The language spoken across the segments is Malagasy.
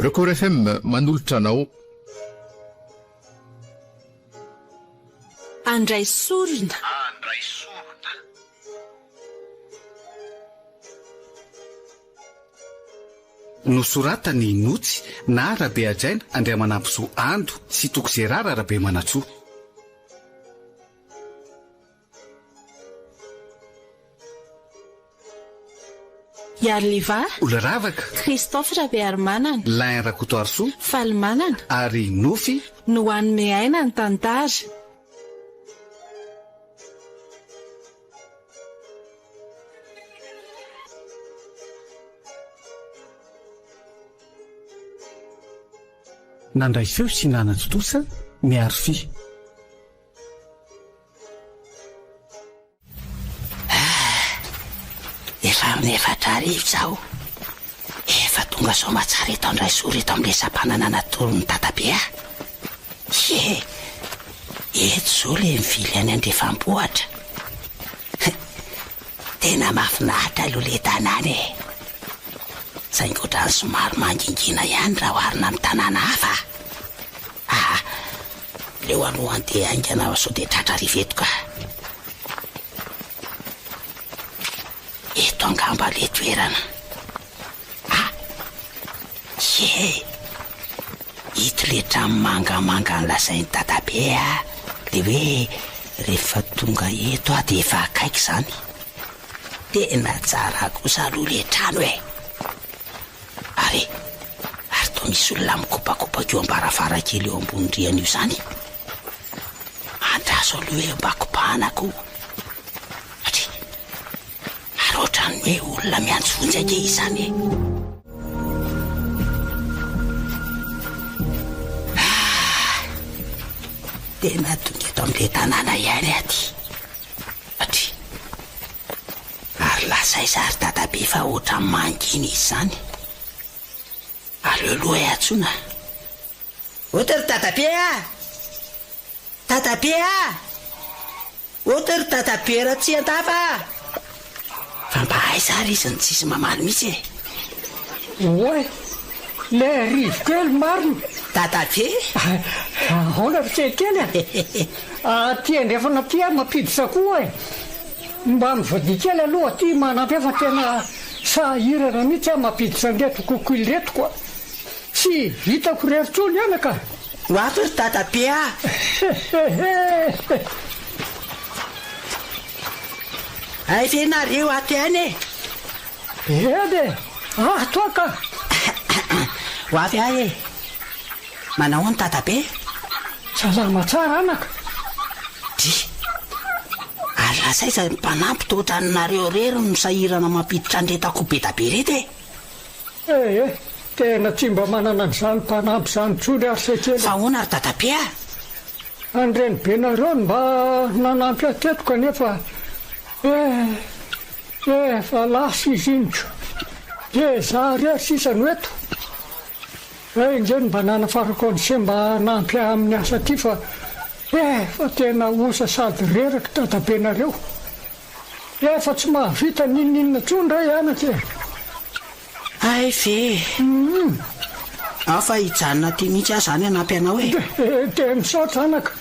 Record FM manolotra anao. Andray sorona. Nosoratany Notsy na Rabe Ajaina andray manampiso Ando sy Tokozerara Rabe Manatsoa. Yarliva, Oloravaka, Christophe Rabe Armanana, Lain Rakotoarsoa, Falimanana, ary Nofy no hanome aina ny tantara. nandray feo sy nanatsotosa miaro Fy. Efa efatra arivo zao. Efa tonga somatsara eto andray sora eto amin'ilay sampanana natoron'ny Tatabe a. Eto zao le mivily any andrefampohatra. Tena mahafinaritra aloha le tanàna e. Saingy ohatrany somary mangingina ihany raha oharina amin'ny tanàna hafa. Leo aloha andeha aingana sao dia tratra arivo eto ka. Eto angamba le toerana. Ito le trano mangamanga nolazain'ny Tatabe a. Le hoe rehefa tonga eto a dia efa akaiky izany. Tena tsara kosa aloha le trano e. Ary toa misy olona mikopakopaka eo ambaravarana eo ambony rihana io izany. Andraso aloha hoe mbakopahana koa. Ary ohatrany hoe olona miantso vonjaka izany e. Tena tonga eto amin'ilay tanàna ihany aty. Ary lasai zary Tatabe fa ohatrany mangina izy izany. Aleoloha antsoina. Ohatry Tatabe a! Tatabe a! Ohatry Tatabe raha tsy an-tafa. Fa mba hay zary izy ny tsisy mamaly mihitsy e. Oe, le rivo kely marina. Tatabe? Ahoana ry kely a? Ty andrefana ty a mampiditra koa e. Mba mivadi kely aloha ty manampy efa tena sahirana mihitsy a mampiditra andreto kokoa ireto koa. Tsy hitako reritsony ihany ka. Oato ry Tatabe a? Ay fianareo aty any e. Ede, ato ka. Hoavy ahy e. Manao ny Tatabe? Salama tsara anaka. Ary lasaiza mpanampy toatranonareo rery no sahirana mampiditra andretako be tabe rety e. Tena tsy mba manana an'izany mpanampy izany tsony ary sekely. Fa hoana ry Tatabe a? Andreny benareo no mba nanampy ateto kanefa fa lasa izy injo. Dia za rery sisany eto. Ingeny mba nanafarako ny se mba nampy amin'ny asa ty fa fa tena osa sady reraka Tatabenareo. Fa tsy mahavita ninninna tsondra ianaka e. Ay ve. Afa hijanona ty mihitsy aho zany hanampy anao e. Dia misaotra anaka.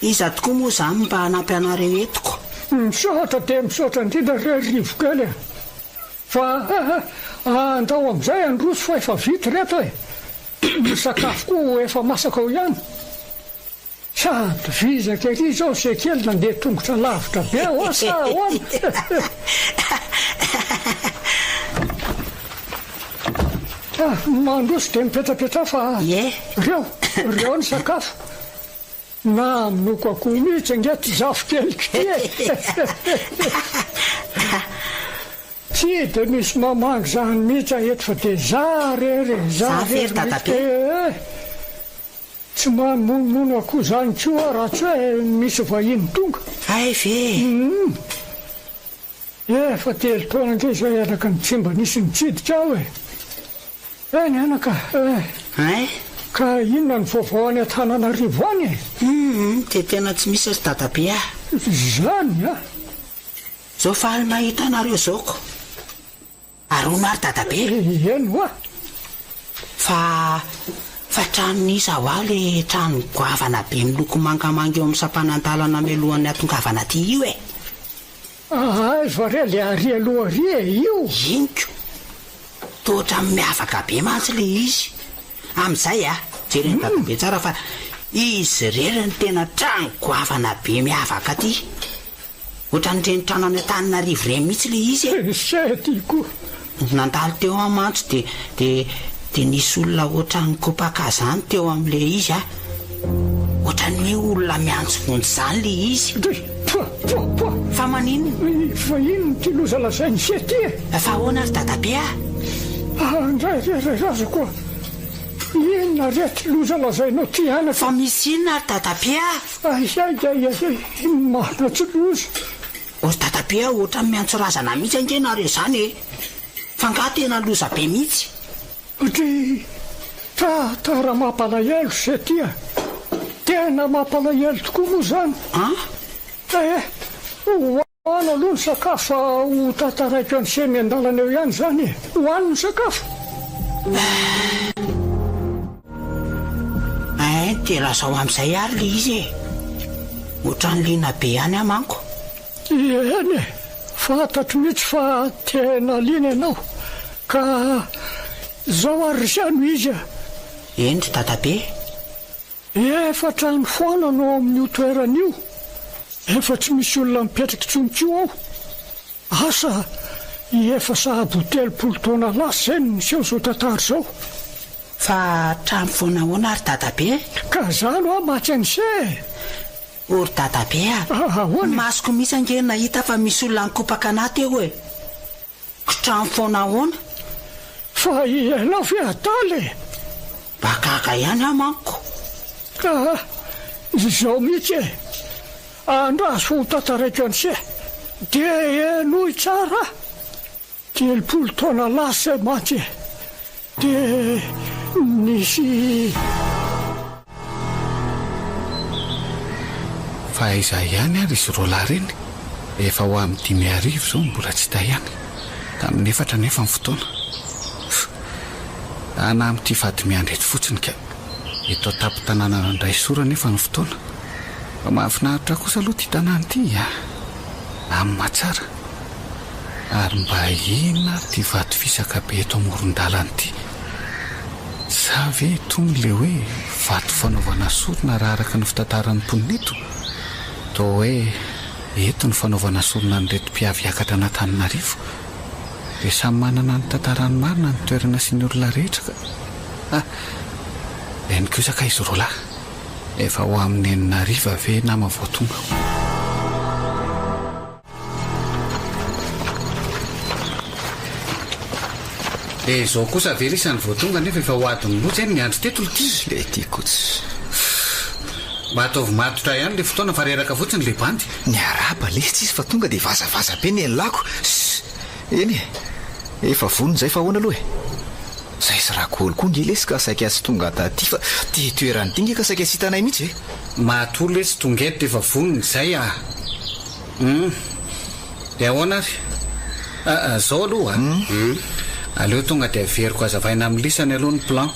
Iza tokoa moa zany mba hanampy anareo etiko. Misaotra dia misaotra indrindra rivo kely e. Fa andao amin'izay androso fa efa vita reto e. Ny sakafo koa efa masaka ao ihany. Sady vizaka ery zao sekely nandeha tongotra lavitra be osa ahoana. Mandroso dia mipetrapetra fa reo ny sakafo. Na minoko akoho mihitsy angety zafo kelyky ty e. Tsy dia misy mamangy zany mihitsy eto fa dia za rery. Za very Tatabe. Tsy mamonomono akoho zany koa raha tsy hoe misy vahiny tonga. Ay ve. Fa telo taona indray izay araka ny tsy mba nisy nitsidika aho e. Eny anaka. Ka inona ny vaovao any Antananarivo any e? Dia tena tsy misy ry Tatabe a. Zany a. Zao faly mahita anareo zaoko. Aroa maro Tatabe. Eny hoa. fa tranonisa ho aho le trano goavana be miloko mangamanga eo amin'ny sampanantalana melohan'ny atongavana ty io e. Fa re le ary aloha ry io inko toatra miavaka be mantsy le izy amin'izay jereny dadabe tsara fa izy rery ny tena trano goavana be miavaka ty ohatran'ireny trano any Antananarivo reny mihitsy le izy setiko nandalo teo amantso de nisy olona ohatran'ny kopaka zany teo amin'le izy ohatran'ny olona miantso vonjy zany le izy fa maninona fa ino ty loza lazainy sety fa ahoana ry dadabe ndray razako inona rety loza lazainao ty ana fa misy inona ry dadabe manatsy loza ozy dadabe ohatran'ny miantso razana mihitsy angena re zany fa nga tena loza be mihitsy ry tara mampalahelo se tya tena mampalahelo tokoa moa zany hoano aloha ny sakafo ho tataraiko any semy an-dalana eo ihany zany hoano ny sakafo de lazao amin'izay ary le izy ohatran'lina be ihany amanko eny fantatro mihitsy fa tena lina ianao ka zao ary rysano izy eny ry dadabe efa trano foana no amin'io toeran'io efa tsy misy olona mipetraky tsonokio ao asa efa sahabo 30 taona lasa zay no niseho zao tantara zao fa trano foana ahoana ry dadabe ka zano matsy an'se ory dadabe masoko misy angeny nahita fa misy olona nikopaka anahy teo e trano foana ahoana fa ianao fe ataly bakaka ihany amanko ka zao mihitsy andraso ho tataraiko an'se de enoy tsara 30 taona lasa matsy de nisy fa iza ihany ary izy roalahy reny efa ho amin'ny 5 zao mbola tsy ta ihany tamin'ny 4 nefa ny fotoana ana amin'ity vady miandreto fotsiny ka eto tapo-tanàna nandray sora nefa ny fotoana fa mahafinaritra kosa aloha ty tanàna ity amin'ny mahatsara ary mba inona ty vady fisaka be eto amoron-dalana ity sa ve tony le hoe vato fanaovana sorona raha araka ny fitantaran'ny mponina to hoe eto ny fanaovana sorona nyreto mpiaviakatra an'Antananarivo dia samy manana ny tantarany marina ny toerana sy ny olona rehetra ka eny kosaka izy roalahy efa ho amin'ny 9 ve nama voatonga dia zao kosa very isan'ny voatonga nefa efa ho adiny loatra eny miandro tetolo ty le tikotsy mba ataovy matotra ihany le fotoana fa reraka fotsiny le bandy ny araba lesy tsisy fa tonga dia vazavaza be ny elako eny efa vonony zay fa ahoana aloha zay sy raha koly koa ngelesy ka saika sy tonga taty fa ty toerany ty nge ka saika sy hitanay mihitsy mahatolo hoe tsy tonga eto dia efa vonony zay dia ahoana ary zao aloha aleo tonga dia averiko azavaina amin'ny lisany aloha ny plan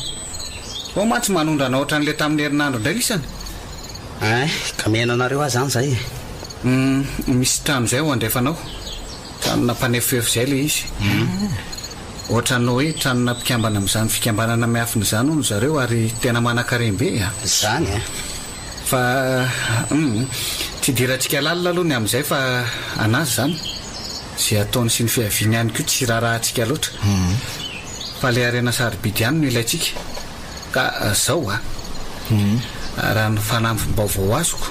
o mantsy manondrana ohatran'le tamin'ny herinandro indray lisany ka mena anareo azy zany zay misy trano zay ho andrefanao tranona mpanefefo zay le izy ohatranao hoe tranona mpikambana amin'izany fikambanana miafiny zany hono zareo ary tena manan-karem-be zany fa tsy dirantsika lalina aloha ny amin'izay fa anazy zany zay ataony sy ny fiaviany ihany koa tsy raharahantsika loatra fa le arena sarobidy ihany no ilayntsika ka zao raha ny fanamby-baovao azoko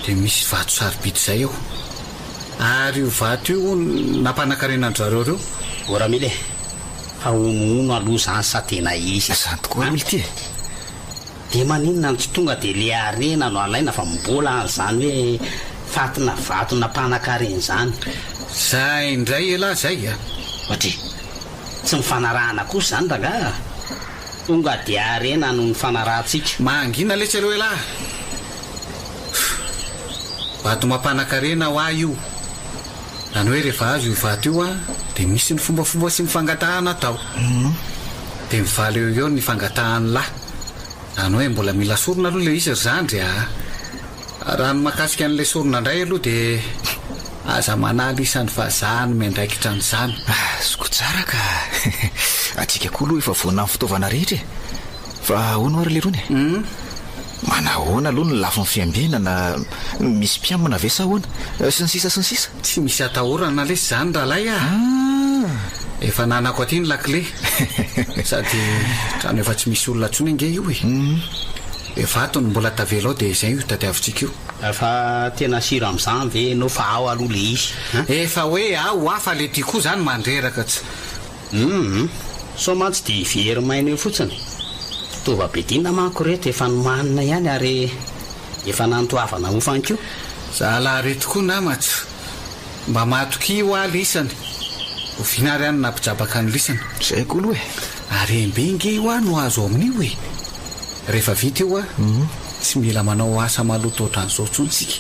dia misy vato sarobidy zay eo ary io vato io nampanankarenandro zareo reo oramile fa onono aloha zany sa tena izy zany tokoa olo ty dia maninona ny tsy tonga dia le arena no alaina fa mbola zany hoe fatina vato nampanankareny zany zay indray elahy zay ohatry tsy mifanarahana kosa zany raga tonga dia arena no ny fanarahantsika mangina letsy aleo elahy vato mampanankarena ho ah io zany hoe rehefa azo io vato io dia misy ny fombafomba sy ny fangatahana atao dia mivaly eo eo ny fangatahany lahy zany hoe mbola mila sorona aloha le izy ry zandry raha ny makasika an'ilay sorona indray aloha dia aza manaly isan'ny vazahany miandraikitra n'izany soko tsara ka atsika koa aloha efa voana amin'ny fitaovana rehetra fa ahoana ary le rony manahoana aloha ny lafi ny fiambinana misy mpiamana ve sa ahoana sy ny sisa tsy misy atahorana lesy zany rahalay efa nanako aty ny lakile sady trano efa tsy misy olona ntsony nge io efa atony mbola tavela ao dia izay io tadiavintsika io fa tena siro amin'izany ve no fa ao aloha le izy efa hoe ao afa le tia koa zany mandreraka tsy so mantsy dia very maina eo fotsiny tova be dina manko reto efa nomanina ihany ary efa nantoavana hofankio zalahy reto koa namatsy mba matoky io aly isany ovinary any nampijabaka ny lisana zay koa aloha ary embinge io no azo amin'io rehefa vita io tsy mila manao asa maloto ohatran'izao tsontsika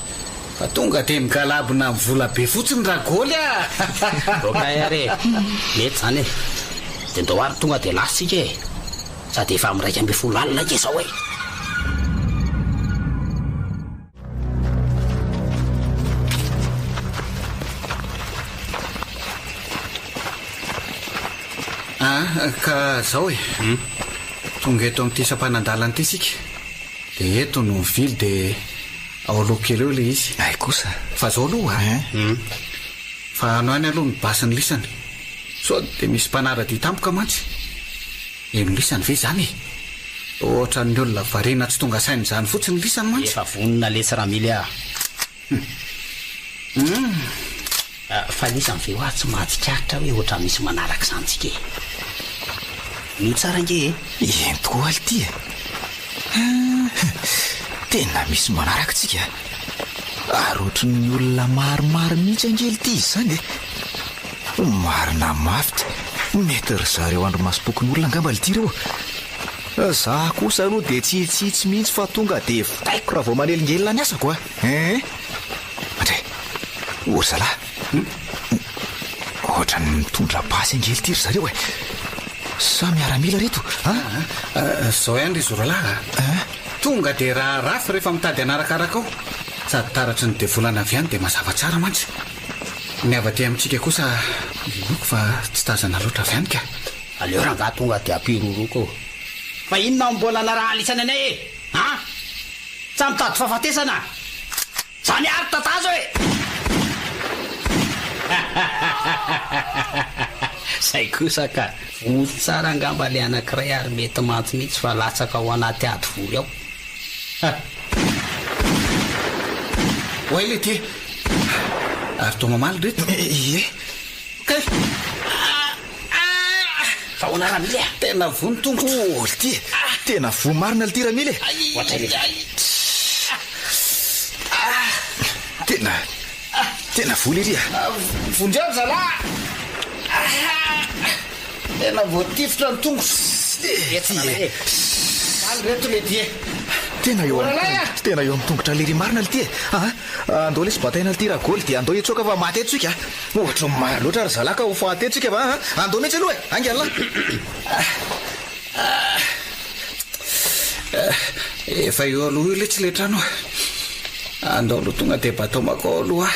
fa tonga dia migalabona mivola be fotsiny raha goly boka ary mety zany dia ndao ary tonga dia lasitsika sady efa miraika amby folo alina ke zao ka zao tonga eto amin'ity sampanandalana ity sika dia eto no mivily dia ao aloha kely eo le izy ay kosa fa zao aloha fa ano any aloha mibasy ny lisany so dia misy mpanarady tampoka mantsy eno lisany ve zany ohatra ny olona varina tsy tonga sainy zany fotsiny lisany mantsy efa vonina lesy raha mily fa lisany ve hoa tsy mahatsikaritra hoe ohatra misy manaraka izanytsika no tsara nge entoko aly ty tena misy manaraka tsika ary ohatra ny olona maromaro mihitsy angely ty izy zany marina mafy mety ry zareo andro masopokony olona angamba lity reo za kosa aloha dia tsitsitsy mihitsy fa tonga dia fitaiko raha vao manelingelina ny asako mandray ory zalahy ohatra ny mitondra basy angely ty ry zareo sa miaramila reto zao ihany ry zoralahy tonga dia raha rafy rehefa mitady anarakaraka ao sady taratry ny devolana avy any dia mazava tsara mantsy ny avaty amintsika kosa loko fa tsy tazana loatra avy any ka aleo ranga tonga dia ampiroroko fa inona mbola naraha alisany anay tsy mitady fahafatesana zany ary tatazo zay kosa ka vozy tsara angamba le anankiray ary mety mantsy mihitsy fa latsaka ao anaty ady vory ao oay le ty ary to mamaly reto kay fa hoana raha mily tena vony tongotra oly ty tena vo marina le ty raha mily tena voly iry vondrano zalahy tena voatifitra ny tongotra maly reto le ty tena eo amin'ny tongotra lery marina le ty andao lesy bataina le ty raha goly dia andao etsoka fa maty etsika ohatra maro loatra ry zalaka ho faty etsika fa andao mihitsy aloha anganla efa eo aloha io le tsy le trano andao aloha tonga dia batomako ao aloha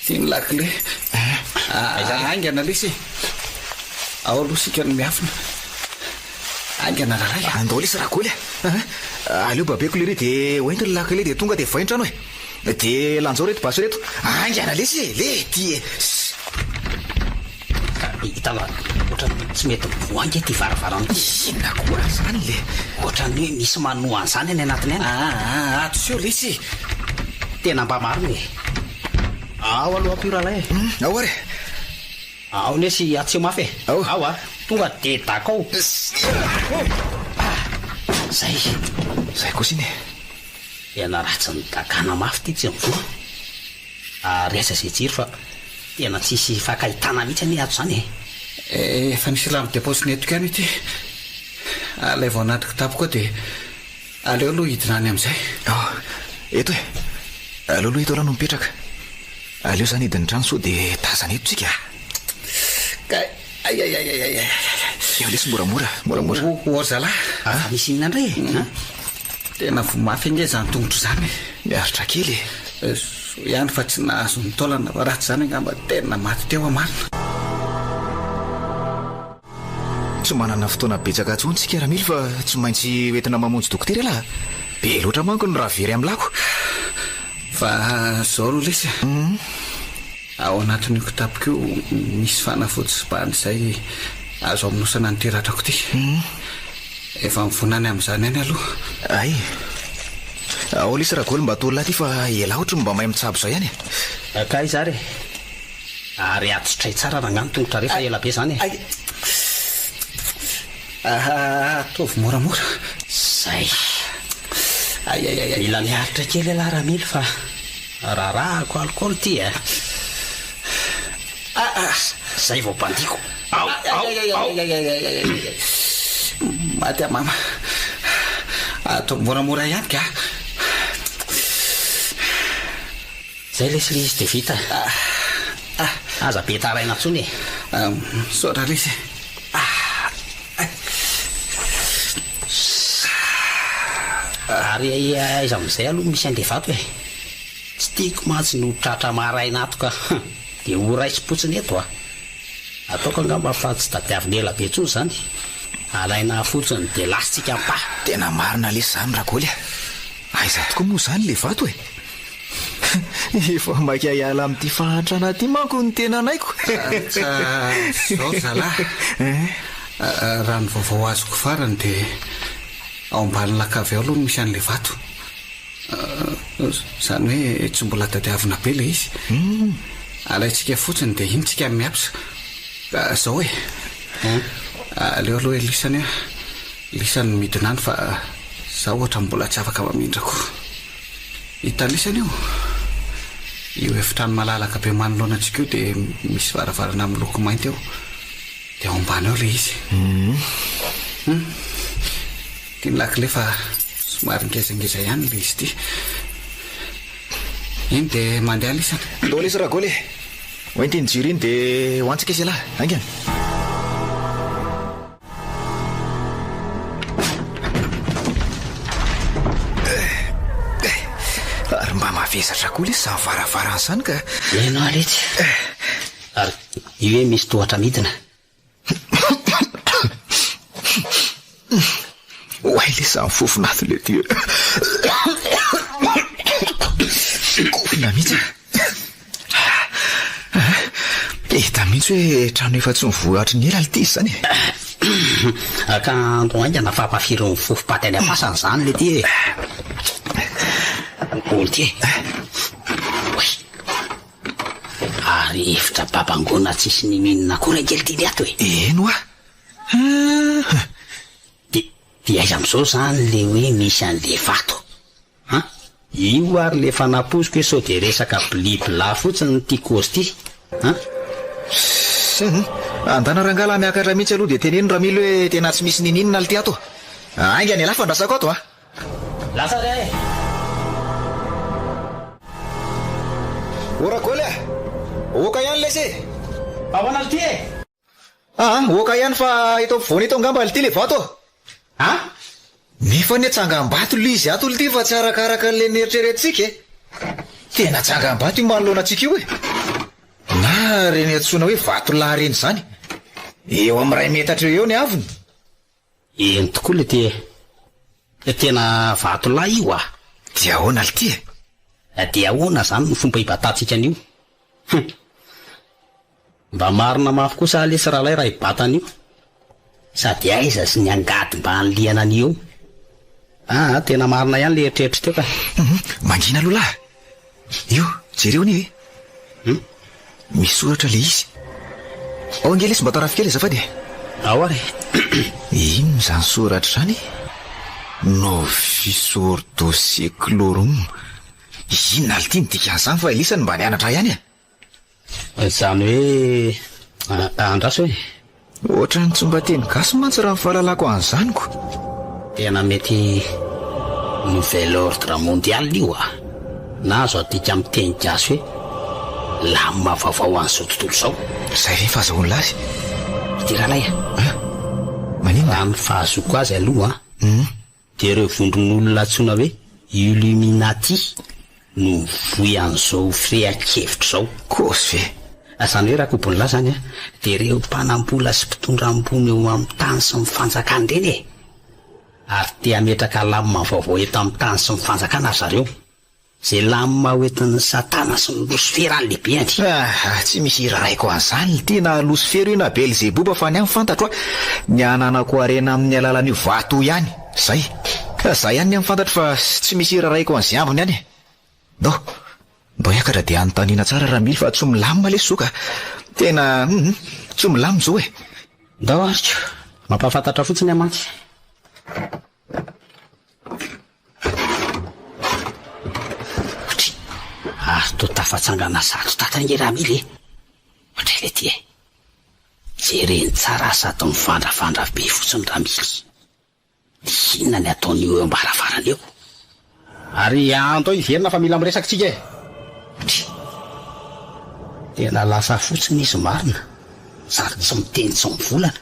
ty ny lakile aingana lesy ao aloha sika no miafina aingana rahalay andao lesy raha goly aleo babeko le re dia oenty ny lakile dia tonga dia vaintrano dia lanjao reto basy reto aingana lesy le ty hitala ohatra tsy mety mivoangy ty varavarana ina koa zany le ohatrany hoe misy manoha an'izany any anatiny any ato seo lesy tena mba mariny ao aloha ampiralay ao ary ao nesy atsio mafy ao tonga de daka ao zay kosa iny tena ratsy ny dakana mafy ty tsy mivoa resa zay jiry fa tena tsisy fakahitana mihitsy any ato zany efa nisy lamo deposiny etoko any ity alay vao anaty kitapo koa dia aleo aloha hidinany amin'izay eto aleo aloha eto ala no mipetraka aleo zany hidiny trano so dia tazana eto tsika ka eo lesy moramora zalahy misy inandray tena vo mafy ange zany tongotro zany miaritra kely so ihany fa tsy nahazo ny taolana ratsy zany angamba tena maty teo amarina. tsy manana fotoana betsaka tsontsika ramily fa tsy maintsy oentina mamonjy dokotera laha be loatra manko ny raha very amin'ny lako fa zao aloha lesy ao anatin'io kitapoko io misy fanafody sy bany izay azo aminosana ny teratrako ty efa mivonany amin'izany any aloha ay ao lesy rahagoly mba atolona ty fa ela ohatra mba mahay mitsabo zao ihany ka izary ary atotray tsara raha tongotra rehefa ela be zany ataovy moramora zay mila miaritra kely laha ramily fa raharahako alcool ty zay vao bandiko maty amama ataovy moramora ihany ka zay lesy le izy de vita aza be taraina ntsony sora lesy ary aiza am'izay aloha misy andevato tsy tiako mahatsy no tratra maraina ato ka de ho raisy-potsiny eto ataoko angamba fa tsy tadiaviny ela be tsony zany alaina fotsiny de lasitsika mpa tena marina lesy zany rahagoly aiza tokoa moa zany le vato efa maika hiala amin'ity fahantrana ty manko ny tena anaiko zao zalahy raha ny vaovao azoko farany de ao ambany lakavy ao aloha misy an'le vato zany hoe tsy mbola tadiavina be le izy alaitsika fotsiny de iny tsika miapsa zao hoe aleo aloha hoe lisany midina any fa za ohatra mbola tsy afaka mamindrako hitanisany io efitrano malalaka be manoloana antsika io de misy varavarana miloko mainty eo de ao ambany ao le izy ty ny lakile fa somary ngezangeza ihany le izy ty iny de mandeha lisana ndo lesy rahagoly oenty ny jiro iny de hoantsika izy lahy angany ary mba mahavezatra koa lesy zany varavarana zany ka eno aletsy ary io hoe misy tohatra midina oay le samy fofinato le ty kofina mihitsy hita mihitsy hoe trano efa tsy mivoatry ny ela le ty izy zany ka andro aingana fampafiry ny fofopaty any ampasany zany le ty olo ty ary efitra babangona tsisy ny minina koa kely ty le ato eno de aiza am'izao zany le hoe misy an'le vato io ary le fanapoziko hoe sao de resaka blibla fotsiny ny ty kozy ty andana rangala miakatra mihitsy aloha de teneno raha mily hoe tena tsy misy nininina le ty ato ainga ny ala fandrasako ato lasa re oragoly oka ihany lesy ahoana le ty oka ihany fa ito voany ito angamba le ty le vato nefa ny tsangam-bato le izy ato le ty fa tsy arakaraka le nieritreretintsika tena tsangam-bato io manoloana antsika io na reny atsoina hoe vato lahy reny zany eo amin'ny ray metatra eo ny avony eny tokoa le ty tena vato lahy io dia ahoana le ty de ahoana zany ny fomba hibatantsika an'io mba marina mafy kosa lesy rahalay raha hibatan'io sady aiza sy ny angady mba anliana an'io tena marina ihany le eritreritry teo ka mangina aloha lahy io jereo ny misy soratra le izy ao angely isy mba tarafikely zafady ao ary ino zany soratra zany novice orthocyclorum inona le ty nydikan'izany fa elisany mba nianatra ihany zany hoe andraso hoe ohatra ny tsy mba teny gasy mantsy raha mifahalalako an'izanyko tena mety nouvel ordre mondial io na azo adika amin'ny teny gasy hoe lamina vaovao an'izao tontolo zao zay re fahazahoany lazy Ty rahalay Maninona? raha ny fahazoko azy aloha dia ireo vondron'olona antsoina hoe Illuminati no voy an'izao frea-kevitra zao. Kosy ve? Zany hoe raha kobon'la zany dia ireo mpanambola sy mpitondra ambony eo amin'ny tany sy mifanjakana ireny ary te hametraka lamima vaovao eto amin'ny tany sy mifanjakana zareo, zay lamima hoentin'ny Satana sy ny Losifera ny lehibe any. Tsy misy raiko an'izany tena Losifera io na Belzebouba fa ny amin'ny fantatro ny ananako arena amin'ny alalan'io vato ihany. Zay ihany ny amin'ny fantatro fa tsy misy raiko an'izay ambony ihany. Ndao hiakatra dia anontaniana tsara raha mily fa tsy milamina le soka. Tena tsy milamina zao Ndao arika mampafantatra fotsiny amantsy. To tafatsangana zato tatange raha mily ohatray le ty jereny tsara sady mivandravandra be fotsiny raha mily. Inona ny ataon'io eo ambaravarana eo? Ary andao iverina fa mila miresakitsika tena lasa fotsiny izy marina sady tsy miteny tsy mivolana.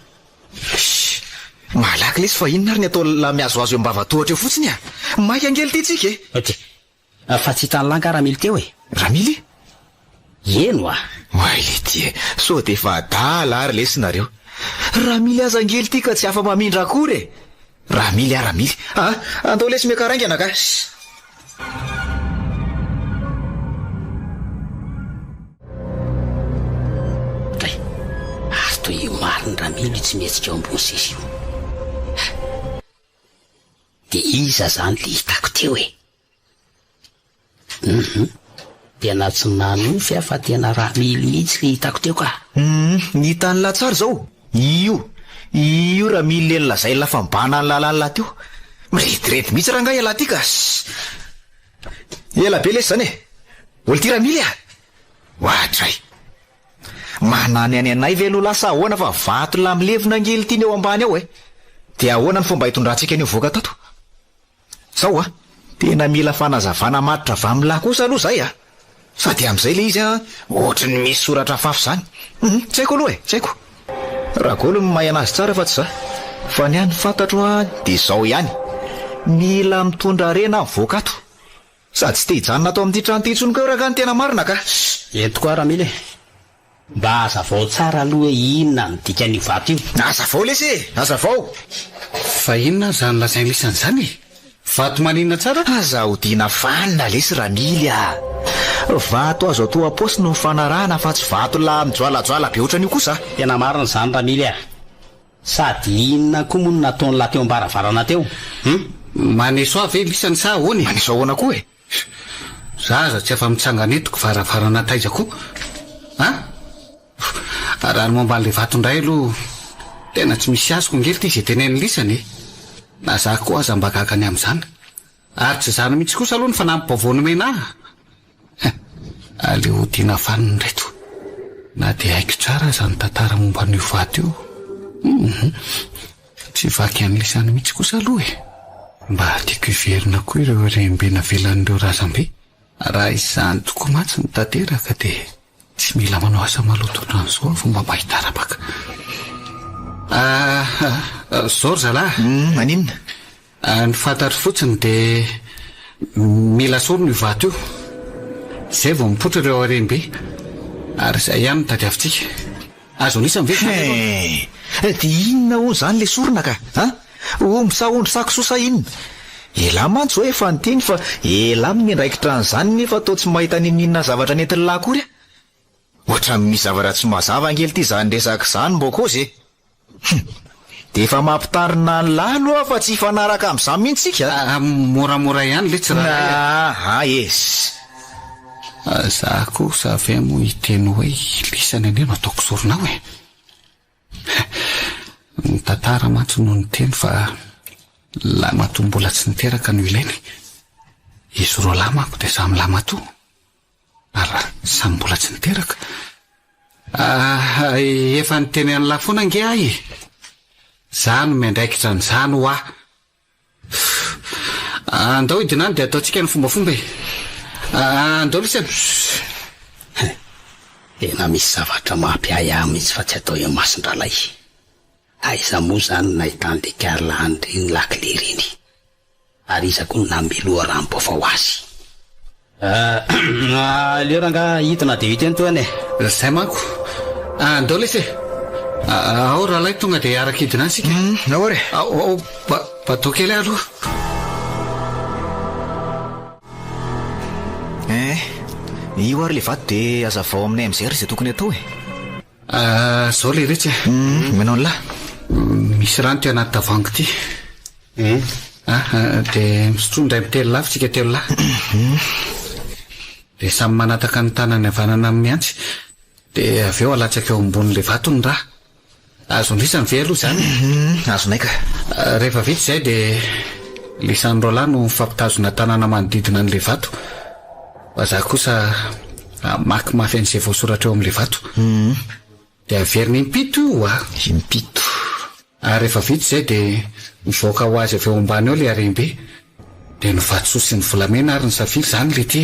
Malaky lesy fa inona ary ny atao la miazoazo eo mbavatohatra eo fotsiny mainka angely ty tsika fa tsy hitany langa raha mily teo raha mily eno le ty so de fa adala ary lesy nareo. Raha mily aza angely ty ka tsy afa mamindra akory raha mily raha mily andao lesy miakaraingana ka. Ary toy io mariny raha mily tsy mihetsika eo ambony sisy io. Dia iza zany le hitako teo tena tsy nanofy fa tena raha mily mihitsy le hitako teo ka. Ny tany latsara zao io raha mily le nylazay lafa mibana ny lalany laha teo. Miretirety mihitsy raha ngay alaha ty ka. Ela be lesy zany olo ty raha mily ohatray manany any anay ve lo lasa ahoana fa vato la milevina angely ty ny eo ambany ao dia ahoana ny fomba hitondrantsika an'io voaka tato zao tena mila fanazavana matitra avy amin'lahy kosa aloha zay sady amin'izay le izy ohatry ny misy soratra fafy zany. Tsy haiko aloha tsy haiko raha golo mahay anazy tsara fa tsy za fa ny any fantatro dia zao ihany mila mitondra rena voaka ato sady tsy te hijanona atao amin'ity trano ty intsony ka raha ka ny tena marina ka. Eto koa raha mily mba azavao tsara aloha hoe inona ny dikany vato io. Azavao lesy azavao fa inona zany lazainy lisan'izany vato maninona tsara azaho diana fanina lesy raha mily vato azo atao aposy no mifanarahana fa tsy vato la mijoalajoala be ohatran'io kosa. Tena marina zany raha mily sady inona koa moa no nataony laha teo ambaravarana teo maneso avy lisany sa ahoany maneso ahoana koa zaza tsy afa mitsangana etoko varavarana taiza koa raha ny momban'le vato indray aloha tena tsy misy azoko ngely ty izay teneny lisany na za koa aza mba gagany amin'izany ary tsy zany mihitsy kosa aloha ny fanampy-baovao nomena aleo tiana faniny reto na dia haiko tsara zany tantara momba n'io vato io tsy vaky any lisany mihitsy kosa aloha mba tiako iverina koa ireo rembe navelan'ireo razambe raha izany tokoa matsy ny tanteraka dia tsy mila manao asa maloto ohatran'izao fomba mba hitarapaka. Zao ry zalahy maninona ny fantatro fotsiny dia mila sorony io vato io zay vao mipotra ireo arembe ary izay ihany no tadiavintsika azo nisany ve dia inona ho zany le sorona ka omsa ondry sakososa inona ela mantsy hoe efa nyteny fa ela amin'ny ndraikitra n'izany nefa atao tsy mahita ninina zavatra nentin'ny lahy akory ohatra misy zavatra tsy mazava angely ty zany resaka izany mbo kozy dia efa mampitarina ny lahy aloha fa tsy hifanaraka amin'izany mihitsika moramora ihany le tsy raha esy za kosa ve moa hiteny hoe lisany ane no ataoko soronao ny tantara mantsy no nyteny fa lamato mbola tsy niteraka no ilainy izy roa lamako dia samy lamato ary samy mbola tsy niteraka efa nyteny an'lahy foana nge ahy za no miandraikitra n'izany ho andao idinany dia ataontsika ny fombafomba andao lisany tena misy zavatra mampiay ahy mihitsy fa tsy atao eo masin-dralay aiza moa zany nahitan'le Karlany reny lakile reny ary iza koa nambeloha raha-mipao ho azy. Leo raha nga hitana de hita eny toany e. Zay manko andao lesy ao raha lay tonga de araka hidina antsika. Nahory ao batao kely aloha. io ary le vato de azavao aminay am'izay ry izay tokony atao e. Zao le retsy manao ny lahy misy rano ty anaty tavango ty de misotrondray mitelo lavitsika telo lahy de samy manataka ny tanany havanana amin'ny antsy de avy eo alatsaka eo ambonin'le vato ny raha azondrisany ve aloha zany azonaika. rehefa vitsy zay de lisan'ro lahy no mifampitazona tanana manodidina an'le vato fa za kosa maky mafy an'izay voasoratra eo am'le vato de averiny impito io impito. rehefa vitsy zay de mivoaka ho azy avy eo ambany eo le arembe de novatsoa sy ny volamena ary ny safiry zany le ty.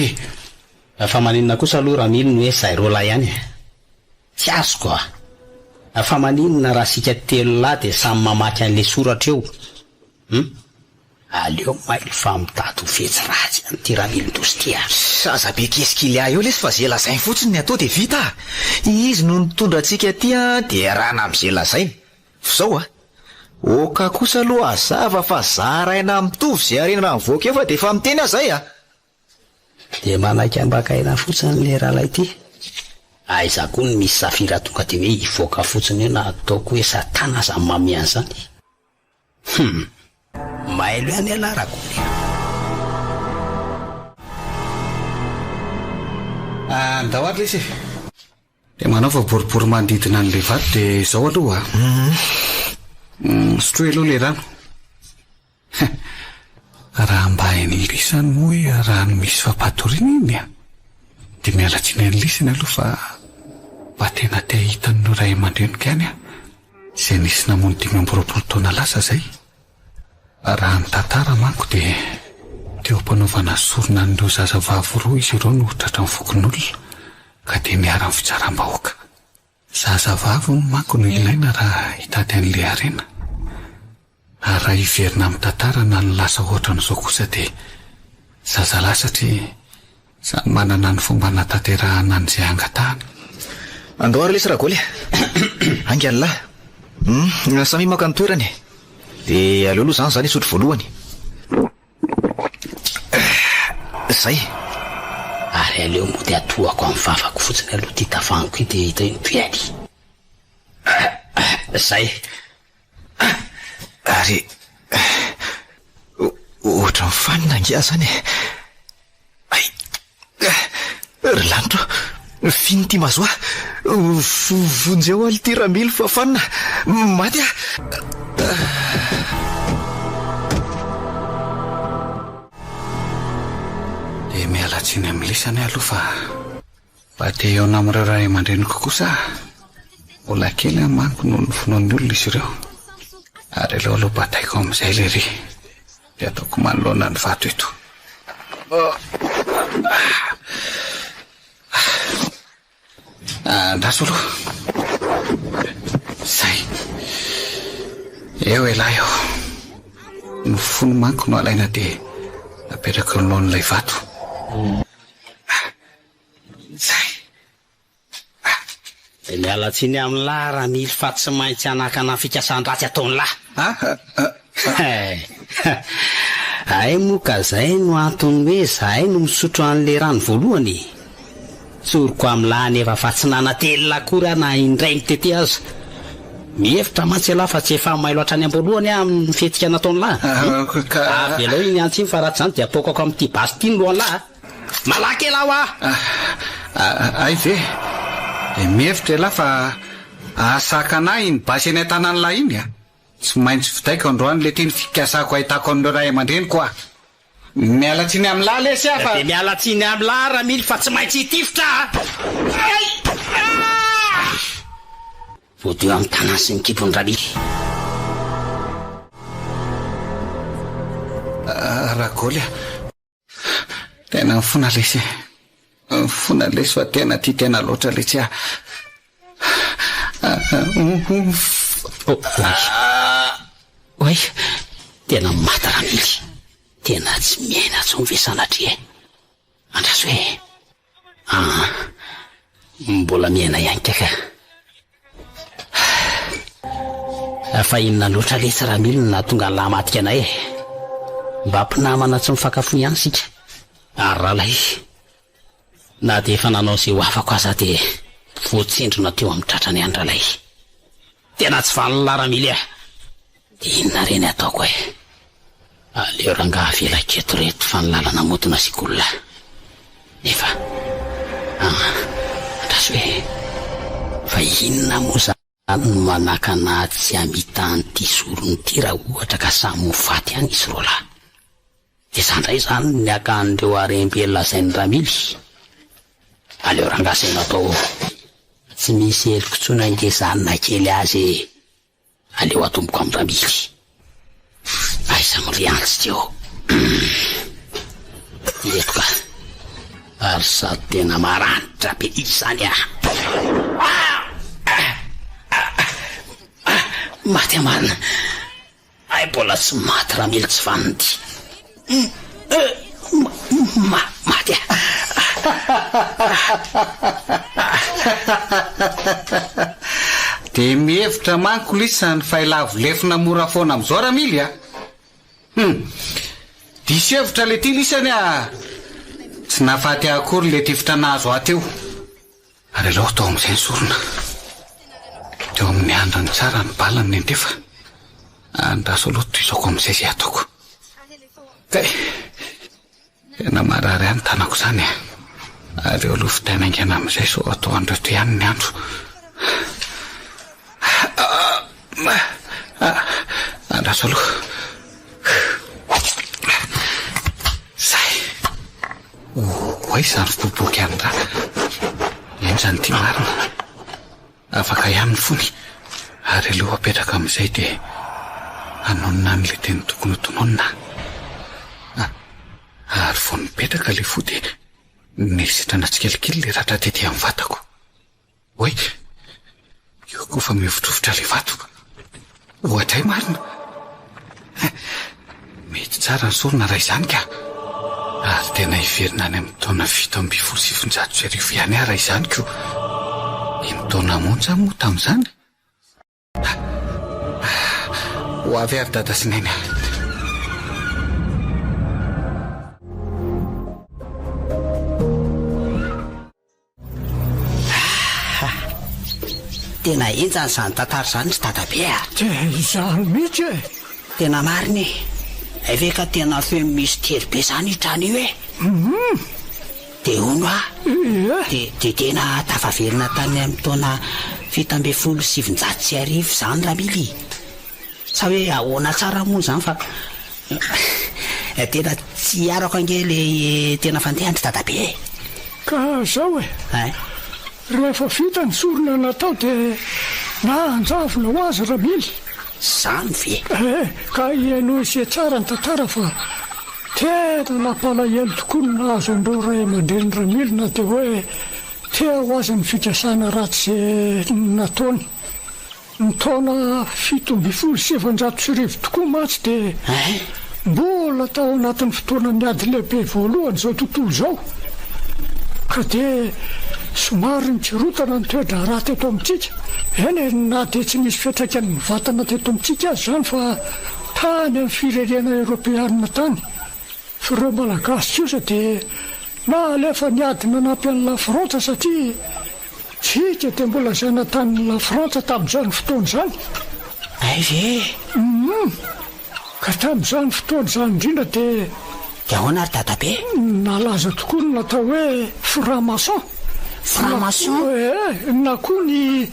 Fa maninona kosa aloha raha miliny hoe zay roa lahy ihany tsy azoko fa maninona raha sika telo lahy de samy mamaky an'le soratra eo aleo mailo fa mitady ho fetsy ratsy any ty raha milindosy ty saza be kesikilya eo lesy fa zay lazainy fotsiny ny atao de vita izy no nitondra antsika ty de rahana am'izay lazainy zao oka kosa aloha azava fa zaraina mitovy zay arena raha mivoaka eo fa de fa miteny azay de manaiky ambakaina fotsiny le rahalay ty aiza koa ny misy safira tonga de hoe hivoaka fotsiny eo na ataoko hoe satana za mamiany zany mailo ihany alarakoly andao ary lesy de manao fa boribory manodidina an'le vato de zao aloha sotro aloha le rano raha mba hainy lisany moa hoe raha no misy fampatorina iny de mialatsiny any lisany aloha fa mba tena te hitan'no ray aman-drenoka any zay nisy namono 5 taona lasa zay raha ny tantara manko de teo ampanaovana sorona n'ireo zazavavy roa izy ireo no tratra ny fokon'olona ka de miara ny fitsaram-bahoaka zazavavy manko no ilaina raha hitady an'le arena ary raha iverina amin'ny tantara na ny lasa ohatra n'izao kosa de zazalahy satria samy manana ny fomba natanterahana an'izay angatahany. Andao ary lesy rahagoly angany lahy samy maka ny toerany de aleo aloha zany sotro voalohany zay ary aleo moa de atoako amin'ny vavako fotsiny aloha ty tavango ity de hita iny toyany zay ary ohatra mifanina angia zany ay ry lanitra finy ty mazoa vonjeo aly ty ramily fafanina maty de mialatsiny amin'ny lisany aloha fa te eo nam'ireo ray aman-dreniko kosa mbola kely manko no ny finoan'ny olona izy ireo ary aleo aloha bataiko am'izay le ry de ataoko manoloana ny vato eto. Andraso aloha zay eo elahy eo ny fony manko no alaina de apetraka noloan'ilay vato zay de mialatsiny amin'ny lahy raha mily fa tsy maintsy anakana fikasan-dratsy ataony lahy ay moa ka zay no antony hoe zahay no misotro an'le rano voalohany tsoroko amin'ny lahy nefa fa tsy nanatelona akory na indray mitete azy mihevitra mantsy aloha fa tsy efa mailo hatrany am-boalohany amin'ny fetika nataony lahy avy alao iny antsy iny fa ratsy zany de ataokako amin'ity basy ty ny lohan'ny lahy malaky elaho ay ve de mihevitra elahy fa asakanahy iny basy any an-tanany lahy iny tsy maintsy vidaiko androany le teny fikasako ahitako an'ireo ray aman-dreny koa mialatsiny amin'ny lahy lesy fa de mialatsiny amin'ny lahy raha mily fa tsy maintsy hitifitra voadio amin'ny tanany sy mikipony ramily rahagoly tena mifona lesy mifona lesy fa tena ty tena loatra lesy oay tena maty Ramily, tena tsy miaina tsony ve sanatria andraso hoe mbola miaina ihany kaka. Fa inona loatra letsy Ramily na tonga lamatika anay mba mpinamana tsy mifankafo ihany sika ary rahalay na de efa nanao zay ho afako aza de voatsendrona teo amin'ny tratrany any ralay. Tena tsy valona Ramily de inona reny ataoko aleo rangaha velaketo reto fa nilalana modina sikolona nefa andraso hoe fa inona moa zany manakana tsy amitany ty sorony ty raha ohatra ka samy mofaty any izy roa lahy. De zandray zany ny akan'ireo arembelona zainy Ramily. Aleo rangaha zay natao tsy misy eloko-tsona ingezanina kely azy aleo atomboko amin'ny Ramily. Aiza miriantsy teo eto ka ary sady tena maranitra be izany maty amarina ay mbola tsy maty Ramily tsy vanity maty de mihevitra manko lisany failavolefina mora foana am'izao Ramily disy hevitra le ty lisany tsy nafaty akory le tivitra nahazo ateo ary aleo tao amin'izay ny sorona teo amin'ny andrany tsara ny balany ny andefa andraso aloha toizako amin'izay zay ataoko tena marary any tanako zany ary eo aloha fitainaingana amin'izay so atao andro eto ihany ny andro andraso aloha zay oay zany fiboboky any ra eny zany ty marina afaka ihany ny fony ary aleo apetraka amin'izay de anonona an'le teny tokony hotononina ary vo nipetraka le fo de nisitrana tsikelikely le ratra tety amin'ny vatako oay io koa fa mivotrovotra le vatoko ohatray marina mety tsara ny sorona raha izany ka ary tena hiverina any amin'ny taona 7,700 ihany raha izany ko iny taona monja moa tamin'izany ho avy ary dada sy neny tena enjany zany tantara zany sy dadabe de izany mihitsy tena mariny ave ka tena feo misy tery be zany hitrany io de ono de tena tafaverina tany amin'ny taona 7,700 zany Ramily sa hoe ahoana tsara moa zany fa tena tsy arako ange le tena fandehany dadabe ka zao rehefa vita ny sorona natao de na anjavona ho azy Ramily zany ve ka iano izay tsara ny tantara fa tena nampalahelo tokoa ny nahazo andreo ray aman-dreny Ramily na de hoe tea ho azy ny fikasana ratsy zay nataony ny taona 7,700 tokoa matsy de mbola tao anatin'ny fotoana miady lehibe voalohany zao tontolo zao ka de somary nitsirotana ny toedra raha teto amintsika eny na de tsy misy fiatraikany vatana teto amintsika azy zany fa tany amin'ny firenena Europeanina tany fa ireo malagasy kosa de na alefa niady nanampy an'ny la Frantsa satria tsika de mbola zay natan'ny la Frantsa tamin'izany fotoana zany ay ve ka tamin'izany fotoana zany indrindra de ahoana ary dadabe nalaza tokoa ny natao hoe franc-maçon na koa ny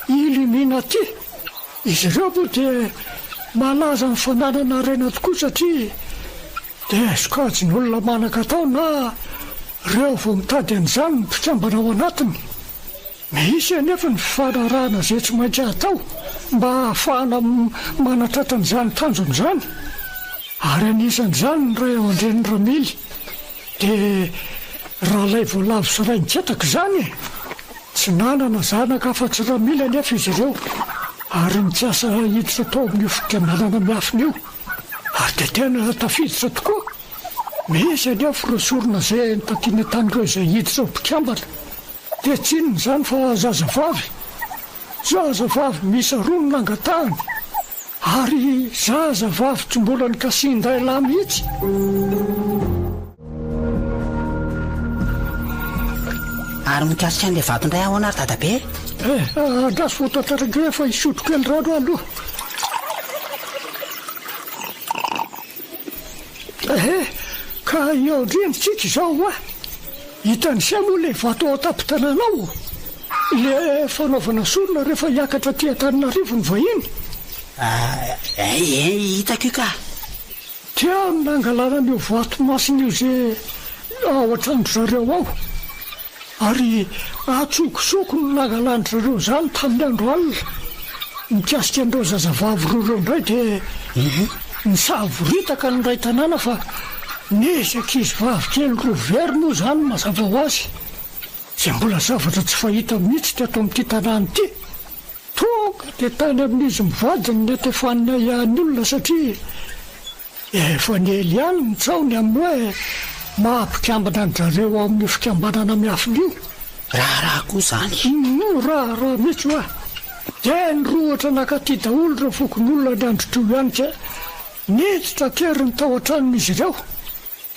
Illuminati izy ireo moa de malaza ny fananana rena tokoa satria de sokajy ny olona manaka tao na reo vo mitady an'izany ny mpitsambana ao anatiny misy anefa ny fifanarahana zay tsy maintsy atao mba ahafahana manatratran'izany tanjon'izany ary anisan'izany ny ray aman-dreny Ramily de raha lay voalavo sy ray nitsataka zany tsy nanana zanaka afa-tsy Ramily anefa izy ireo ary mitsiasa hiditra tao amin'ny fikambanana miafina io ary dia tena tafiditra tokoa misy any aforosorona izay nitakiana tany ireo izay hiditra ho mpikambana dia tsinona izany fa zazavavy misy roa ny nangatahany ary zazavavy tsy mbola ny kasin-dahilahy mihitsy. Ary mikasika an'ilay vatondray ahoana ary dadabe? Andraso voatantaraka hoe efa hisotroko ny rano aloha. Ka eo indrindritsika izao hitany sy aloha ilay vato ao tampon-tanànao ilay fanaovana sorona rehefa hiakatra ty Antananarivo ny vahiny. Hitako io ka. Tia nangalana an'io vato masina io izay ao an-trano zareo ao ary atsokosoko no nangalan'ny zareo izany tamin'ny andro alina mikasika an'ireo zazavavy roa ireo indray dia nisavoritaka ny ray tanàna fa nisy ankizivavy kely roa very moa izany mazava ho azy izay mbola zavatra tsy fahita mihitsy teto amin'ity tanàna ity. Tonga dia tany amin'izy mivadiny ny atefanina ihany olona satria efa ny ely ihany mitsaony amin'ny hoe mahampikambana ny zareo ao amin'ny fikambanana miafina io. Raha koa izany. Raha mihitsy hoa dia nyrohatra nakaty daholo ireo fokon'olona ny andro teo ihany ka niditra kery ny tao an-tranon'izy ireo.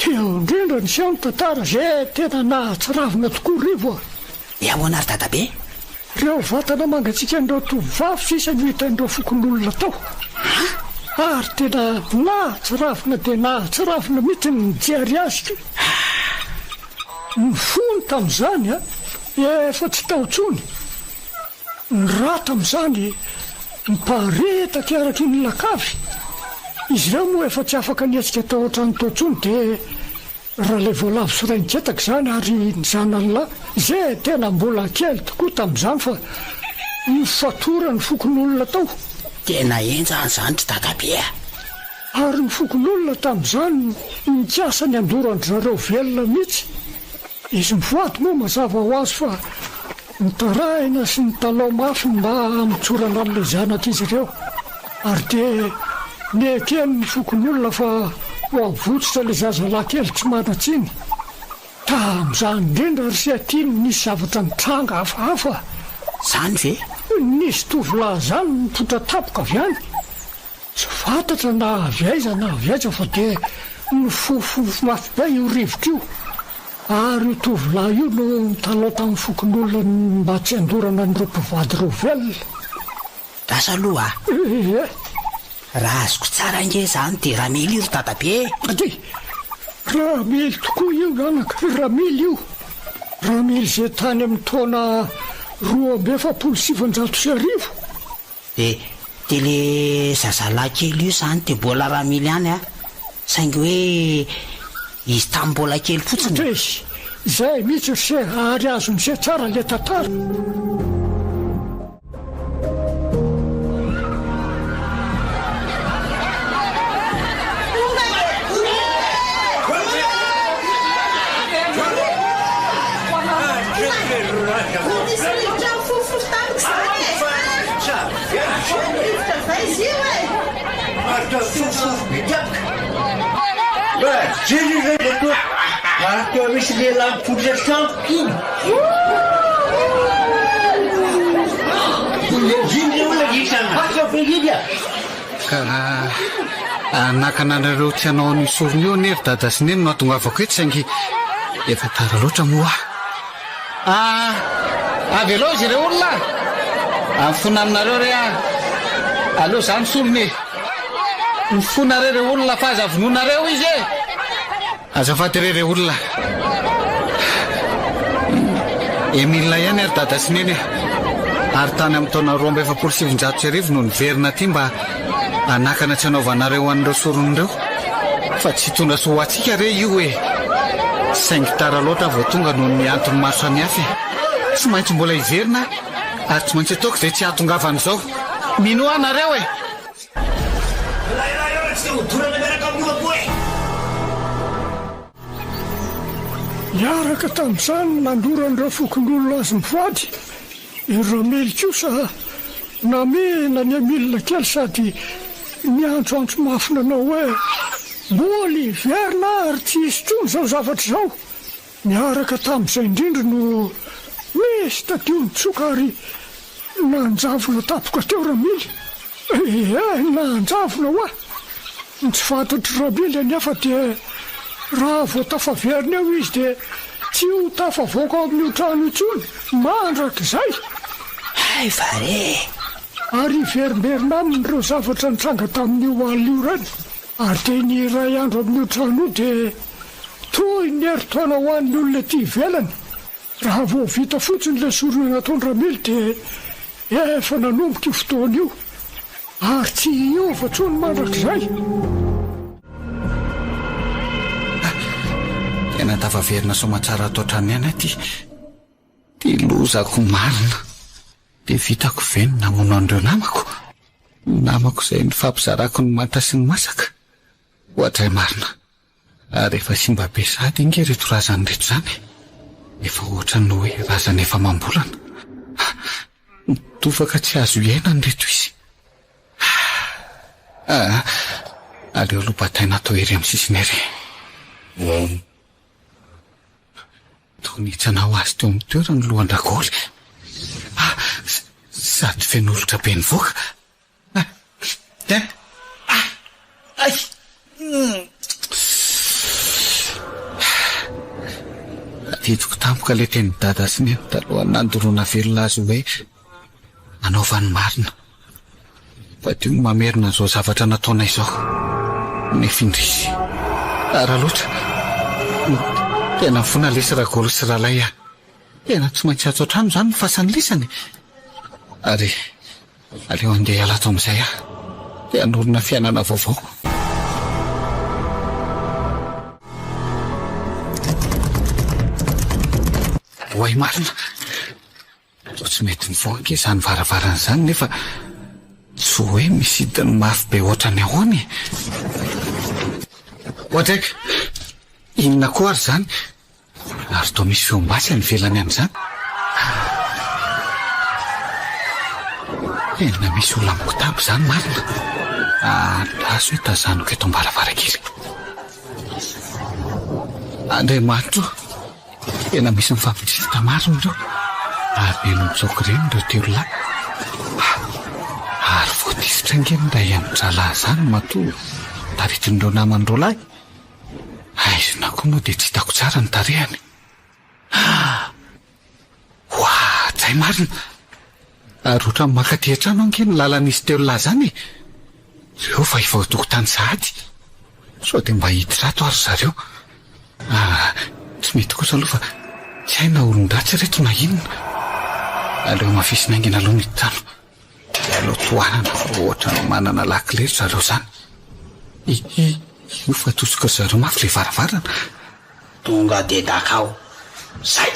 Teo indrindra ny seho ny tantara izay tena nahatsiravina tokoa rivo. Ahoana ary dadabe? Ireo vatana mangatsika an'ireo tovovavy sisa no hitan'ireo fokon'olona tao. Ary tena nahatsiravina dia nahatsiravina mihitsy ny mijery azy. Ny fony tamin'izany efa tsy tao tsony. Ny raha tamin'izany miparitaka araky ny lakavy. Izy ireo moa efa tsy afaka nietsika tao an-trano tao tsony dia raha ilay voalavo sy ray niketaka izany ary ny zanan'lahy izay tena mbola kely tokoa tamin'izany fa nifatora ny fokon'olona tao. Tena enjany izany tsy dadabe. Ary ny fokon'olona tamin'izany nikiasa ny andorany zareo velona mihitsy. Izy mivoady moa mazava ho azy fa nitarahina sy ny talao mafy mba mitsorana an'ilay zanak'izy ireo ary dia niekeny ny fokon'olona fa ho avotsitra ilay zazalahy kely tsy manatsiny. Tamin'izany indrindra ry sy atiany nisy zavatra nitranga hafahafa. Izany ve? Nisy tovolahy izany mipotra tapoka avy any. Tsy fantatra na avy aiza na avy aiza fa dia nifofofo mafy be io rivotra io. Ary io tovolahy io no nitalao tamin'ny fokon'olona mba tsy andorana an'ireo mpivady ireo velona. Lasa aloha raha azoko tsara nge izany dia ramily io ry dadabe. Ramily tokoa io anaka, ramily io. Ramily izay tany amin'ny taona 2790. Dia ilay zazalahy kely io izany dia mbola ramily ihany saingy hoe izy tamin'ny mbola kely fotsiny. Izay mihitsy ry ary azon'izay tsara ilay tantara. Misy lehilahy mipoitra trano iny. Ka anakananareo tsy hanao ny sorony io nery dada sy neny no atongavako eto saingy efa tara loatra moa. Avy aloha izy ireo olona amifona aminareo re aloha izany sorony mifona re olona fa aza avononareo izy azafady re olona Emilina ihany ary dada sy neny ary tany amin'ny taona 2790 no niverina aty mba anakana tsy anaovanareo an'ireo soron'ireo fa tsy hitondra so ho atsika re io saingy tara loatra vao tonga no ny antony maro samihafa tsy maintsy mbola hiverina ary tsy maintsy ataoko izay tsy ahatongavan'izao mino anareo Niaraka tamin'izany nandora an'ireo fokon'olona azy mivady. I ramily kosa namena ny amilona kely sady miantsoantso mafina anao hoe moly verina ary tsy isy tsony zao zavatra zao miaraka tamin'izay indrindra no misy tadionytsoka ary nanjavona tapoka teo Ramily. Nanjavona hoa tsy fantatry Ramily anefa dia raha vao tafaverina eo izy dia tsy ho tafavoaka ao amin'io trano intsony mandrak'izay. Ay vare Ary verimberina aminy ireo zavatra nitranga tamin'io alina io rany ary dia ny iray andro amin'io trano io dia toy ny heritaona ho an'ny olona ety ivelany. Raha vao vita fotsiny ilay sorona nataony Ramily dia efa nanomboka io fotoana io ary tsy hiova tsony mandrak'izay. Tena tafaverina somatsara atao trano ihany aty. Ty lozako marina dia vitako veny namono an'ireo namako izay nifampizarako ny manta sy ny masaka ohatray marina. Ary efa simba be sady inge reto razany reto zany, efa ohatra ny hoe razana efa mambolana. Tovaka tsy azo iaina ny reto izy. Aleo lopataina atao ery amin'ny sisiny ery. Tonitsana ho azy teo amin'ny toerany lohan-drakoly. Sady fen'olotra be nivoaka. Titoko tampoka le teny dada sy ny taloha nandorona velona azy hoe anaovany marina. Fa dio mamerina zao zavatra nataona izao. Nefa indrisy raha loatra tena fona lesy ragolo sy ralay a. Tena tsy maintsy atao trano zany ny fasany lesany. Ary aleo andeha hiala ato amin'izay a, dia hanorina fiainana vaovao. Hoay marina, tsy mety mivoaka izany varavarana izany nefa tsy hoe misy hidiny mafy be ohatrany ahoany. Ohatraika, inona koa ary zany? Ary toa misy feom-basy any ivelany an'izany. Tena misy olona mikotabo zany marina. Andraso hoe tazanoko eto am-baravarakely. Andriamanitra, tena misy mifampitrisitra marina ireo. Ary eno mitsaoko ireny ireo telo lahy. Ary voatisitra ingeny ray amin'ny dralahy zany matoa taritin'ireo naman'ireo lahy. Aizina koa moa dia tsy hitako tsara ny tarehany. Zay marina. Ary ohatrany makaty an-trano ange ny lalan'izy telo lahy zany. Reo fa efa tokotany sahady. Sao dia mba hiditra ato ary zareo. Tsy mety kosa aloha fa tsy haina olon-dratsy reto na inona. Aleo mafisina aingina aloha ny trano. Aleo tohanana fa ohatra manana lakile zareo zany. Io fa tosoka zareo mafy le varavarana. Tonga dia dakao. Zay.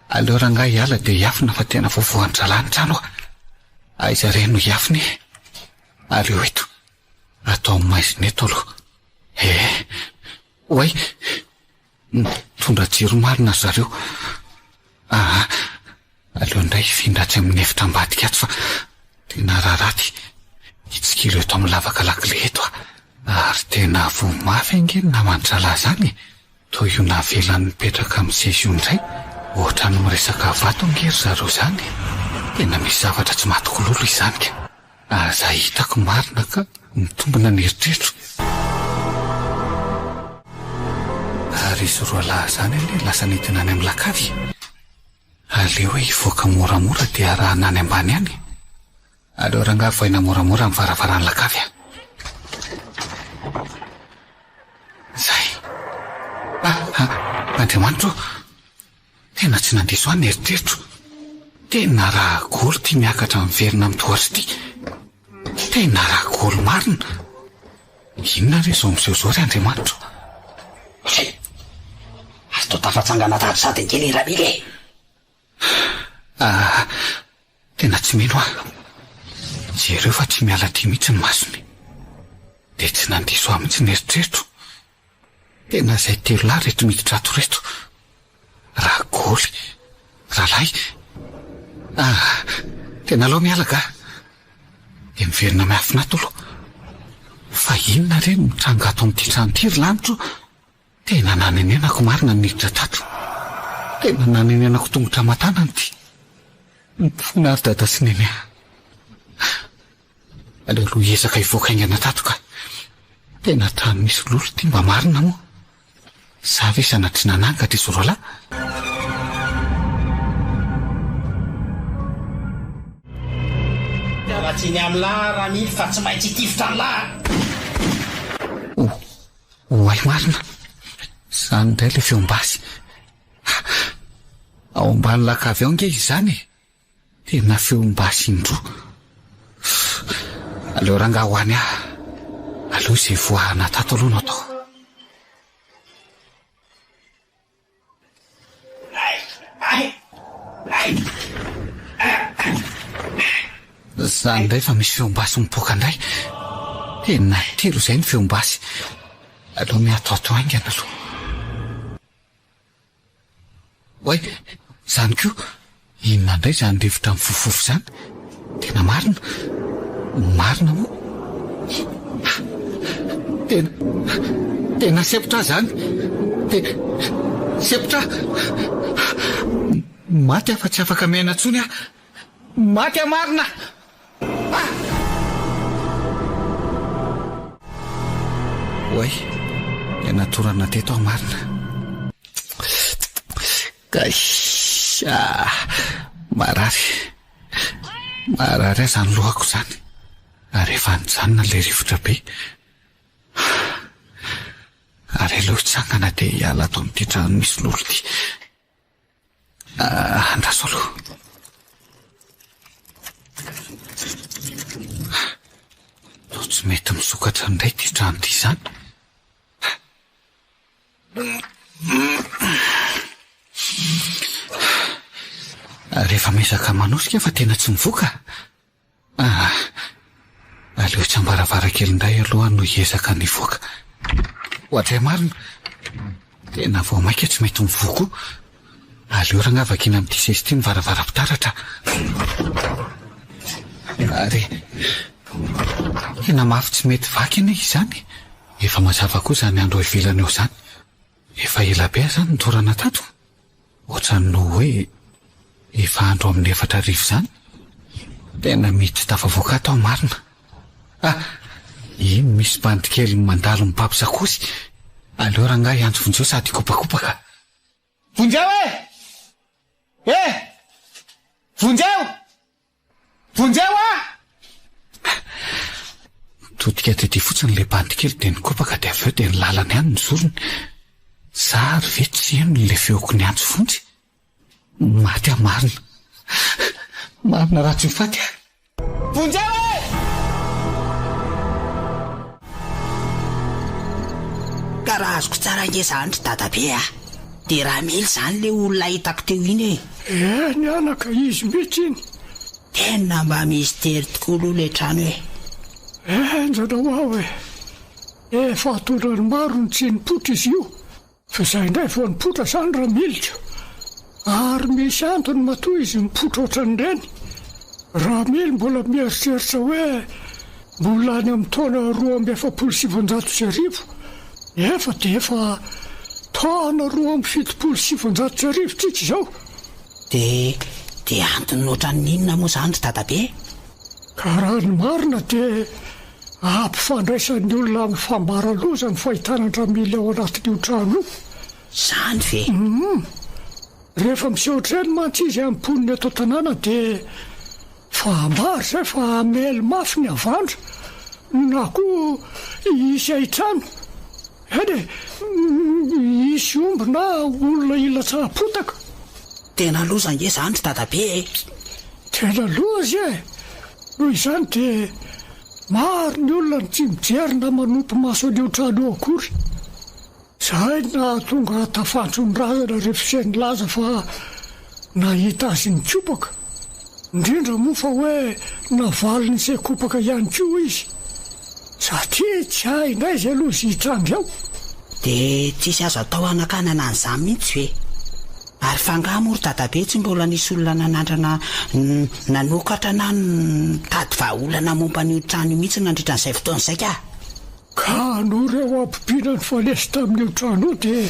Aleo rangahy hiala dia hiafina fa tena voavohan-dralany trano. Aiza reny no hiafiny. Aleo eto. Atao amin'ny maizina eto aloha. Hoay, tondra jiro marina zareo. Aleo indray findratsy amin'ny efitra ambadika ato fa tena raharaty. Hitsikilo eto amin'ny lavaka lakile eto ary tena vo mafy angeny naman-dralahy zany. Toy io navelany mipetraka amin'ny sesy io indray. Ohatra ny miresaka vato angery zareo zany. Tena misy zavatra tsy matokololo izany ka. Zay hitako marina ka mitombina ny eritreritro. Ary izy roa lahy zany anie lasa nidina any amin'ny lakavy. Aleo hoe hivoaka moramora dia arahana any ambany any. Aleo rangahy voaina moramora amin'ny varavarany lakavy. Zay. Andriamanitra, tena tsy nandiso any eritreritro. Tena raha golo ty miakatra miverina amin'ny tohatry ty. Tena raha golo marina. Inona re zao miseho ry Andriamanitra? Azo tao tafatsangana tady sady kely Ramily. Tena tsy mino jereo fa tsy miala ty mihitsy ny masony. Dia tsy nandiso aho mihitsy ny eritreritro. Tena izay telo lahy reto miditra ato reto. Raha goly Rahalahy, tena aloha mialaka dia miverina miafina tolo. Fa inona re mitranga ato amin'ity trano ity ry lanitro? Tena nanenenako marina ny niditra tato. Tena nanenenako tongotra matanana ity. Nifinary dada sy neny. Aleo aloha hiezaka hivoaka aingana tato ka. Tena trano misy lolo ity mba marina moa. Sa ve sanatry nanangatra izy roalahy? Ratsiny amin'lahy raha mily fa tsy maintsy hitifitra amin'lahy. Oay marina. Izany indray ilay feom-basy. Ao ambany lakavy ao nge izany. Tena feom-basy indroa. Aleo rangahy ho any aho. Aleo izay voahana tato aloha no atao. Izany indray fa misy feom-basy mipoaka indray. Tena telo izay ny feom-basy. Aleo miatoato aingana aloha. Oay, izany koa. Inona indray izany rivotra mifofofo izany? Tena marina. Marina moa. Tena sepitra izany. Sepitra. Maty afa tsy afaka miaina intsony aho. Maty marina. Oay, tena torana teto aho marina. Marary izany lohako izany. Ary efa nijanona ilay rivotra be. Ary aleo hitsangana dia hiala ato amin'ity trano misy lolo ity. Andraso aloha. Toa tsy mety misokatra indray ity trano ity izany. Rehefa mesaka manosika fa tena tsy mivoaka. Aleo tsy ambaravarakely indray aloha no hiezaka nivoaka. Ohatray marina. Tena vao maika tsy mety mivoaka. Aleo raha ngavakina amin'ity sesy ity ny varavaram-pitaratra. Ary tena mafy tsy mety vaky anie izany. Efa mazava koa izany andro ivelany eo izany. Efa ela be izany nitorana tato. Ohatrany no hoe efa andro amin'ny 4 arivo izany. Tena mety tafavoaka ato marina. Iny misy bandy kely mandalo mipampisakosy. Aleo raha ngahy andro vonjeo sady kopakopaka. Vonjeo Vonjeo! Vonjeo Todika tety fotsiny ilay bandy kely dia nikopaka dia avy eo dia ny lalany ihany ny zorony. Sary ve tsy eno ilay feoko ny antso fontsy. Maty marina. Marina raha tsy mifaty. Vonjeo Ka raha azoko tsara nge izany ry dadabe dia raha mily izany ilay olona hitako teo iny e. Ny anaka izy mihitsy iny. Tena mba misy tery tokoa aloha ilay trano e. Njanao aho efa atondrany maro ny tsy nipotra izy io. Fa izay indray vao nipotra izany raha milika. Ary misy antony matoa izy mipotra ohatran'ireny. Raha mily mbola mieritreritra hoe mbola any amin'ny taona 2700 efa dia efa taona 2700 tsika izao. Dia antony ohatran'inona moa izany ry dadabe? Ka raha ny marina dia ampifandraisan'ny olona amin'ny fambaraloza ny fahitanandra mily ao anatin'io trano io. Izany ve? Rehefa misehotra eny mantsy izy amin'ny poniny eto tanàna dia fahambary izay fa amely mafy ny avandra na koa isy aitrano. Isy omby na olona ilatsaha-potaka. Tena loza nge izany ry dadabe e. Tena loza e. Noho izany dia maro ny olona ny tsy mijery na manompo maso an'io trano io akory. Izay na tonga tafantsy ny razana rehefa izay nilaza fa nahita azy ny kopaka. Indrindra moa fa hoe navaliny izay kopaka ihany koa izy. Satria tsy hay indray izay aloha izy hitranga ao. Dia tsisy azo atao anakanana an'izany mihitsy ve? Ary fangamory dadabe tsy mbola nisy olona nanandrana nanokatra na tady vahaolana momba ny trano mihitsy nandritran'izay fotoana izay ka. Ka no reo ampipiana ny falesy tamin'io trano io dia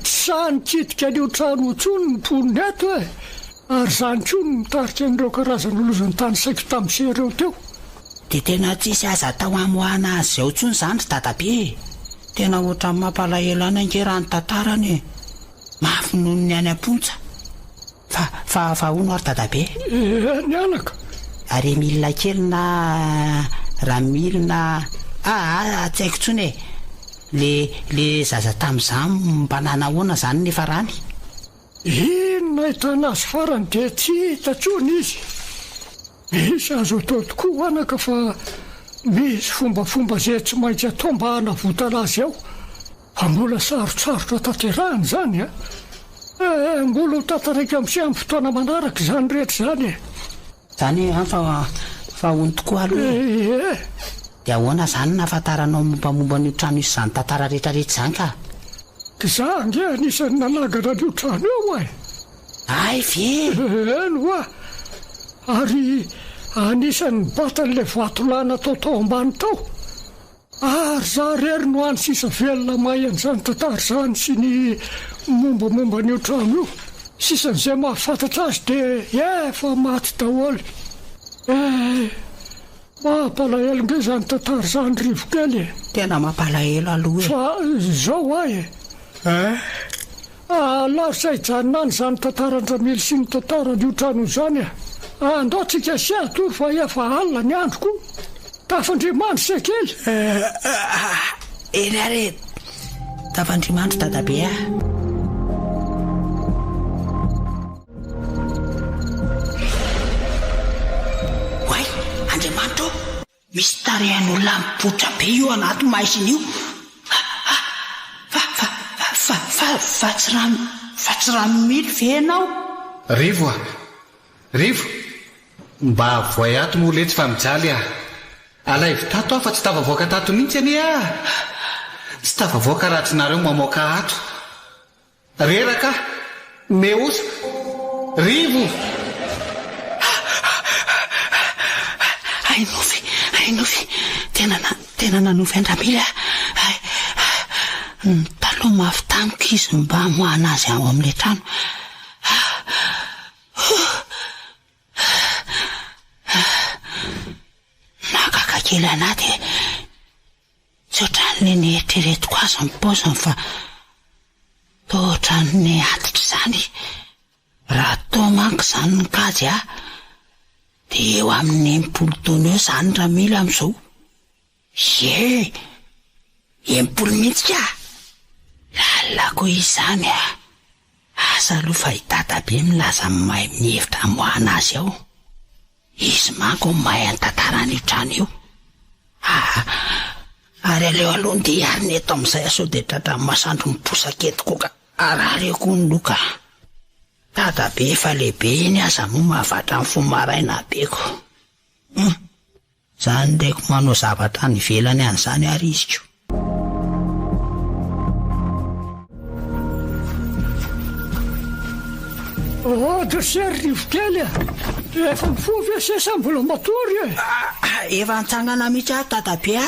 tsy sany kitika an'io trano tsony ny mponiny ato e. Ary izany koa no mitarika an'ireo karazana lozany tany saiko tamin'izay ireo teo. Dia tena tsisy aza atao amoahana azy izao tsony izany ry dadabe. Tena ohatran'ny mampalahelo ana inge raha ny tantarany e. Mafy noho ny any am-pontsa. Fa hono ary dadabe. Ny anaka. Ary milina kely na raha milina tsy haiko tsony e. Le zaza tamin'izany mbanana ahoana izany nefa rany. Inona hitana azy farany dia tsy hita tsony izy. Misy azo atao tokoa anaka fa misy fombafomba izay tsy maintsy atao mba hanavotana azy ao. Fa mbola sarotsarotra tanterahany izany a. Mbola ho tantaraiky amin'izay amin'ny fotoana manaraka izany rehetra izany e. Izany fa hono tokoa aloha. Dia ahoana izany nahafantaranao mombamomba n'io trano isy izany tantara rehetrarehetra izany ka? Za nge anisan'ny nanangana n'io trano eo e. Ay ve? Eno a. Ary anisan'ny batan'ilay vatolana tao ambany tao. Ary za rery no any sisa velona mahay an'izany tantara izany sy ny mombamomba n'io trano io. Sisan'izay mahafantatra azy dia efa maty daholo. Mampalahelo nge izany tantara izany rivokely e. Tena mampalahelo aloha e. Fa izao ahy e. Larisay janona any izany tantarandramily sy ny tantaran'io trano izany e. Andao tsika sy atory fa efa alina ny andro koa. Tafandrimandro se kely. Eny ary tafandrimandro dadabe a. Way, Andriamanitra misy tarehan'olona mipotra be io anaty maisin'io. Fa tsy raha mily ve ianao? Rivo mba voay ato moletsy fa mijaly a. Alaivo tato aho fa tsy tavavoaka tato mihitsy anie a. Tsy tavavoaka raha tsy nareo mamoaka ato. Reraka meosa Rivo. Ainofy tena nanofy andramily a. Taloha mafy tamiko izy mba moahana azy ao amin'ilay trano. Nakaka kely anahy dia tsy ohatran'ny nieritreretiko azy ny paoziny fa toa ohatran'ny atitra izany. Raha toa manko izany ny kajy a dia eo amin'ny 80 taona eo izany raha mila amin'izao. 80 mihitsy ka. Lalako izany a. Asa aloha fa hitadabe milaza mahay mihevitra moahana azy ao. Izy manko mahay antantarany io trano io. Ary aleo aloha dia ariny eto amin'izay aso dia tratra masandro miposaka eto koa ka arareko ny loka. Dadabe efa lehibe iny aza moa mahavatra ny fomaraina beko. Zany ndreko manao zavatra ny velany an'izany ary izy ko. Desery rivokely a. Efa mifovy sesa mbola matory e. Efa nitsangana mihitsy aho dadabe a.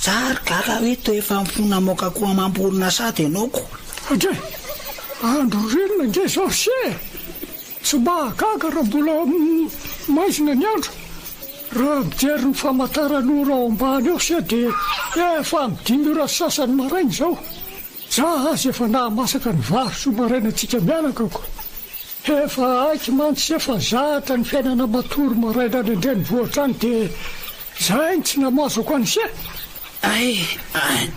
Zary gaga hoe to efa mifona moka koa mamborona sady ianaoko. Andre, andro ririna nge zao se. Tsy mba gaga raha mbola maizina ny andro. Raha mijery ny famantaran'ora ao ambany ao se dia efa midimy ora sasany maraina izao. Za azy efa nahamasaka ny vary somaraina antsika mianakako. Efa aiky mantsy efa zatra ny fiainana matory maraina any indray nivoatra any dia zay tsy namazako an'ise.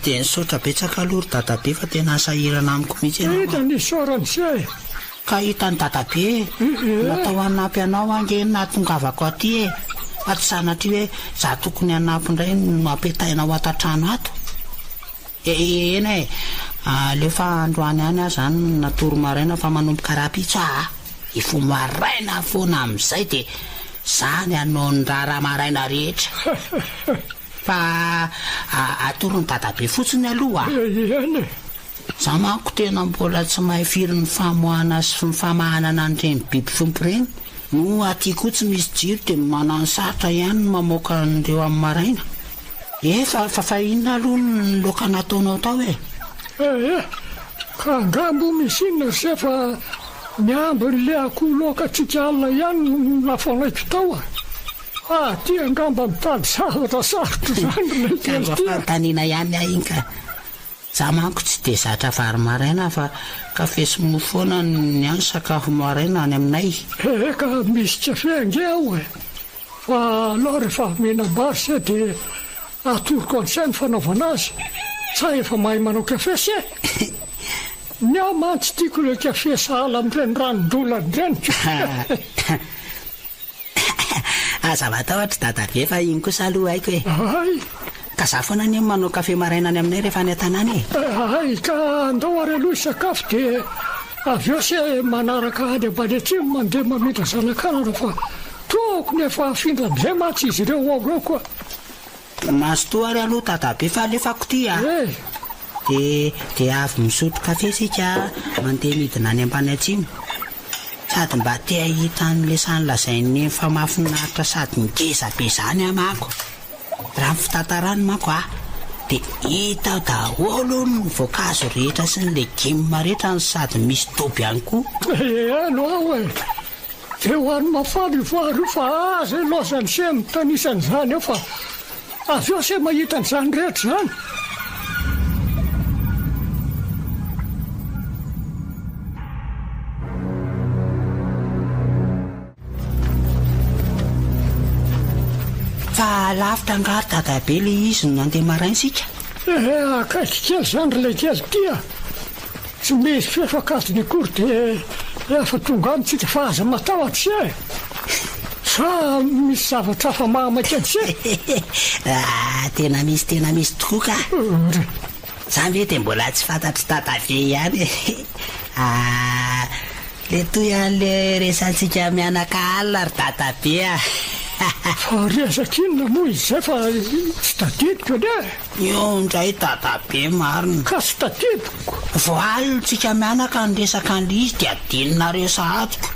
Dia nisaotra betsaka aloha ry dadabe fa tena asahirana amiko mihitsy ianao. Hita ny soran'ise. Ka hitany dadabe natao hanampy anao ange nahatongavako aty e. Aty sanatry hoe za tokony hanampy indray no ampetainao ato-trano ato. Eny e. Alefa androany any aho zany natory maraina fa manomboka raha-pitso ifo maraina foana amin'izay dia zany anao ny rara maraina rehetra. Fa atory ny dadabe fotsiny aloha. Eny. za manko tena mbola tsy mahay firy ny famoahana sy ny famahanana an'ireny biby fiompy reny no aty koa tsy misy jiro dia manano sarotra ihany no mamoaka an'ireo amin'ny maraina. Fa inona aloha ny loka nataonao tao e? Ka angambo misy inona se fa miambin'le akoho lokatsika alina ihany no lafonaiko tao ty angamba mitady zavatra sarotra zany fantaniana ihany iny ka za manko tsy dia zatra vary maraina fa kafe sy mofoana ny any sakafo maraina any aminay. Ka misy kafe ange aho fa aloha rehefa mihinam-bary se dia atoroko an'izay ny fanaovana azy sa efa mahay manao kafe se ny aho mantsy tiako le kafe sahala amin'ireny ranon-dolany ireny. Aza matahotra dadabe fa iny kosa aloha haiko ka za foana ny manao kafe maraina any aminay rehefa any an-tanàna ka andao ary aloha sakafo dia avy eo se manaraka any Ambanetrimo mandeha mamindra zanakanana fa tokony efa afindra amin'izay mantsy izy ireo ao eo koa. Mazotoa ary aloha dadabe fa alefako ty dia avy misotro kafe sika mandeha midina any Ambanetrimo sady mba tea hita an'le sany lazain'ny fa mahafinaritra sady ngeza be zany amako raha ny fitantarany manko dia hita daholo ny voankazo rehetra sy ny legioma rehetra sady misy doby ihany koa. Ano aho dia ho any mafaly voary fa aza lozany se mitanisanyizany eo fa avy eo se mahita an'izany rehetra zany. Fa lavitra angary dadabe le izy no nandeha marainsika. Akaiky kely zany rilay kely tia tsy misy fefakazony akory dia efa tonga anytsika fa aza matahotra sa misy zavatra fa mahamaka an'se. Tena misy tokoa ka za ve dia mbola tsy fantatry dadabe ihany le toy an'le resantsika mianaka alina ry dadabe fa resaka inona moa izay fa tsy tadidiko anie io ndray dadabe marina ka tsy tadidiko voalitsika mianaka ny resaka an'le izy dia adinonareo sahatiko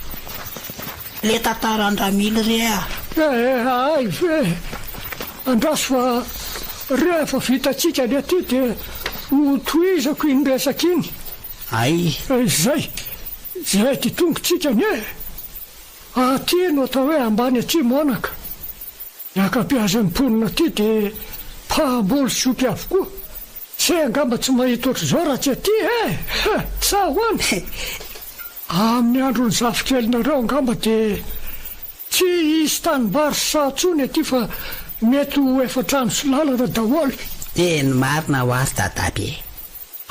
le tantarandramily ay ve andraso fa rehefa vitatsika ny aty dia ho toizako iny resaka iny zay ty tongotsika ny aty no atao hoe ambany atsimo anaka ny akapiazan'ny mponina aty dia mpahamboly soky avokoa se angamba tsy mahita ohatr'izao raha tsy aty sa hoany amin'ny androny zafikelynareo angamba dia tsy isy tanimbary satsony aty fa mety ho efatrano sy lalana daholo. Teny marina ho azy dadabe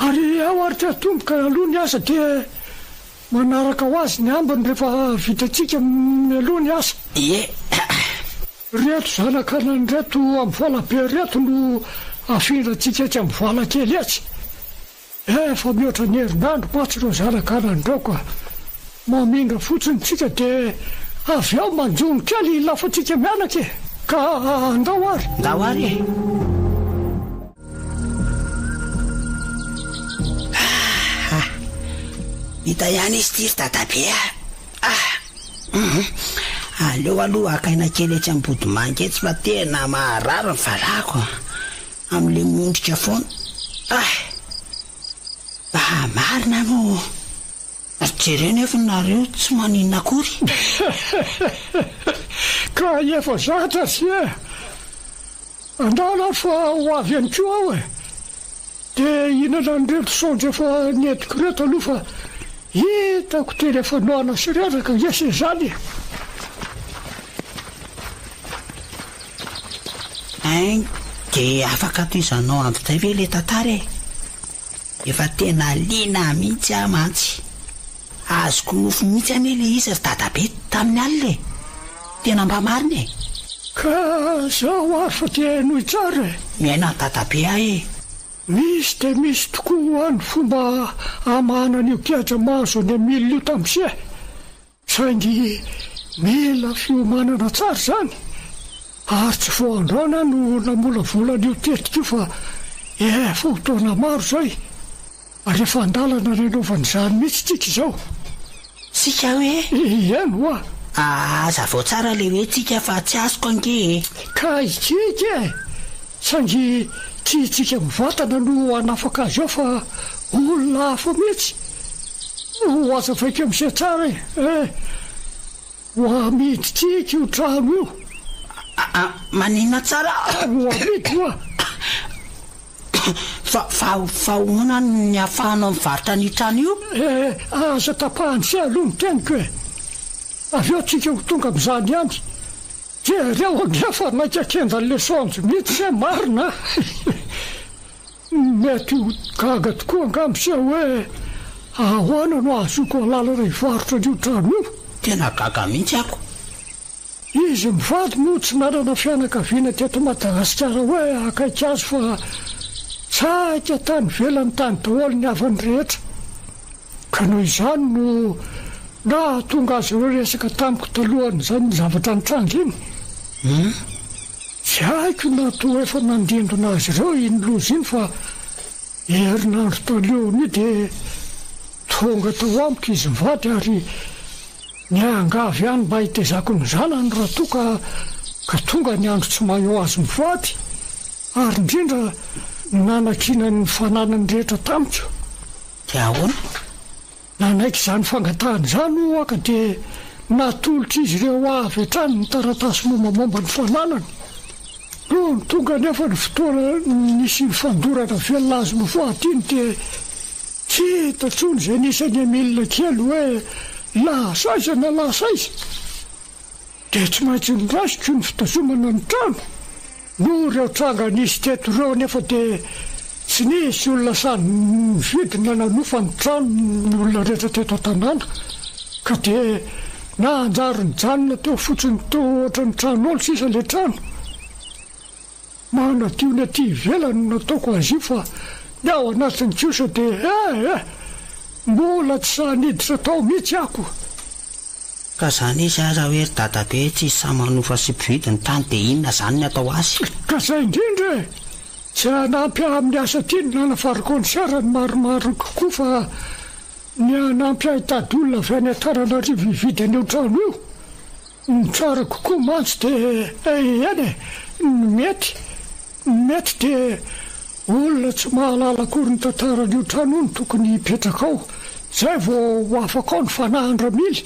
ary aho ary ty atomboka aloha ny asa dia manaraka ho azy ny ambiny rehefa vitatsika mialoha ny asa. Reto zanakanany reto amin'ny voala be reto no afindratsika etsy amin'ny voala kely etsy fa mihoatra ny herinandro matsy reo zanakanany reo ka mamindra fotsiny tsika dia avy ao manjony kely lafatsika mianaka ka andao ary hita ihany izy tiry dadabe aleo aloha akaina kely etsy ambody mangy etsy fa tena maharary ny valako amin'le mondrika foana marina no jerena efa nareo tsy maninona akory ka efa zatra sy andala fa ho avy any ko aho dia inana ny reto sondra efa nietiko reto aloha fa hitako teny efa noana sy reraka ese zany dia afaka toizanao amin'izay ve le tantara efa tena liana mihitsy mantsy azoko nofo mihitsy ane le izy ry dadabe tamin'ny alina tena mba marina ka zaho ary fa dia nohy tsara miaina ny dadabe misy dia misy tokoa any fomba amahanan'io kiatra mahazo ny milina io tamin'se saingy mila fiomanana tsara zany ary tsy voandraona no namolavolana io tetika io fa efa fotoana maro zay rehefa andalana renovan'izany mihitsy tsika izao sika hoe iano oa aza vao tsara le hoe tsika fa tsy azoko ange ka itsika sangy tsy itsika mivatana no anafaka azy eo fa olona hafa mihitsy ho aza vaika am'izay tsara ho amiditsika io trano io manina tsara ho amidy oa fa hoana ny afahanao mivarotra ny trano io aza tapahany sy aloha ny teniko avy eo tsika ho tonga am'izany ihany de reo anefa naikakendan'le sonjo mihitsy zay marina mety ho gaga tokoa angambo sa hoe ahoana no azoko alalana hivarotra an'io trano io tena gaga mihitsy ako izy mivady moa tsy nanana fianakaviana teto Madagasikara hoe akaiky azy fa tsaika tany velany tany daholo ny avany rehetra ka noho izany no na tonga azy ireo resaka tamiko talohany zany ny zavatra nitranga iny tsy haiko na to efa nandindona azy ireo iny loza iny fa herinandro taleony de tonga tao amiko izy mivady ary niangavy ihany mba hitezako ny zanany raha toka ka tonga ny andro tsy maheo azy mivady ary indrindra nanakina ny fananany rehetra tamiko de ahoana nanaiky izany fangatahany zany o ka de natolotra izy ireo avy hatrany ny taratasy mombamomba ny fananany no ny tonga nefa ny fotoana nisy fandorana velona azy mivady iny de tsy hitatsony zay nisany milina kely hoe lasaiza na lasaiza de tsy maintsy nirasiko ny fitazomana ny trano no reo tranga nisy teto reo nefa de tsy nisy olona sany mividina nanofa ny trano ny olona rehetra teto an-tanàna ka de na anjary ny janona teo fotsiny teo ohatra ny tran'olo sisa le trano manadio ny aty ivelany nataoko azy io fa ny ao anatin'ny kosa de mbola tsy saniditra tao mihitsy ako ka zany izy aza hoe ry dadabe tsy samanofa sy mpividy ny tany de inona zany ny atao azy ka zay indrindra tsy anampy amin'ny asa tiany nanavariko ny siarany maromaro kokoa fa ny anampy ahitady olona avy any Antananarivo hividy an'io trano io ny tsara kokoa mantsy de eny mety de olona tsy mahalala akory ny tantaran'io trano io ny tokony hipetraka ao zay vao ho afaka ao ny fanahany ramily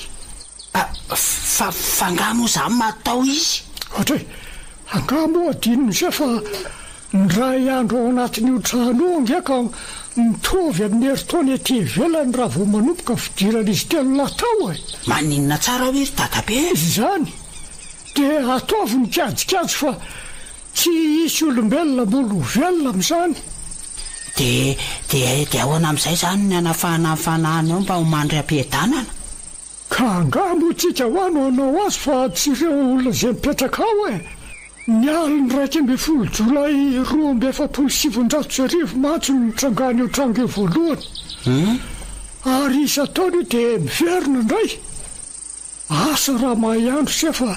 fangamo zany matao izy ohatra hoe angamo adinony zay fa ny ray andro ao anatin'io trano io ngiaka mitovy amin'ny heritaony ety ivelany raha vao manomboka fidiran'izy telo latao maninona tsara hoe ry dadabe zany de ataovy ny kajikajy fa tsy isy olombelona molo velona am'izany de ahoana am'izay zany ny anafahana fanahany ao mba ho mandry ampiadanana ka angamo tsika hoano anao azy fa tsy ireo olona zay mipetraka ao ny aliny 2 Jolay 2017 matso ny trangany io trango io voalohany ary isa-taona io de miverina indray asa raha mahandro se fa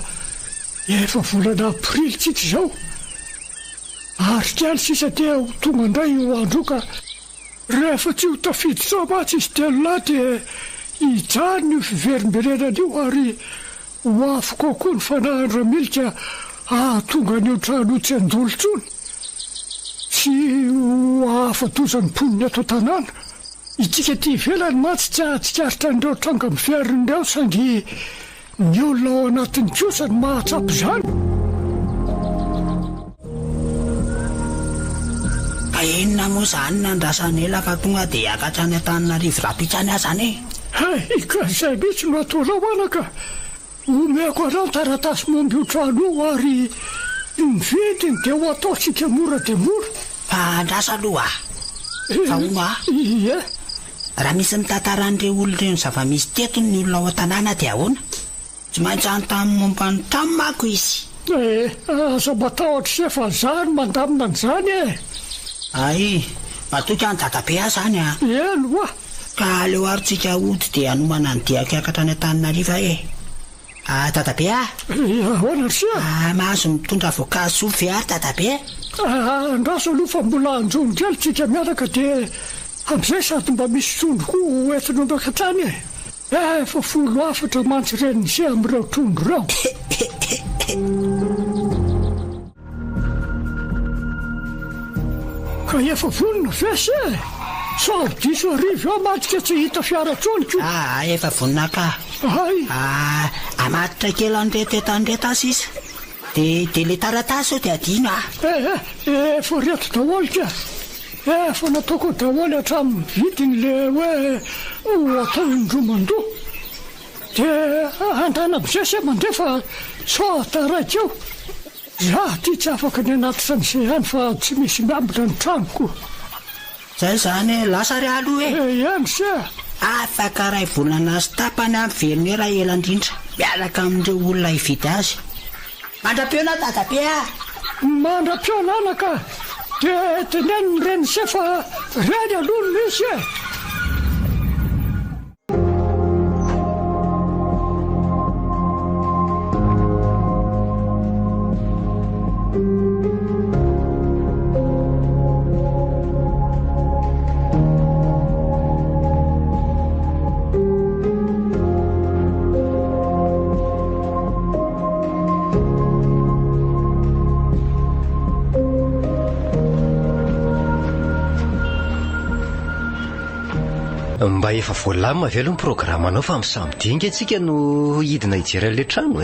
efa volana aprily tsika izao ary kely sisa de ho tonga indray io andro ka rehefa tsy ho tafidy sao matsy izy telo lahy de hijany io fiverimberenana io ary ho afaka koa ny fanahany ramilika tonga an'io trano tsy andolo-tsony tsy ho afatozany mponiny eto an-tanàna itsika ty ivelany matsy tsy ahatsikaritra an'ireo tranga miverindreo sangy ny olona ao anatin'ny kosa ny mahatsapy zany ka enina moa zany nandrasany ela fa tonga de akatra any Antananarivo rapitsany azany ka zay mihitsy no ataonao anaka omeko anao taratasy momby io trano io ary mividiny de ho ataotsika mora de mora fa andrasa aloha fa ono raha misy mitantaran'ireo olon'ireo ny zava-misy tetony ny olona ao an-tanàna de ahoana tsy maintsy anytamy mombany tamy mako izy aza matahotra se fa zany mandamina an'izany ay matoky any dadabe ahy zany eno ka aleo arotsika ody de anomana ny diako akatra any Antananarivo dadabe ahoana sia mahazo mitondra voankazo ovy ary dadabe andraso aloha fa mbola anjony kely tsika miaraka de Amin'izay sady mba misy trondro koa entinao mankatrany efa 14 mantsy reny sy amin'ireo trondro ireo. Ka efa vonona vesa sady diso arivo eo matsika tsy hita fiara tsoniko. Efa vonona ka. Ay. Amatitra kely andretetandreta sisa. De le taratasy dia adino efa reto daholo ka. Efa nataoko daholo hatramin'ny vidiny le hoe atao indromandoha. Dia andrana amin'izay mandefa soataraika eo. Zaho ty tsy afaka ny anaty san'izay ihany fa tsy misy miambina ny tranoko. Zay zany lasa ry aloha ihany se. Afaka ray volana sy tapany amin'ny velony raha ela indrindra miaraka amin'ireo olona hividy azy. Mandra-piona dadabe Mandra-piona anaka. Dia teneniny reny se fa reny aloha no misy Mba efa voalamina velo ny programanao fa amin'ny samedi inga antsika no hidina hijery an'ilay trano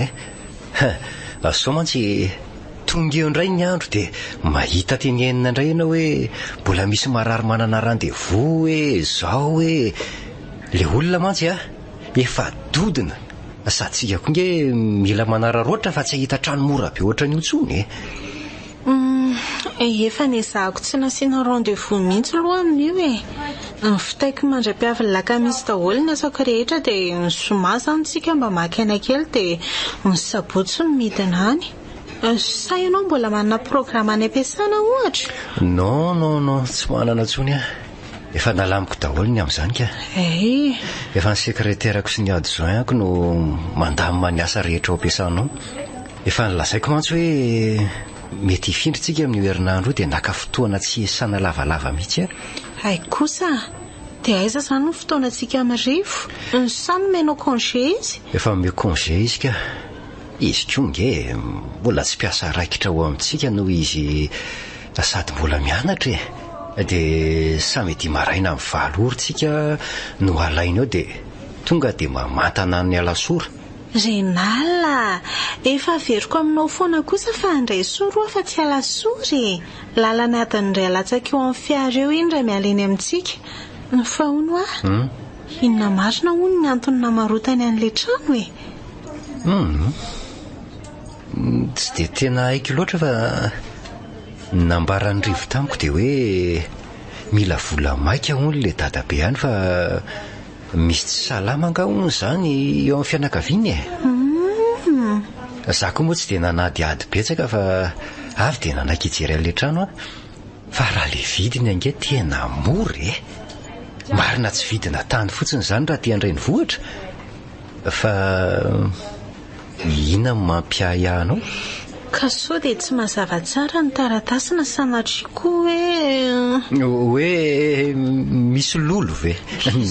so mantsy tonga eo indray ny andro dia mahita teny enina indray ianao hoe mbola misy marary manana rendez-vous hoe zao hoe le olona mantsy efa dodina sady tsika koa nge mila manararoatra fa tsy ahita trano mora be ohatran'io intsony efa nezahako tsy nasiana rendez-vous mihitsy loha amin'io fitaiko mandra-piaviny lakamisy daholo ny asako rehetra dia nisoma zany tsika mba makaina kely dia ny sabotsy ny midina any. Sa ianao mbola manana programa any ampiasana ohatra? Non tsy manana intsony efa nalamiko daholo ny amin'izany ka. Efa ny sekreterako sy ny adjointko no mandamina ny asa rehetra ao ampiasanao. Efa nilazaiko mantsy hoe mety hifindritsika amin'ny herinandro dia naka fotoana tsy esana lavalava mihitsy Ay kosa, dia aiza zany ny fotoanantsika amirivo? Ny samy menao congé izy? Efa meo congé izy ka. Izy koa nge mbola tsy mpiasa raikitra ho amintsika noho izy sady mbola mianatra dia samy dia maraina amin'ny 7 ora tsika no alaina eo dia tonga dia mamantana ny alasora. Renala, efa averiko aminao foana kosa fa andray soro fa tsy alasory. Lalana adin'indray alatsaka eo amin'ny fiara eo indray mialeny amintsika. Fa hono inona marina hono ny antony namarotany an'ilay trano Tsy dia tena haiko loatra fa nambarany rivo tamiko dia hoe mila vola maika hono le dadabe any fa misy tsy salama nga hono zany eo amin'ny fianakaviany Za koa moa tsy dia nanady ady betsaka fa avy dia nanankijery an'ilay trano fa raha le vidiny ange tena mora marina tsy vidina tany fotsiny zany raha tia andray ny vohatra fa ina mampiahy anao ka sao dia tsy mazava tsara ny taratasina sanatriko hoe misy lolo ve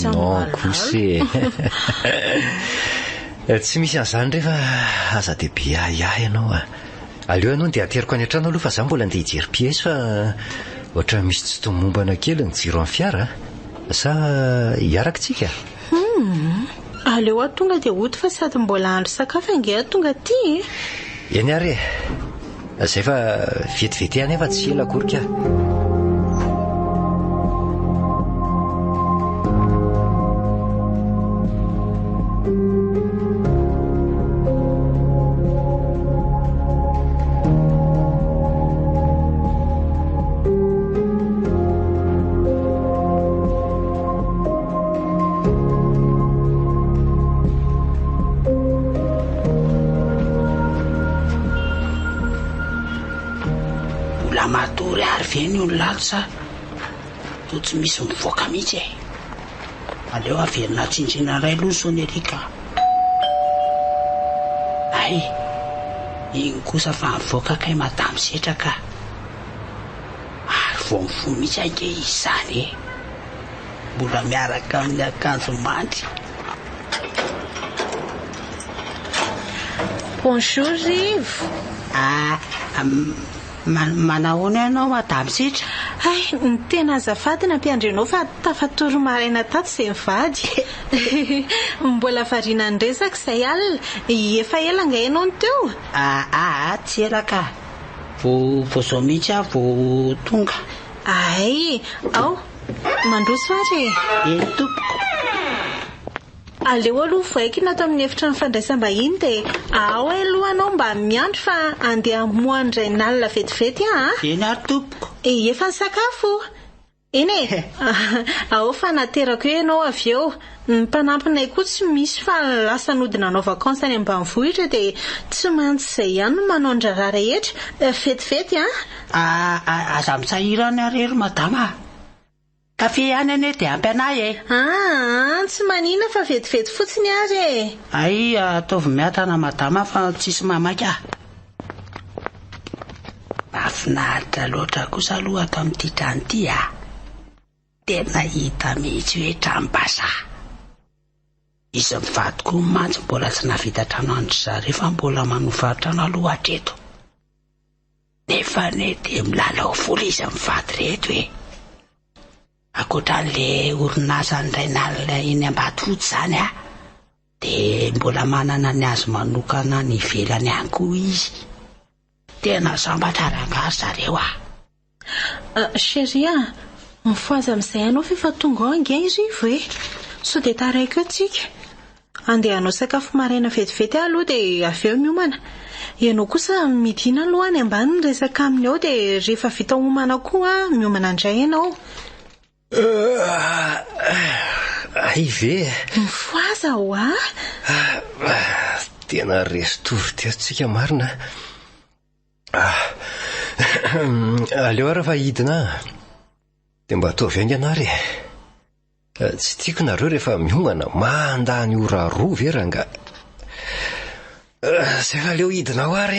non kosa tsy misy an'izany rehefa aza dia be ahiahy ianao aleo ianao dia ateriko any an-trano aloha fa za mbola andeha hijery pièce fa ohatra misy tsy tomombana kely ny jiro amin'ny fiara sa hiarakitsika aleo aho tonga dia oto fa sady mbola andro sakafo ange tonga ty eny ary zay fa vetivety any efa tsy ela akorika matory ary veny olo lato sa to tsy misy mivoaka mihitsy aleo averina tsinjina ray aloha sonerika ay iny kosa fa mivoaka kay madamy setraka ary vo mifo mihitsy ange izy zany mbola miaraka amin'ny akanjo mandry. Bonjour Rivo. Manahoana ianao madame Sitra? Ay, ny tena azafady nampiandrenao fa tafatory maraina tato izay mivady. Mbola variana ny resaka izay alina. Efa ela nga ianao ny teo? Tsy ela ka. Vao zao mihitsy aho vao tonga. Ay, ao, mandroso ary. Tompoko. Aleo aloha voaiky natao amin'ny efitra ny fandraisam-bahiny dia ao aloha anao mba miandry fa andeha hamoandray nalina vetivety Eny ary tompoko. Efa ny sakafo. Eny e. Ao fa naterako eo ianao avy eo. Ny mpanampinay koa tsy misy fa lasa nodina anao vakansa any ambanivohitra dia tsy mantsy izay ihany no manao ny raharaha rehetra. Vetivety Aza misahirana arery madama. Kafe ihany ane dia ampy anay e. Tsy manina fa vetivety fotsiny ary e. Ay, ataovy miatana madama fa tsisy mamaky ah. Mahafinaritra loatra kosa aloha ato amin'ity trano ity ah. Tena hita mihitsy hoe tranom-bazaha. Izy mivady koa mantsy mbola tsy navita trano andry zareo fa mbola manofa trano aloha hatreto. Nefa ne dia milalao voly izy mivady reto e. Akoatran'le orinasa ndray nalina eny Ambatofotsy zany dia mbola manana ny azo manokana ny ivelany ihany koa izy. Tena sambatra rangahy zareo Chérie, mifoaza amin'izay ianao fa tonga ao ange Rivo e. Sao dia taraiky eo tsika. Andeha hanao sakafo maraina vetivety aloha dia avy eo miomana. Ianao kosa midina aloha any ambany miresaka aminy ao dia rehefa vita homana koa miomana indray ianao. Ay ve. Mifoaza ho Tena restory teatsika marina. Aleo raha hidina dia mba atao vainga anary. Tsy tiako nareo rehefa miomana mandany ora roa ve ranga. Zay fa aleo hidina ao ary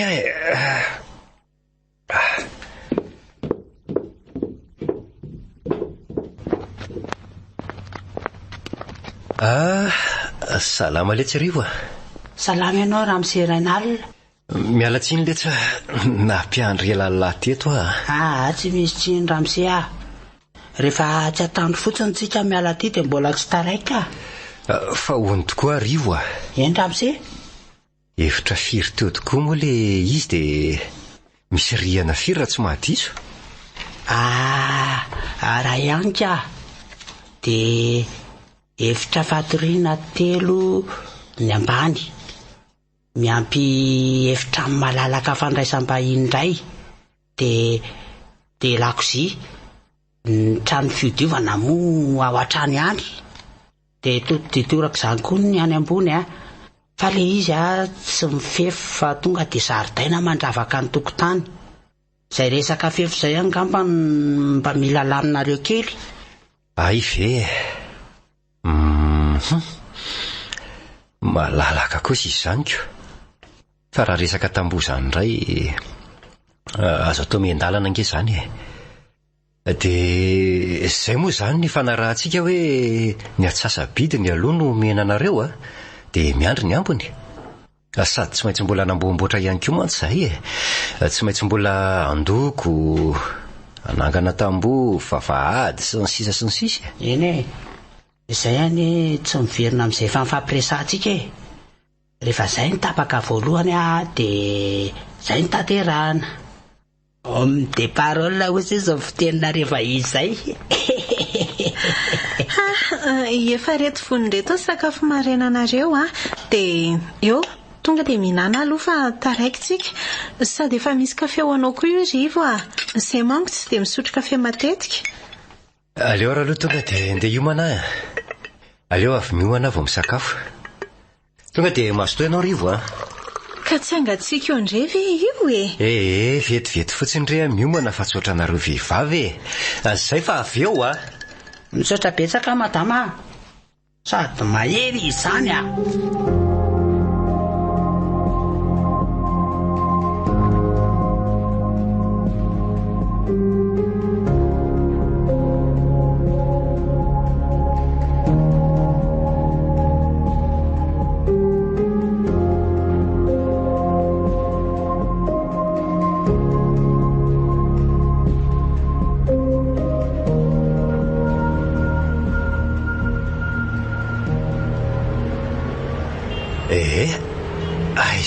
salama letsy Rivo. Salama ianao raha miserain'alina. Miala tsiny letsa nampiandry elalah teto tsy misy tsiny raha mise rehefa tsy atandro fotsiny tsika miala ty dia mbola tsy taraika fa hoany tokoa Rivo Eny raha mise? Efitra firy teo tokoa moa le izy dia misy rihana firy raha tsy mahadiso. Raha ihany ka dia efitra fatoriana 3 ny ambany miampy efitra malalaka fandraisam-bahiny indray dia lakozia ny trano fiodiovana moa ao an-trano ihany dia totitorako izany koa ny any ambony fa le izy tsy mifefy fa tonga dia zaridaina mandravaka ny tokotany. Izay resaka fefy izay angamba mba mila laninareo kely. Ay ve. Malalaka koa sy izany ko. Fa raha resaka tamboho izany indray azo atao miandalana ange izany dia izay moa izany ny fanarahantsika hoe ny atsasabidiny aloha no miainanareo dia miandry ny ambony. Sady tsy maintsy mbola namboamboatra ihany koa mantsy izay tsy maintsy mbola andoko anangana tamboho vavahady sy ny sisa sy ny sisa. Eny izay any tsy miverina amin'izay fa mifampiresantsika rehefa izay ny tapaka voalohany dia izay ny tanterahana homme de parole hozy izao fitenina rehefa izay. Efa reto voniny reto sakafo maraina anareo dia eo tonga dia mihinana aloha fa taraiky tsika. Sady efa misy kafe ho anao koa io Rivo izay manko tsy dia misotro kafe matetika. Aleo raha aloha tonga dia andeha hiomana. Aleo avy miomana vao misakafo. Tonga dia mazotoa ianao Rivo Ka tsy angatsika eo indray ve io vetivety fotsiny re miomana fa tsotra nareo vehivavy zay fa avy eo misaotra betsaka madama sady mahery izany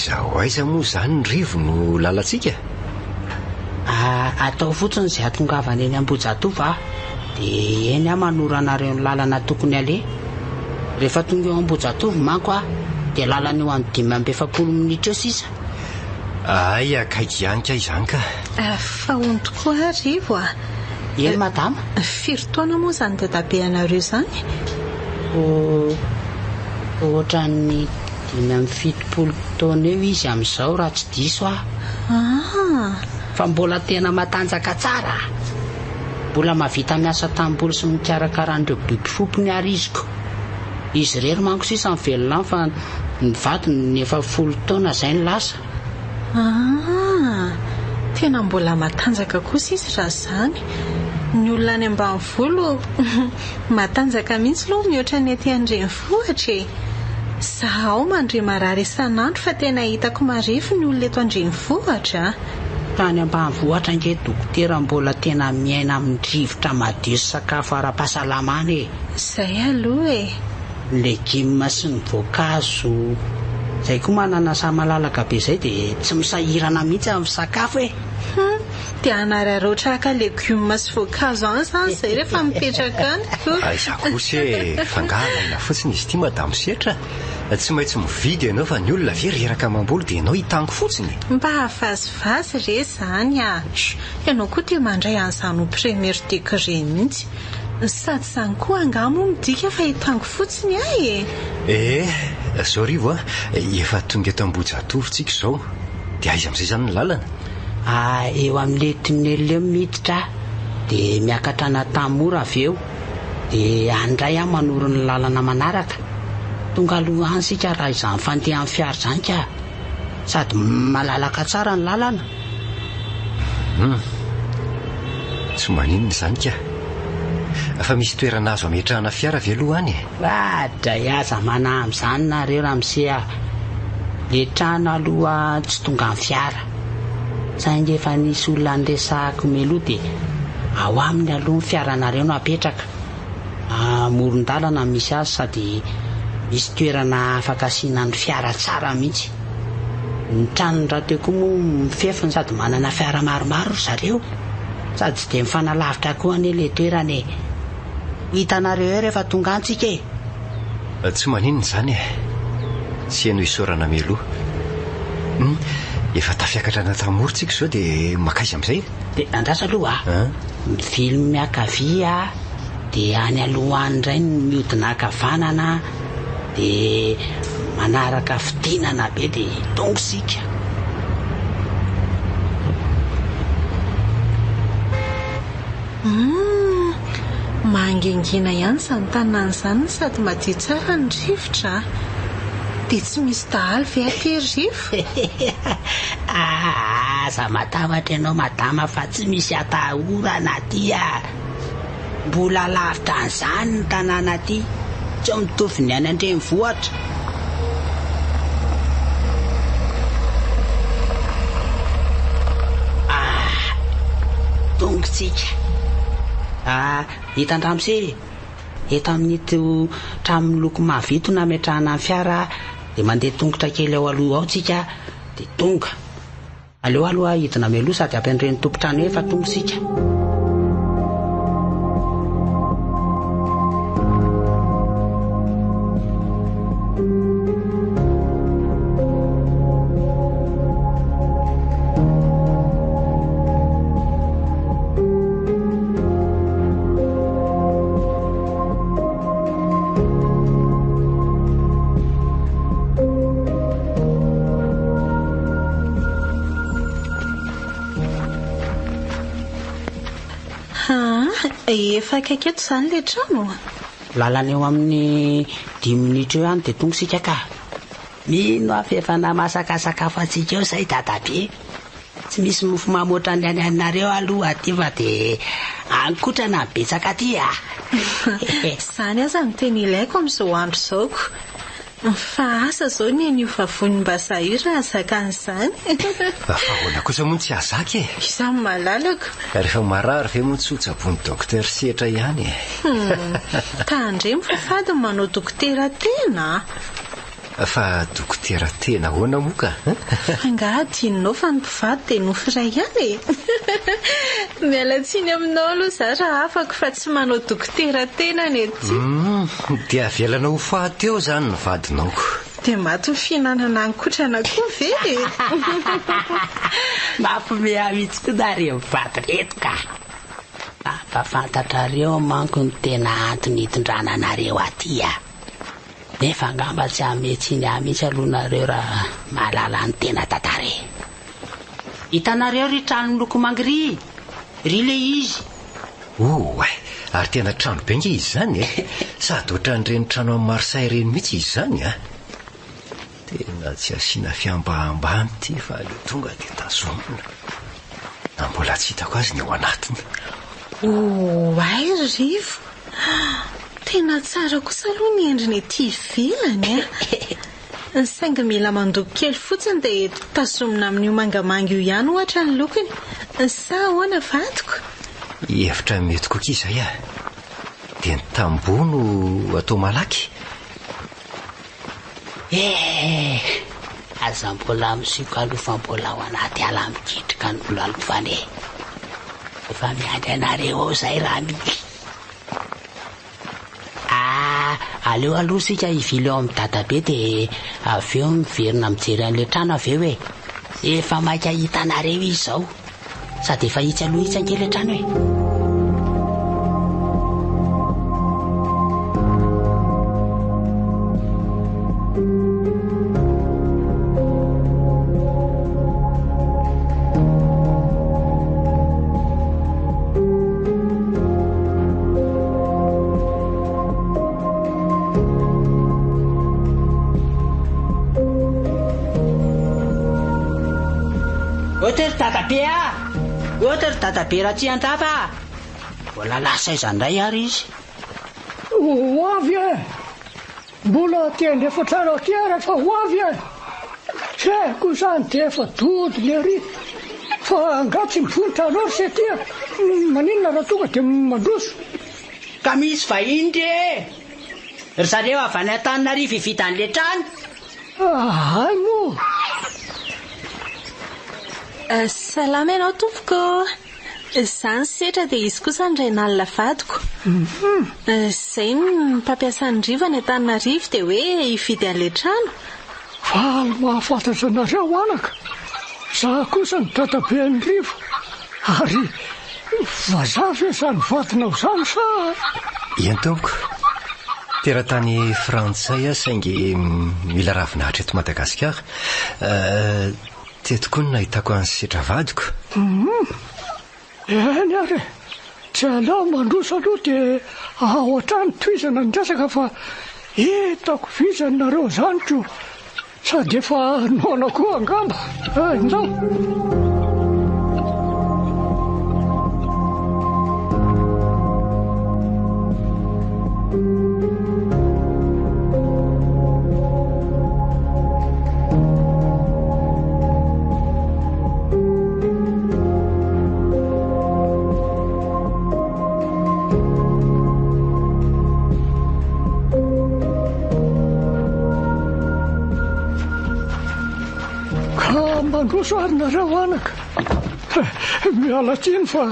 aiza ho aiza moa izany ny rivo no lalantsika? Atao fotsiny izay atongavana eny Ambojatova dia eny manoro anareo ny lalana tokony aleha. Rehefa tonga eo Ambojatova manko dia lalana eo amin'ny 5-7 minitra eo sisa. Ay, akaiky ihany ka izany ka. Fa hono tokoa rivo Eny madama? Firy taona moa izany dadabe anareo izany? Ohatran'ny 5-7 taona eo izy amin'izao raha tsy diso fa mbola tena matanjaka tsara. Mbola mahavita miasa tambolo sy mikarakarandreo biby fopony ariziko. Izy rery manko sisa mivelona fa ny vadiny 10 taona izay ny lasa. Tena mbola matanjaka kosa izy raha izany. Ny olona any ambanivolo matanjaka mihitsy aloha mihoatra ny aty andrenivohitra. Zaho mandre marary isan'andro fa tena hitako marifo ny olona eto andrenivohitra. Tany ambanivohitra nge dokotera mbola tena miaina amin'ny rivotra madio sy sakafo ara-pahasalamana. Izay aloha Legioma sy ny voankazo. Izay koa manana sa malalaka be izay dia tsy misahirana mihitsy amin'ny sakafo dia anararoatra ka legioma sy voankazo any izany izay rehefa mipetraka any. Aiza kosa fangalaina fotsiny izy ity madamo setra. Tsy maintsy mividy ianao fa ny olona very reraka mamboly dia ianao hitango fotsiny. Mba havazivazy re izany ianao koa tia mandray an'izany ho premier degré mihitsy. Sady izany koa angamo midika fa hitango fotsiny zao rivo efa tonga eto Ambojatovotsika izao. Dia aiza amin'izay izany ny lalana? Eo amin'ilay tunnel eo miditra dia miakatra Natamora avy eo dia andray manoro ny lalana manaraka. Tonga aloha any sika raha izany fandehan'ny fiara izany ka sady malalaka tsara ny lalana. Tsy maninona izany ka. Fa misy toerana azo ametrahana fiara avy aloha any? Dray aza mana amin'izany nareo ramose. Le trano aloha tsy tonga amin'ny fiara. Saingy efa nisy olona andresahako meloha dia ao aminy aloha ny fiaranareo no apetraka. Amoron-dalana misy azy sady misy toerana afaka asiana ny fiara tsara mihitsy. Ny tranony raha teo koa moa mifefiny sady manana fiara maromaro zareo. Sady tsy dia mifanalavitra koa ane ilay toerana. Hitanareo eo rehefa tonga antsika Tsy maninona izany tsy haino hisaorana meloha. Efa tafiakatra Natamora tsika izao dia makaiza amin'izay? Dia andrasa aloha mivily miakavia dia any aloha any indray ny mihodina ankavanana dia manaraka fidinana be dia tonga sika. Mangingina ihany izany tanàna izany sady madio tsara ny rivotra. Dia tsy misy dahalo ve aty rivo? Aza matahotra ianao madama fa tsy misy atahorana aty mbola lavitra an'izany ny tanàna aty. Tsy mitovy ny any andrenivohitra. Tongitsika. Hitan-dramose eto amin'ito trano miloko mavito nametrahana ny fiara dia mandeha tongotra kely ao aloha ao tsika dia tonga. Aleo aloha hidina meloha sady ampiandreny tompotrano efa tonga sika. Efa akaiky eto izany ilay trano. Lalana eo amin'ny 10 minitra eo ihany dia tonga sika ka. Mino afa efa namasaka sakafo antsika eo izay dadabe. Tsy misy mofo mamoatra ny any anareo aloha aty fa dia ankotrana betsaka aty Izany aza ny tena ilaiko amin'izao andro izaoko. Fa asa izao ny aniova vonim-bazaha raha zakan'izany. Fa ahoana kosa moa tsy azaka Izany malalaka. Rehefa marary ve moa tsy hotsabony dokotera setra ihany Tandremo fa fady manao dokotera tena. fa dokotera tena hoana moka Angahadinonao fa ny mpivady dia nofo iray ihany miala tsiny aminao aloha za raha afaka fa tsy manao dokotera tena ny ety dia avelana ho fahateo izany ny vadinao dia maty ny fihinanana ankotrana koa ve mampomea mihitsy koa nareo mivady reto ka ampafantatrareo manko ny tena antony hitondrananareo aty nefa angamba tsy hametsiny mihitsy alohanareo raha mahalala ny tena tatare. Hitanareo ry trano miloko mangiri ry le izy ary tena trano benga izy zany sady ohatran'ireny trano amin'ny Marsay ireny mihitsy izy zany tena tsy asiana fiambahambany ty fa le tonga dia tazomina na mbola tsy hitako azy ny ao anatiny. Ay Rivo, tena tsara kosa aloha ny endriny ety ivelany ny saingy mila mandoko kely fotsiny dia tazomina amin'io mangamanga io ihany ohatra ny lokony sa ahoana vadiko? Hevitra mety kokoa izay dia ny tamboho no atao malaky. Aza mbola misiko aloha fa mbola ao anaty ala mikitrika ny mbola alofany efa miandry anareo ao izay raha mily. Aleo aloha sika hivily ao amin'ny dadabe dia avy eo miverina mijery an'ilay trano avy eo efa maika hitanareo izy izao sady efa hitsy aloha hitsy anke ilay trano Ohatry dadabe raha tsy andrava mbola lasa izandray ary izy hoavy mbola tiandefa tsara kiara fa hoavy saiko izany dia efa dody le ry fa angatsy mivolitra loatra se tia maninona raha tonga dia mandroso ka misy vahiny re ry zareo avy any Antananarivo hivida an'le trano ay moa salama ianao tompoko izany setra dia izy kosa ny ray nalina vadiko izay ny mpampiasa ny Rivo any Antananarivo dia hoe hividy an'ilay trano faly mahafantatra nareo anaka za kosa ny dadabe ny Rivo ary vazavy izany vadinao izany sa entompoko teratany frantsay saingy mila ravinahitra eto Madagasikara tetoko ny nahitako an'ny setra vadiko eny ary tsy aleo mandroso aloha dia ao an-trano toizana ny resaka fa hitako vizany nareo zaniko sady efa noana koa angamba izao mandroso ary nareo anaka miala tsiny fa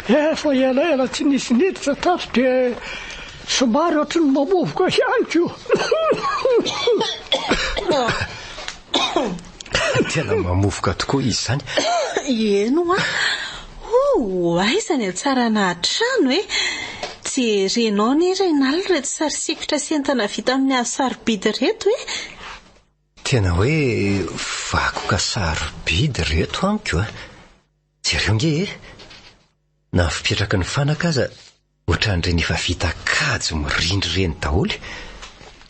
efa ela tsy nisy niditra tato dia somary ohatry ny mamovoka hianiko tena mamovoka tokoa izy zany eno aizany tsarana trano tsy renao ny renal reto sary sikotra sy entana vita amin'ny hazo sarobidy reto tena hoe vakoka sarobidy reto amiko jereo nge na fipetraka ny fanaka aza ohatran'ireny efa vita kajo mirindry reny daholo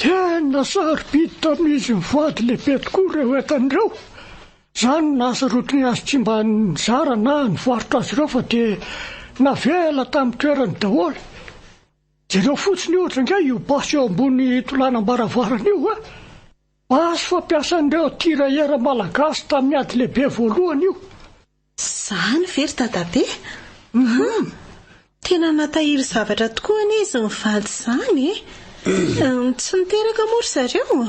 tena sarobidy tamin'izy mivady lehibe tokoa ireo entan'ireo izany nasarotry ny azy tsy mba nizara na nivarotra azy ireo fa dia navela tamin'ny toerany daholo jereo fotsiny ohatra nge io basy eo ambony tolanam-baravarana io basy fampiasan'ireo tirailleur malagasy tamin'ny ady lehibe voalohany io izany very dadabe tena natahiry zavatra tokoa izy mivady izany Tsy niteraka mory zareo.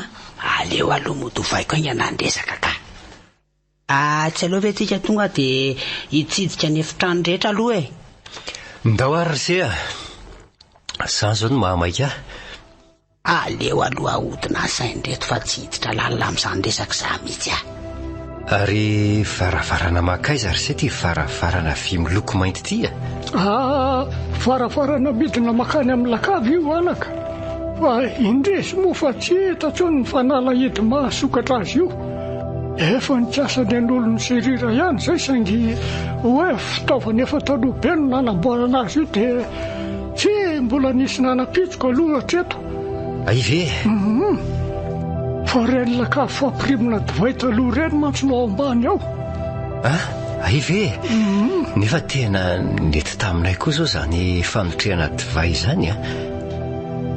Aleo aloha modovaiko iny anandresaka ka. Tsy aloha ve tsika tonga dia hitsidika ny efitrano rehetra aloha e. Ndao ary se zany zao no mahamaika. Aleo aloha ahodina saindreto fa tsy hiditra lalina amin'izany resaka za mihitsy Ary varavarana makaiza ary se ty varavarana vy miloko mainty ty Varavarana midina makany amin'ny lakavy io anaka. Fa indresy moa fa tsy hita tsony ny fanalahidi mahasokatra azy io. Efa ny tiasany an'olony sirira ihany zay saingy hoe fitaovana efa taloha be no nanamboarana azy io dia tsy mbola nisy nanapitsoka aloha hatreto. Ay ve? Fa reny lakavy fampirimina divay taloha reny mantsy no ao ambany ao. Ay ve? Nefa tena nety taminay koa zao zany fanotrehana divay zany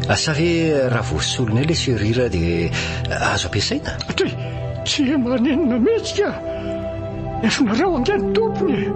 Asa ve raha voasolona ilay sirira dia azo ampiasaina? Tsy maninona mihitsy ka. Efa nareo angeny tompony.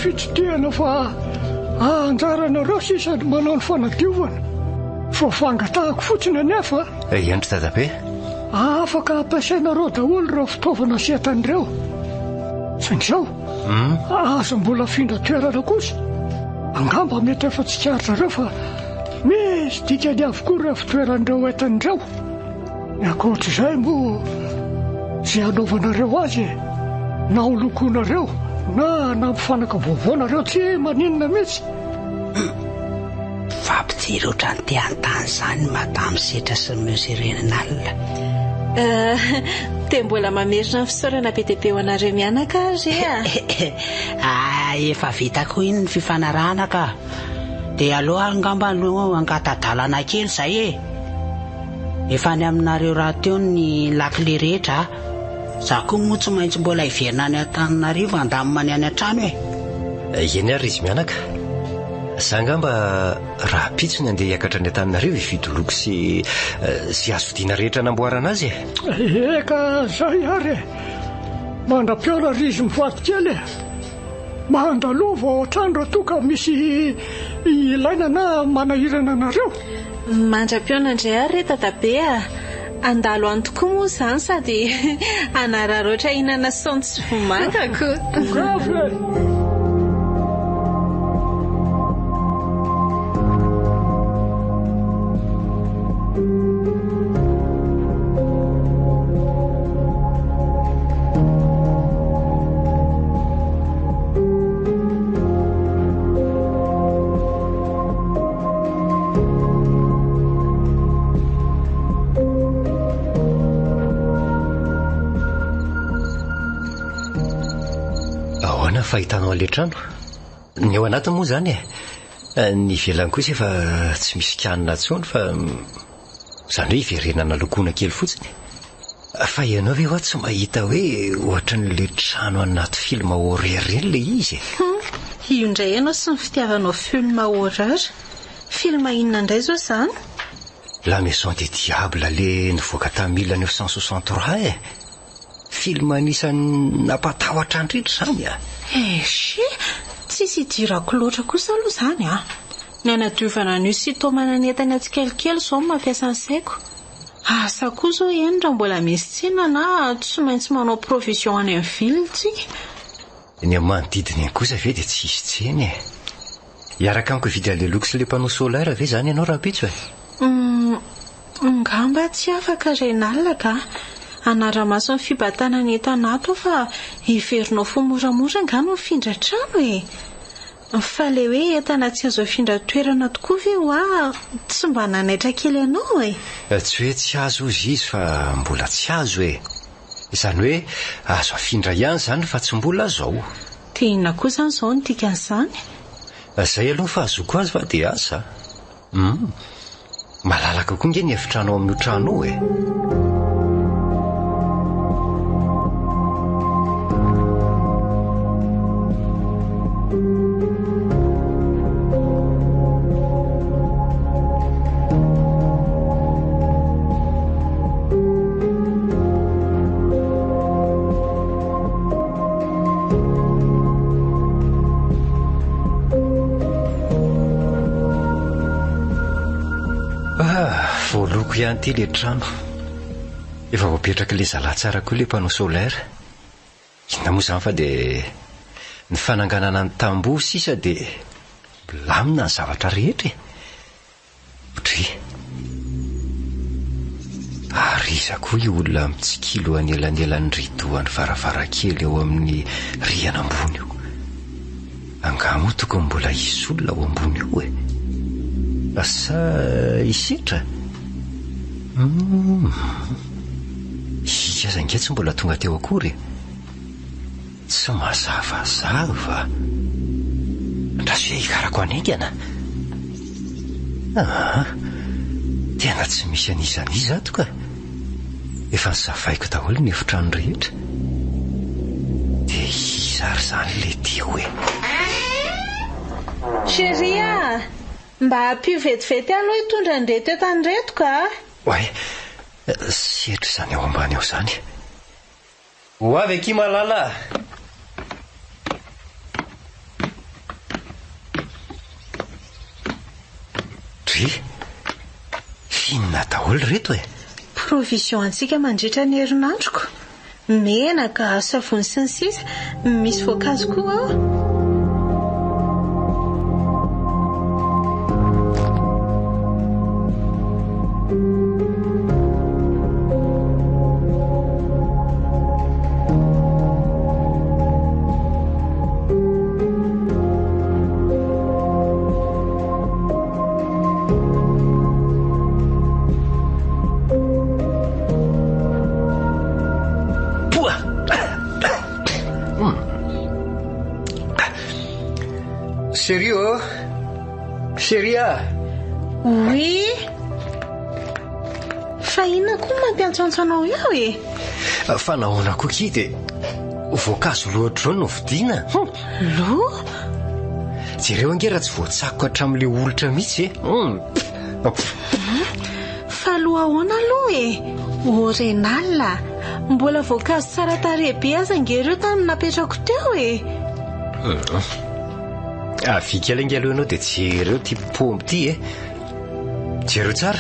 Fitsidihana fa anjaranareo sisany manao ny fanadiovana. Fa fangatahako fotsiny anefa. Endry dadabe? Afaka ampiasainareo daholo ireo fitaovana sy entan'ireo. Saingy izao aza mbola afindra toerana kosa. Angamba mety efa tsy tsiaritsareo fa misy dikany avokoa ireo fitoeran'ireo entan'ireo. Ny ankoatr'izay moa izay anaovanareo azy na holokonareo na nampifanaka vaovaonareo tsy maninona mihitsy. Fampitsiry ohatrany te an-tany izany madame setra sy mesurenina alina. Dia mbola mamerina ny fisaorana be dia be ho anareo mianaka azy efa vitako iny ny fifanarahana ka. Dia aloha angamba no angatadalana kely izay efa ny aminareo raha teo ny lakile rehetra. Za koa moa tsy maintsy mbola hiverina any Antananarivo andamina any an-trano Eny ary izy mianaka. Za ngamba raha pitsony andeha hiakatra ny Antananarivo hividy loko sy azo vidiana rehetra namboarana azy Eka zay ary mandra-piona ry izy mivady kely mandalova ao an-trano raha toa ka misy ilaina na manahirana anareo. Mandra-piona indray ary dadabe andalo any tokoa moa izany sady anararoatra hinana saonjo sy vomangako. Fahitanao an'ilay trano ny ao anatiny moa zany ny ivelany kosa efa tsy misy kanina intsony fa izany hoe hiverenana lokoina kely fotsiny. Fa ianao ve tsy mahita hoe ohatran'ilay trano anaty filma horreur ilay izy Io indray ianao sy ny fitiavanao filma horreur. Filma inona indray zao izany? La Maison des Diables le nivoaka tamin'ny 1963 Filma anisan'ny nampatahotra andrindra zany tsisy idirako loatra kosa aloha izany Ny anadiovana an'io sy tomananentana tsikelikely zao mampiasa ny saiko. Asa koa zao raha mbola misy tsena na tsy maintsy manao provision any amin'ny ville tsika. Ny manodidina eny kosa ve dia tsy hisy tseny Iaraka amiko hividy an'ilay loko sy ilay panneau solaire ve zany ianao raha pitso Ngamba tsy afaka renalina ka. Anaramaso ny fibatana ny entanato fa hiverinao fo moramora ngano mifindra trano Fa le hoe entana tsy azo afindra toerana tokoa ve tsy mba nanaitra kely ianao Tsy hoe tsy azo izy fa mbola tsy azo Izany hoe azo afindra ihany zany fa tsy mbola zao. Inona koa zany zao ny dikan'izany? Zay aloha fa azoko azy fa dia asa. Malalaka koa nge ny efitranao amin'ny trano Voaloko ihany ty le trano. Efa voapetraka le zala tsara koa le panneau solaire. Inona moa zany fa dia ny fananganana ny tamboho sisa dia milamina ny zavatra rehetra. Otry ary iza koa io olona mitsikilo anelanelany ridohan'ny varavarakely eo amin'ny rihana ambony io. Angamo tokony mbola isy olona ao ambony io asa isetra. Iza nge tsy mbola tonga teo akory. Tsy mazavazava. Andraso hoe hikarako anengana. Tena tsy misy an'izaniza ato ka. Efa nizavaiko daholo ny efitrano rehetra. Dia iza ary zany le tia hoe. Chéria, mba mpivetivety aloha hitondra andreto eto andreto ka. Oay, setra izany ao ambany ao zany. Ho avy aky malala. Dry, finona daholo reto Provision antsika mandritra ny herinandroko. Menaka, savony sy ny sisa, misy voankazo koa ao. Chéria. Oui. Fa inona koa mampiantsoantso anao eo Fa nahoana koa ki dia voankazo loatra no vidiana. Lo? Jereo ange raha tsy voatsako hatramin'ilay olitra mihitsy Fa aloha ahoana aloha Orenal, mbola voankazo tsara tarehy be aza angereo tany napetrako teo Avikela inge aloha ianao dia jereo ty paoma ty Jereo tsara.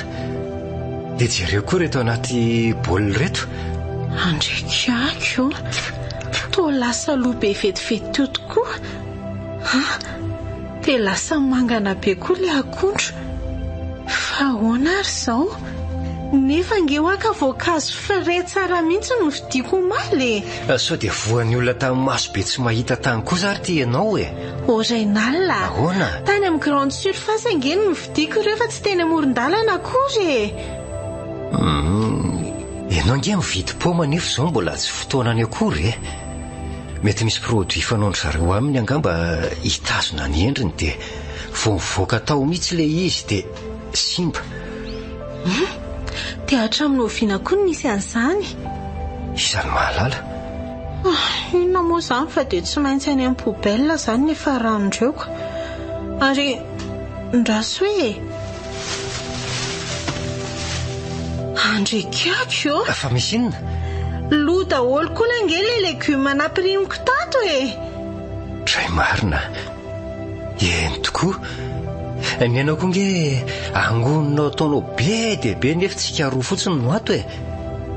Dia jereo koa reto anaty baolina reto. Andrikako toa lasa loha be vetivety teo tokoa. Dia lasa mangana be koa le akondro. Fa ahoana ary izao? Nefa nge hoaka voankazo frais tsara mihitsy no vidiko omaly Sao dia voan'ny olona tamin'ny maso be tsy mahita tany kosa ary ty ianao Orenal, Ahoana? tany amin'ny grande surface angeny no vidiko rehefa tsy teny amoron-dalana akory Ianao nge mividy paoma nefa izao mbola tsy fotoanany akory Mety misy produit fanaondry zareo aminy angamba hitazona ny endriny dia vao mivoaka tao mihitsy le izy dia simba. Dia hatramin'ny oviana koa no nisy an'izany. Izany mahalala. Inona moa izany fa dia tsy maintsy any amin'ny poubelle izany ny faran'ireo. Ary ndraso hoe Andrikako Fa misy inona? Lo daholo koa la nge le legioma naprimiko tato Dray marina. Eny tokoa. Ny ianao koa nge angononao ataonao be dia be nefa tsika roa fotsiny no ato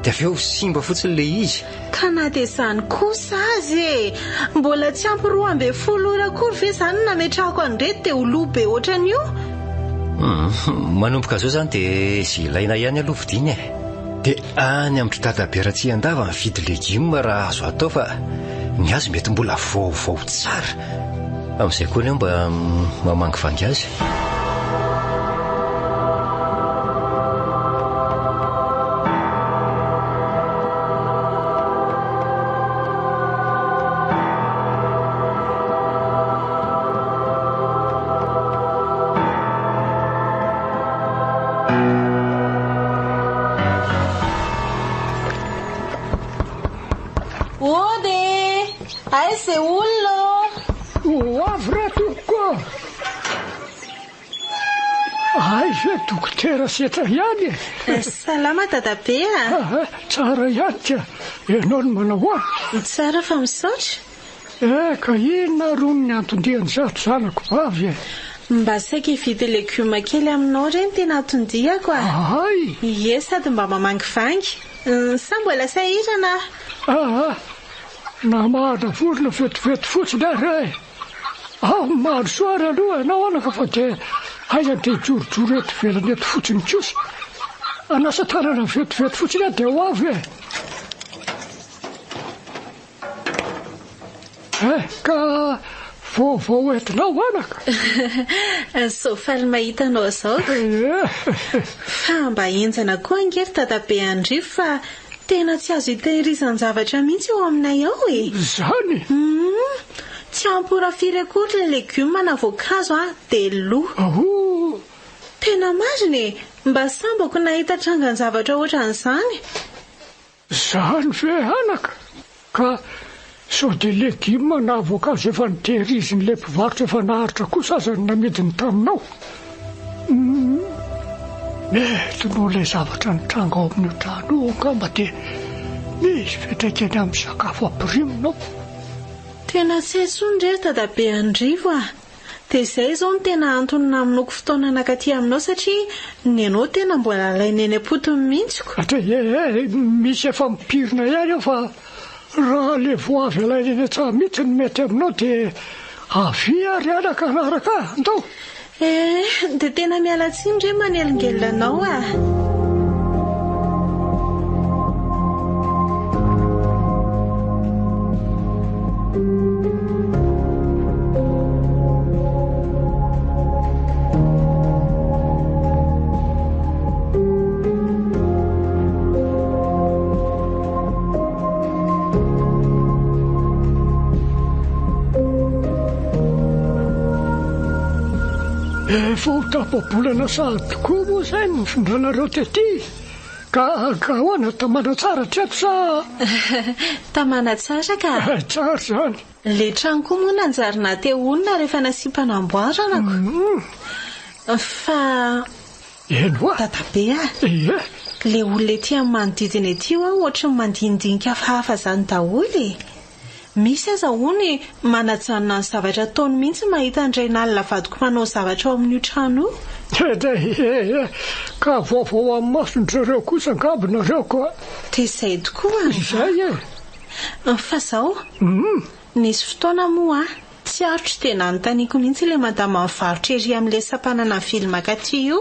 dia avy eo simba fotsiny le izy. Ka na dia izany kosa azy mbola tsy ampy 12 ora akory ve izany nametrahako andreto dia ho lo be ohatran'io Manomboka zao zany dia izay ilaina ihany aloha vidiana dia any amin'ny dadabe-ratsy andava mividy legioma raha azo atao fa ny azy mety mbola vaovao tsara. Amin'izay koa ny mba mamangy vangy azy. Aiza olona ho avy reto koa. Aiza dokotera setra ihany Salama dadabe tsara ihany ka. Ianao no manao Tsara fa misaotra. Ka inona ro ny antondiany zato zanako vavy mba saika hividy legioma kely aminao reny tena atondiako Ay, ie sady mba mamangivangy sa mbola sahirana namarina vorona vetivety fotsiny ary maro soary aloha anao anaka fa dia aiza dia jorojoro eto velany eto fotsiny kosa anasa tanana vetivety fotsiny dia ho avy ka vaovao entinao anaka so faly mahitanao zao fa mba enjana koa angery tatabe andrivo fa tena tsy azo hitehirizany zavatra mihitsy eo aminay ao zany tsy ampora firy akory le legioma na voankazo dia loha tena marina mba sambako nahita trangany zavatra ohatran'izany zany ve anaka ka so dia legioma na voankazo efa nitehiriziny le mpivarotra efa naharitra kosa aza ny namidiny taminao mety no ilay zavatra nitranga ao amin'ny trano angamba dia misy fiantraikany amin'ny sakafo ampirimina tena tsy haisony re tadabe andrivo dia izay izao no tena antony naminoko fotoana anakaty aminao satria ny anao tena mbola lainy eny am-potony mihitsiko misy efa mipirina ihany fa raha le voavy alainy eny tsara mihitsy ny mety aminao dia avy ary anaka anaraka andao dia tena mialatsiny re manelingelinanao efa ho tapabolana sahady tokoa moa izay ny findranareo tety ka hoana tamana tsara treto sa tamana tsara ka tsara zany le trano koa moa nanjarina teo onona rehefa nasipanamboaranako fa eno tatabe le olona ety amin'ny manodidina ety ohatra ny mandinidinika hafahafa zany daholo misy aza hony manajanona ny zavatra ataony mihitsy mahita ndray nalina vadiko manao zavatra ao amin'ny trano ka vaovao amin'ny masondrareo kosa angambinareo koa dia izay tokoa izay fa zao nisy fotoana moa tsy arotro dia nanontaniako mihitsy ilay madama mivarotra ery amin'ilay sampanana vilymakaty io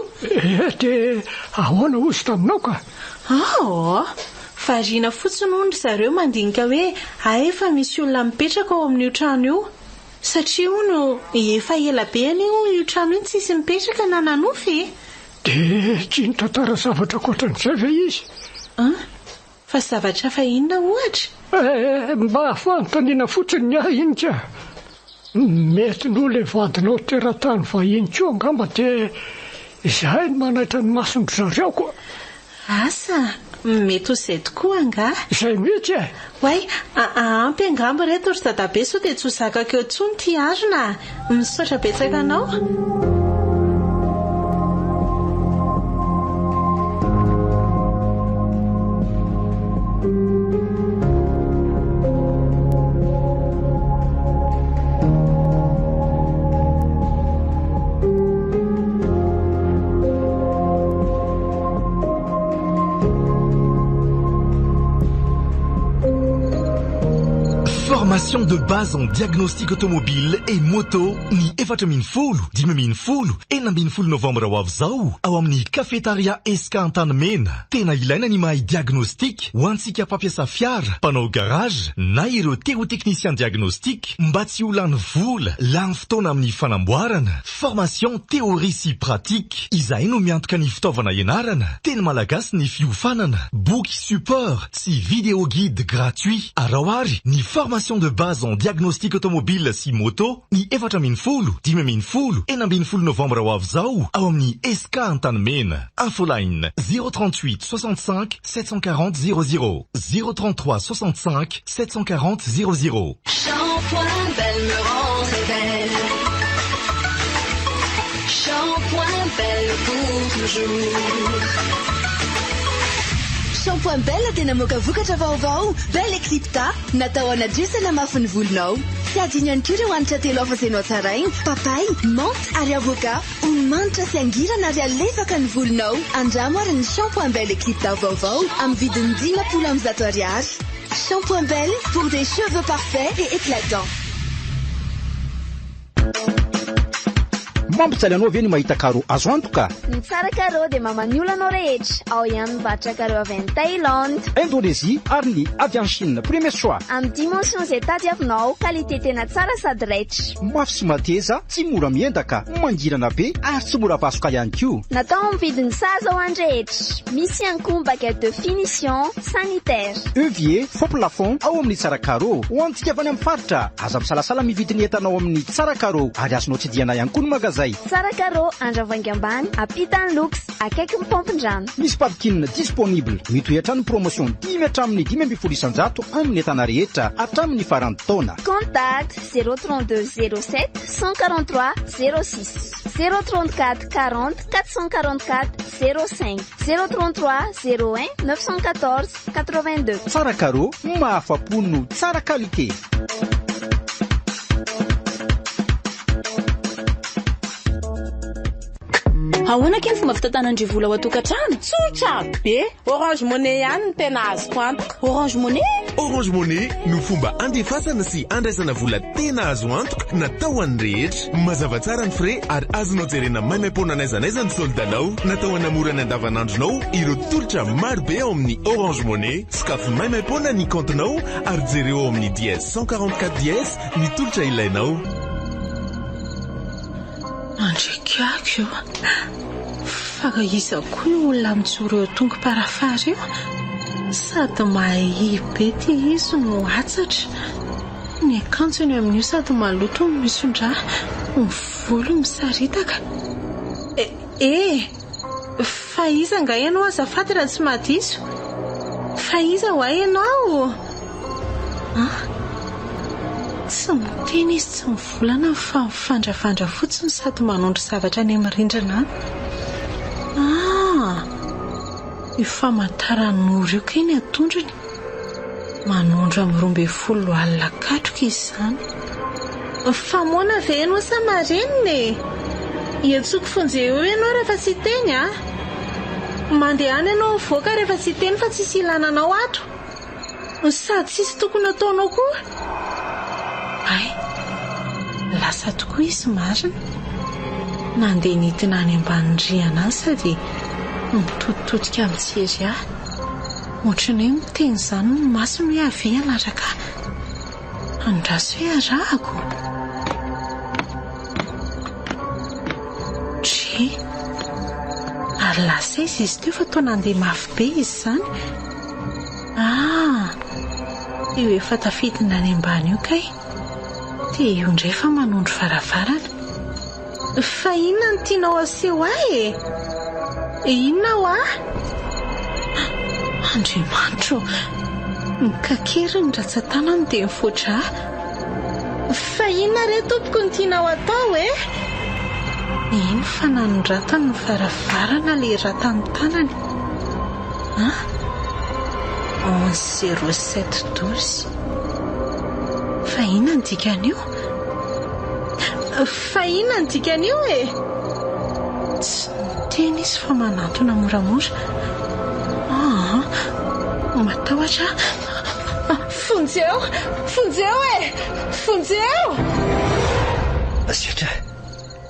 dia ahoana ozy taminao ka variana fotsiny ondry zareo mandinika hoe efa misy olona mipetraka ao amin'io trano io satria no efa ela be any io trano io tsy isy mipetraka na nanofy dia tsy nitantara zavatra koatran'izay ve izy fa zavatra fa inona ohatra mba fanontaniana fotsiny ny iny ka mety no le vadinao teratany vahiny koa angamba dia izahay ny manaitra ny masondry zareo koa asa mety ho izay tokoa anga izay mihitsy hoay ampy angamba reto ry dadabe so dia tsy ho zakako eo tsony ty arona misaotra betsaka anao Formation de base en diagnostic automobile et moto ny 4 novambra ho avy zao ao amin'ny cafétaria SK Antanimena. Tena ilaina ny mahay diagnostic ho antsika mpampiasa fiara, mpanao garage na ireo technicien diagnostic mba tsy ho lany vola, lany fotoana amin'ny fanamboarana. Formation théorie sy pratique izay no miantoka ny fitaovana ianarana. Teny malagasy ny fiofanana, boky support sy vidéo guide gratuit. Araoary ny formation de base en diagnostic automobile sy moto ny 4 novambra ho avy zao ao amin'ny SK Antanimena. Infoline 038 65 740 00 033 65 740 00. Shampoing Belle me rend très belle. Shampoing Belle pour toujours. Shampoing Belle tena moka vokatra vaovao Belle Eclipta natao anadrisana mafy ny volonao. Sy adino ihany koa ireo hanitra telo hafa izay notsarainy: papay, menthe ary avocat. Manitra sy angirana ary alefaka ny volonao. Andramo ary ny shampoing Belle Eclipse vaovao amin'ny vidiny 10,900 ariary. Shampoing Belle pour des cheveux parfaits et éclatants. Mampitsaly anao ve ny mahita karo azo antoka? Ny tsara karo dia mamaniolo anao rehetra. Ao ihany mibatra karo avy any Thaïlande, Indonésie ary ny avy any Chine. Premier choix. amin'ny dimension izay tadiavinao, qualité tena tsara sady raitra. Mafy sy mateza, tsy mora miendaka, mangirana be ary tsy mora vasoka ihany koa. Natao amin'ny vidiny saza ho any rehetra. Misy ihany koa baguette de finition sanitaire. Evier, faux plafond ao amin'ny tsara karo. Ho antsika avy any amin'ny faritra, aza misalasala mividy ny entanao amin'ny tsara karo ary azonao tsidiana ihany koa ny magazay. Tsara karo Andravoahangy ambany, ampita ny luxe, akaiky ny pompin-drano. Misy papikinina disponible. Mitoetra ny promotion 10 hatramin'ny 5,000 isan-jato amin'ny entana rehetra hatramin'ny farany taona. Contact 032 07 143 06 034 40 444 05 033 01 914 82. Tsara karo, mahafa-po no tsara qualité. Ahoana keny fomba fitantanandrivola ao atokantrano? Tsotra be, Orange Money ihany no tena azoko antoka. Orange Money? Orange Money no fomba andefasana sy andraisana vola tena azo antoka natao an'ny rehetra. Mazava tsara ny frais ary azonao jerena maimaimpoana n'aiza ny soldanao. Natao hanamora ny andavanandronao ireo tolotra maro be ao amin'ny Orange Money. Sokafo maimaimpoana ny comptenao ary jereo ao amin'ny dièse 144 dièse ny tolotra ilainao. Andrikako fagaiza koa io olona mijoro eo tongo-parafara io. Sady mahia be ty izy no atsatra. Ny akanjony amin'io sady maloto no misondra, ny volo misaritaka. Fa iza nga ianao azafady raha tsy madiso? Fa iza ho ay ianao? Tsy miteny izy tsy mivolana fa mifandravandra fotsiny sady manondro zavatra any amin'ny rindrina. Io famantaran'ora io keny atondrony. Manondro amin'ny 12 alina katroka izy izany. Fa moana ve ianao sa mareniny? Iantsoko fonjy eo ianao rehefa tsy teny mandeha any ianao mivoaka rehefa tsy teny fa tsisy ilananao ato. Sady tsisy tokony ataonao koa. Lasa tokoa izy marina. Nandeha nitina any ambanindriana sady mitototodika mijery ohatrany hoe miteny izany ny masony hoe ave anaraka andraso hoe arahako. Ary lasa izy teo fa toa nandeha mafy be izy izany. Io efa tafidina any ambany io kay. Dia io indray fa manondro varavarana. Fa inona no tianao aseho ahy? Inona ho Andriamanitro, mikakery ny ratsan-tanany dia mivoatra. Fa inona re tompoko ny tianao atao Iny fa nanondratan ny varavarana le ratan'ny tanany. 110712. Fa inona ny dikan'io? Tsy teny izy fa manantona moramora. Matahotra. Fonjeo!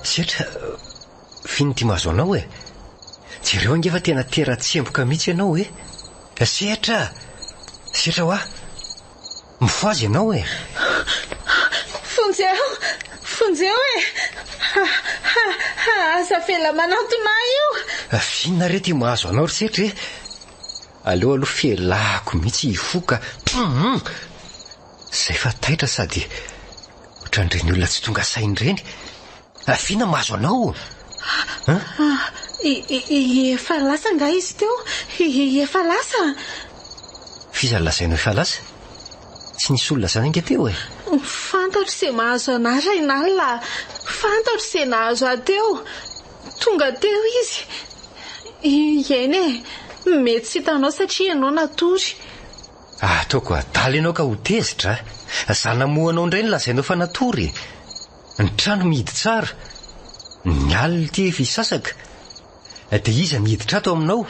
Setra, finy ty mahazo anao jereo angefa tena tera-tsemboka mihitsy ianao Setra ho mifoazy ianao Fonjeo aza vela manantona io. Finna re ty mahazo anao ry Setra aloha felako mihitsy ifoka. Zay fa taitra sady ohatran'ireny olona tsy tonga sainy reny. Finna mahazo anao? Efa lasa nga izy teo? Efa lasa? Fiza lasainao efa lasa? Tsy nisy olona zany ange teo Fantatro se mahazo anazy inalina. Fantatro se nahazo ateo. Tonga teo izy. Eny mety tsy hitanao satria ianao natory. Ataoko adaly ianao ka ho tezitra. Zanamoanao indray ny lazainao fa natory. Ny trano mihidy tsara, ny alina ty fisasaka. Dia iza nihiditra ato aminao?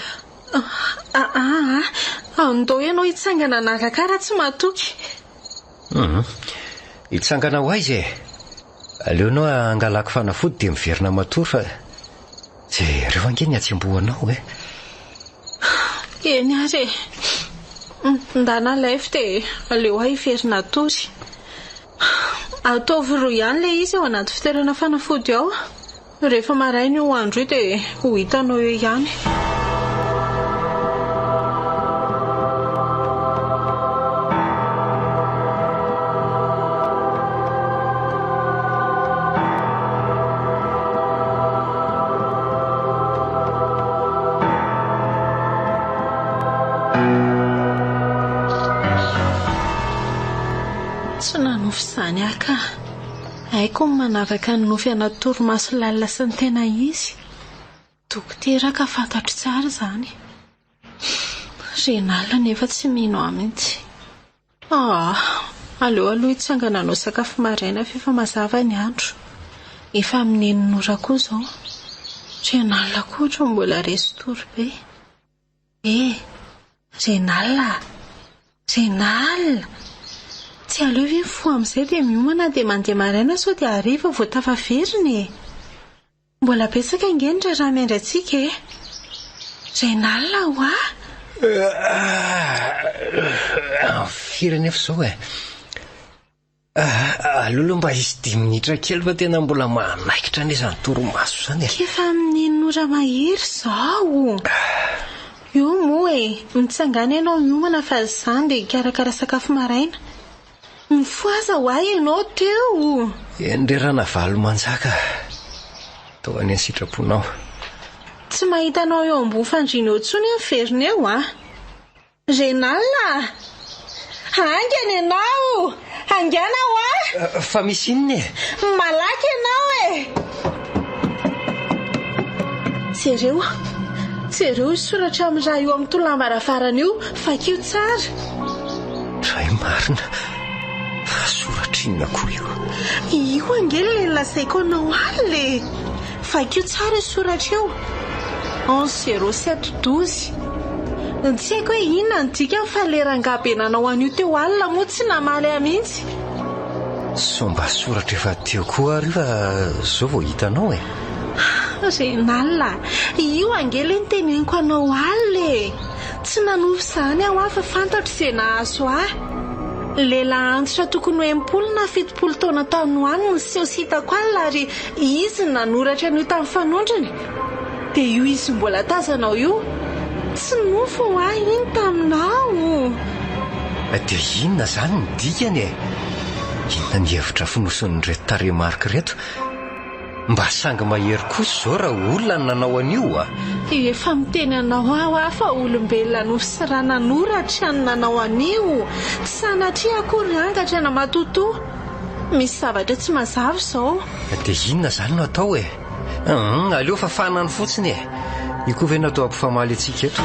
Andao ianao hitsangana narakara tsy matoky. Hitsangana ho aiza e. Aleonao angalako fanafody dia miverina matory fa jereo ange ny atsembohanao e. Eny ary ndana laify dia aleo ahy hiverina tory. Ataovy roa ihany ilay izy ao anaty fitoerana fanafody ao. Rehefa maraina io andro io dia ho hitanao eo ihany. Tsy nanofy izany aka. Haiko ny manavaka ny nofy anaty torimaso lalina sy ny tena izy. Dokotera ka fantatro tsara izany. Renala nefa tsy mino amintsy. Aleo aloha hitsangana anao sakafo maraina fefa mazava ny andro. Efa amin'ny enin'ora koa izao. Renala koa mbola resy tory be. Renala. Tsy aleo ve fo amin'izay dia miomana dia mandeha maraina sao dia hariva vao tafaveriny. Mbola betsaka ingendra raha miandry antsika e. Renala ho Firy nefa izao e. Alolo mba isy 10 minitra kely fa tena mbola manaikitra n'izany torimaso izany e. Efa amin'ny enin'ora mahery izao. Io moa mitsangana ianao miomana fa izany dia karakara sakafo maraina. Mifoaza ho ahy ianao teo. Endre raha navalo manjaka. Tao any sitraponao. Tsy mahitanao eo ambony fandriana eo intsony ny verina eo Renala. Angana ianao. Angana ho fa misy inona e? Malaky ianao Jereo soratra amin'ny raha io amin'ny tolambaravarana io fakio tsara. Ray marina. Fa soratra inona koa io? Io angely ilay lazaiko anao alina. Fakio tsara soratra io. 110712. Tsy haiko hoe inona ny dikany fa lerangabenanao an'io teo alina moa tsy namaly mihitsy. Somba soratra efa teo koa ary fa zao vao hitanao e. Renala, io angely ny teneniko anao alina. Tsy nanofy izany aho fa fantatro izay nahazo ahy. Lehilahy antitra tokony ho 80 na 70 taona tanoany ny seho sitako alina ary izy nanoratra an'io tamin'ny fanondrany. Dia io izy mbola tazanao io. Tsy nofy ho ahy iny taminao. Dia inona izany ny dikany e? Inona ny hevitra fonoson'ny reto tarehimarika reto? Mba sangy mahery kosa izao raha olona ny nanao an'io Efa miteny anao aho fa olombelona nofy sy raha nanoratra ny nanao an'io. Tsy sanatria akory angatra na matotoa. Misy zavatra tsy mazava izao. Dia inona izany no atao e? Aleo fa fanany fotsiny e. Io koa ve natao ampifamaly antsika eto?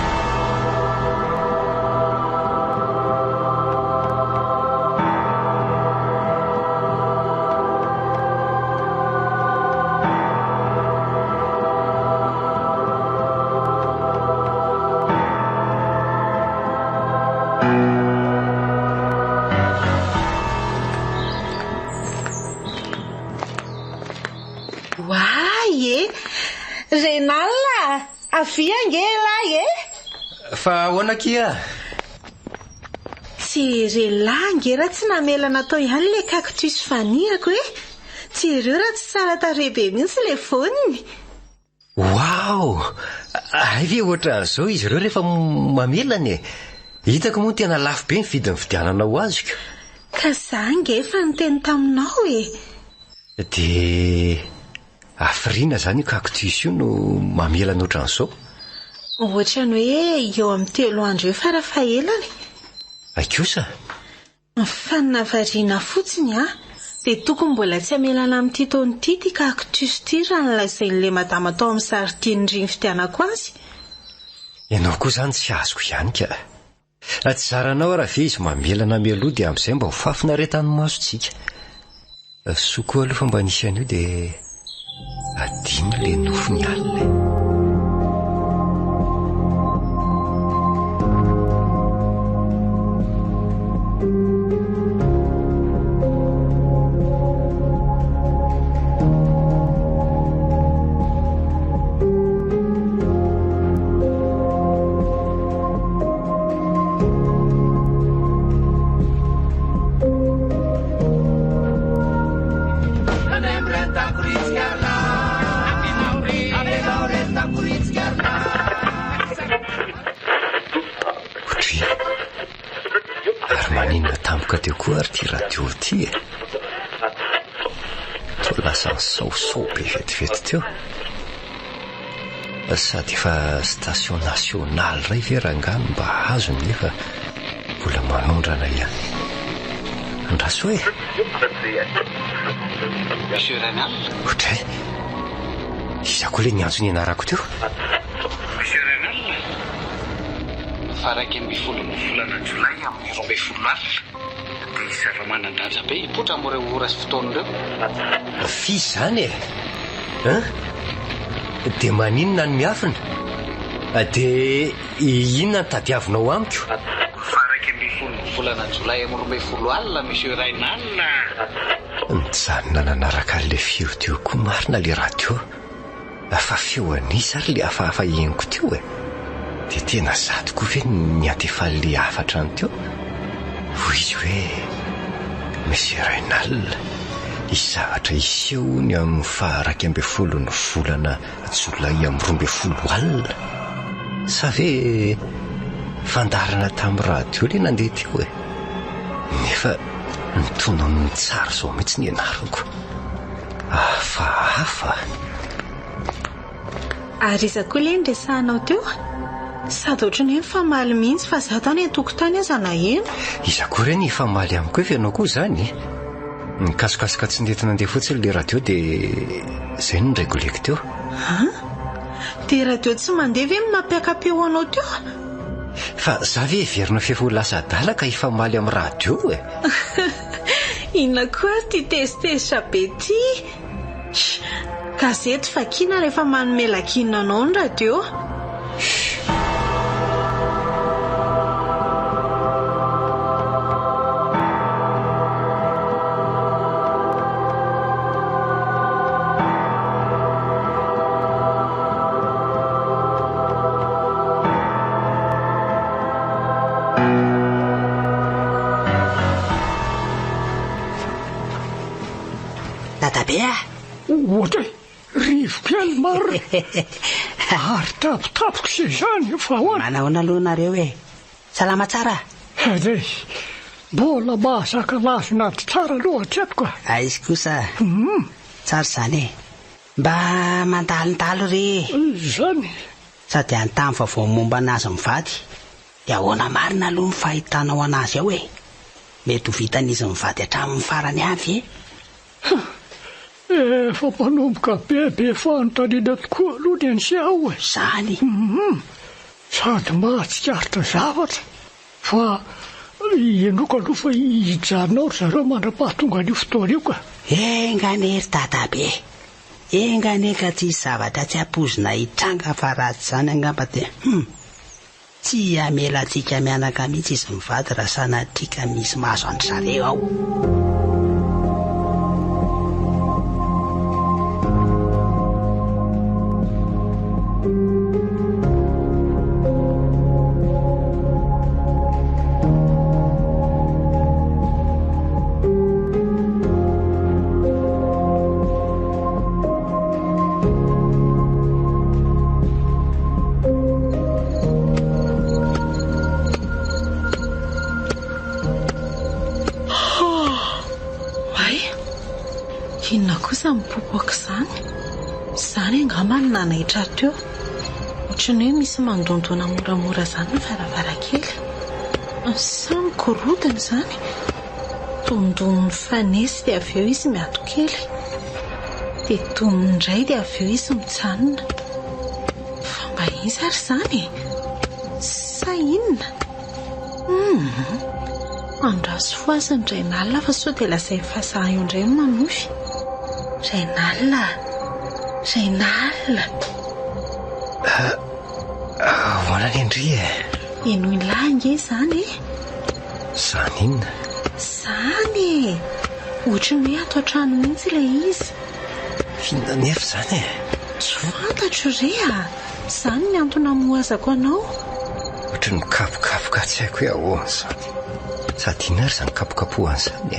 Renala, avia angela Fa ahoana kia? Jerela angera tsy namela natao ihany ilay cactus fanirako Jereo raha tsy tsara tarebe mihitsy ilay foniny. Wow! Ay ve ohatra an'izao izy ireo rehefa mamelany Hitako moa tena lafo be ny vidin'ny fidiananao azy ka zange efa niteny taminao Dia afrina zany cactus io no mamelana ohatran'izao. Ohatrany hoe eo amin'ny 3 andro eo farafahelany. Aikosa? Fanavariana fotsiny dia tokony mbola tsy amelana amin'ity taon'ity ty cactus ty raha nolazain'ilay madama tao amin'ny zaridian'ny riny fidianako azy. Ianao koa zany tsy azoko ihany ka. Tsy zaranao raha ve izy mamelana mialoha dia amin'izay mba ho fafina retany masontsika. Sokoa aloha fa mba nisy an'io dia adino le nofony alina. Ary ty radio ty to lasa saosao be vetivety teo sady efa station nationale ray verangano mba azo nefa mbola manondrana ihany. Andraso hoe Monsieur Renal otra izako le niantso ny anarako teo. Monsieur Renal faraka amby folon'ny volana jolay amin'ny 12 zava-manandraja be ipotra amin'ireo ora sy fotoana ireo. Fy zany dia maninona ny miafina dia inona ny tadiavinao amiko? Faraka amby folon'ny volana jolay amin'ny 12 Monsieur Rainal. Nijanona nanaraka le feo teo koa marina le radio fa feo anisa ary le hafahafa henoko teo dia tena zato koa ve ny atefa le afatra any teo. Hoy izy hoe Monsieur Rainal, izavatra isehony amin'ny faharaka amby folon'ny volana jolay amin'ny 12 sa ve fandarana tamin'ny radio le nandeha teo nefa nitonony tsara zao mihitsy ny anarako. Hafahafa. Ary iza koa le nresahanao teo sady ohatrany hoe famaly mihitsy fa za tany an-tokotany aza na eno. Iza koa re ny famaly amiko hoe ianao koa zany nikasokasoka tsy nentina andeha fotsiny le radio dia izay no ndraigoleko teo. Dia radio tsy mandeha ve mampiaka-peo anao teo? Fa za ve verina fefa lasa adala ka ifamaly amin'ny radio Inona koa ty tezitezitra be ty? Gazety fakina rehefa manome lakina anao ny radio. Tatabea ohatra rivo-pialy maro ary tapotapoko sy zany fa hoana manahoana aloha nareo salama tsara de mbola mahazaka lazona ty tsara aloha hatreto ka izy kosa tsara zany mba mandalindalo re zany sady antamy fa vao momba anazy mivady dia ahoana marina aloha ny fahitanao anazy ao mety ho vitan'izy mivady hatramin'ny farany avy efa mpanomboka bebe fanontaniana tokoa aloha ny an'izay ao zany sady mahatsikaritra zavatra fa enoko aloha fa hijanao zareo mandra-pahatonga an'io fotoana io ka enganery dadabe engane ka tsy zavatra tsy apozina hitranga fa ratsy zany angamba dia tsy amelantsika mianaka mihitsy izy mivady raha sanatrika misy mahazo andry zareo ao. Inona kosa mipopoaka zany angamba ny nanaitra teo ohatrany hoe misy mandondona moramora zany ny varavarakely sa mikorodana zany tondon'ny fanesy dia avy eo izy miato kely dia tonony indray dia avy eo izy mitsanona fa mba izy ary zany sa inona Andraso foaziny Rainalina fa sao dia lazay fahasaha eo indray manofy. Rainalina, Rainalina. Ahoana ny Indry e? Eno ilahy nge izany e? Izany inona? Izany e! Ohatrany hoe ato an-trano mihitsy ilay izy. Fihinana nefa izany e? Tsy fantatro re a! Izany ny antony hamoazako anao. Ohatrany mikapokapoka tsy haiko hoe ahoana izany. Sady inona ary izany kapokapohana izany e?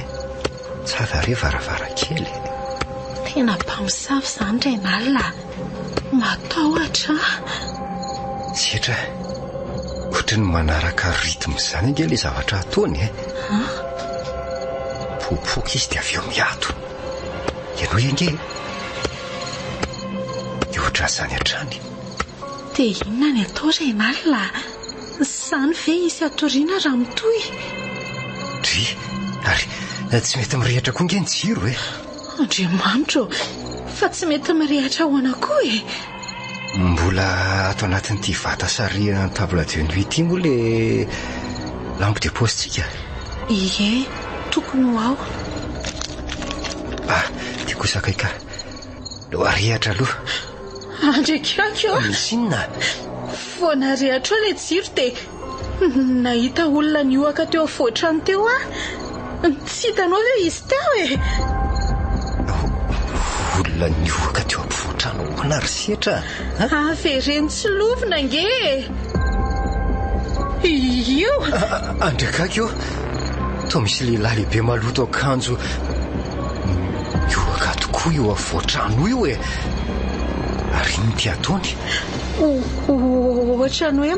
Tsara re varavarankely. Tena mpamosavy izany Rainalina. Matahotra. Tsetra, ohatrany manaraka ritme izany ange ilay zavatra ataony e. Popoka izy dia avy eo miato. Ianao ange dia ohatran'izany hatrany. Dia inona ny atao Rainalina? Izany ve isy atoriana raha mitohy? Dry, ary tsy mety mirehatra koa nge ny jiro e. Andriamanitro, fa tsy mety mirehatra ahoana koa e. Mbola ato anatin'ity vata sarihana ny table de nuit ity moa le lampe de poche-tsika. Ie, tokony ho ao. Dia kosa kaika lo arehatra aloha. Andrekako eo. Misy inona? Vao narehatra ilay jiro dia nahita olona nioaka teo afovoan-trano teo a. Tsy hitanao ve izy teo e? Olona nioaka teo afovoan-trano hoana ry setra? Avereny tsy lovina nge. Io andrakaka eo toa misy lehilahy lehibe maloto akanjo nioaka tokoa eo afovoan-trano io e. Ary iny ty ataony? Ohatrany hoe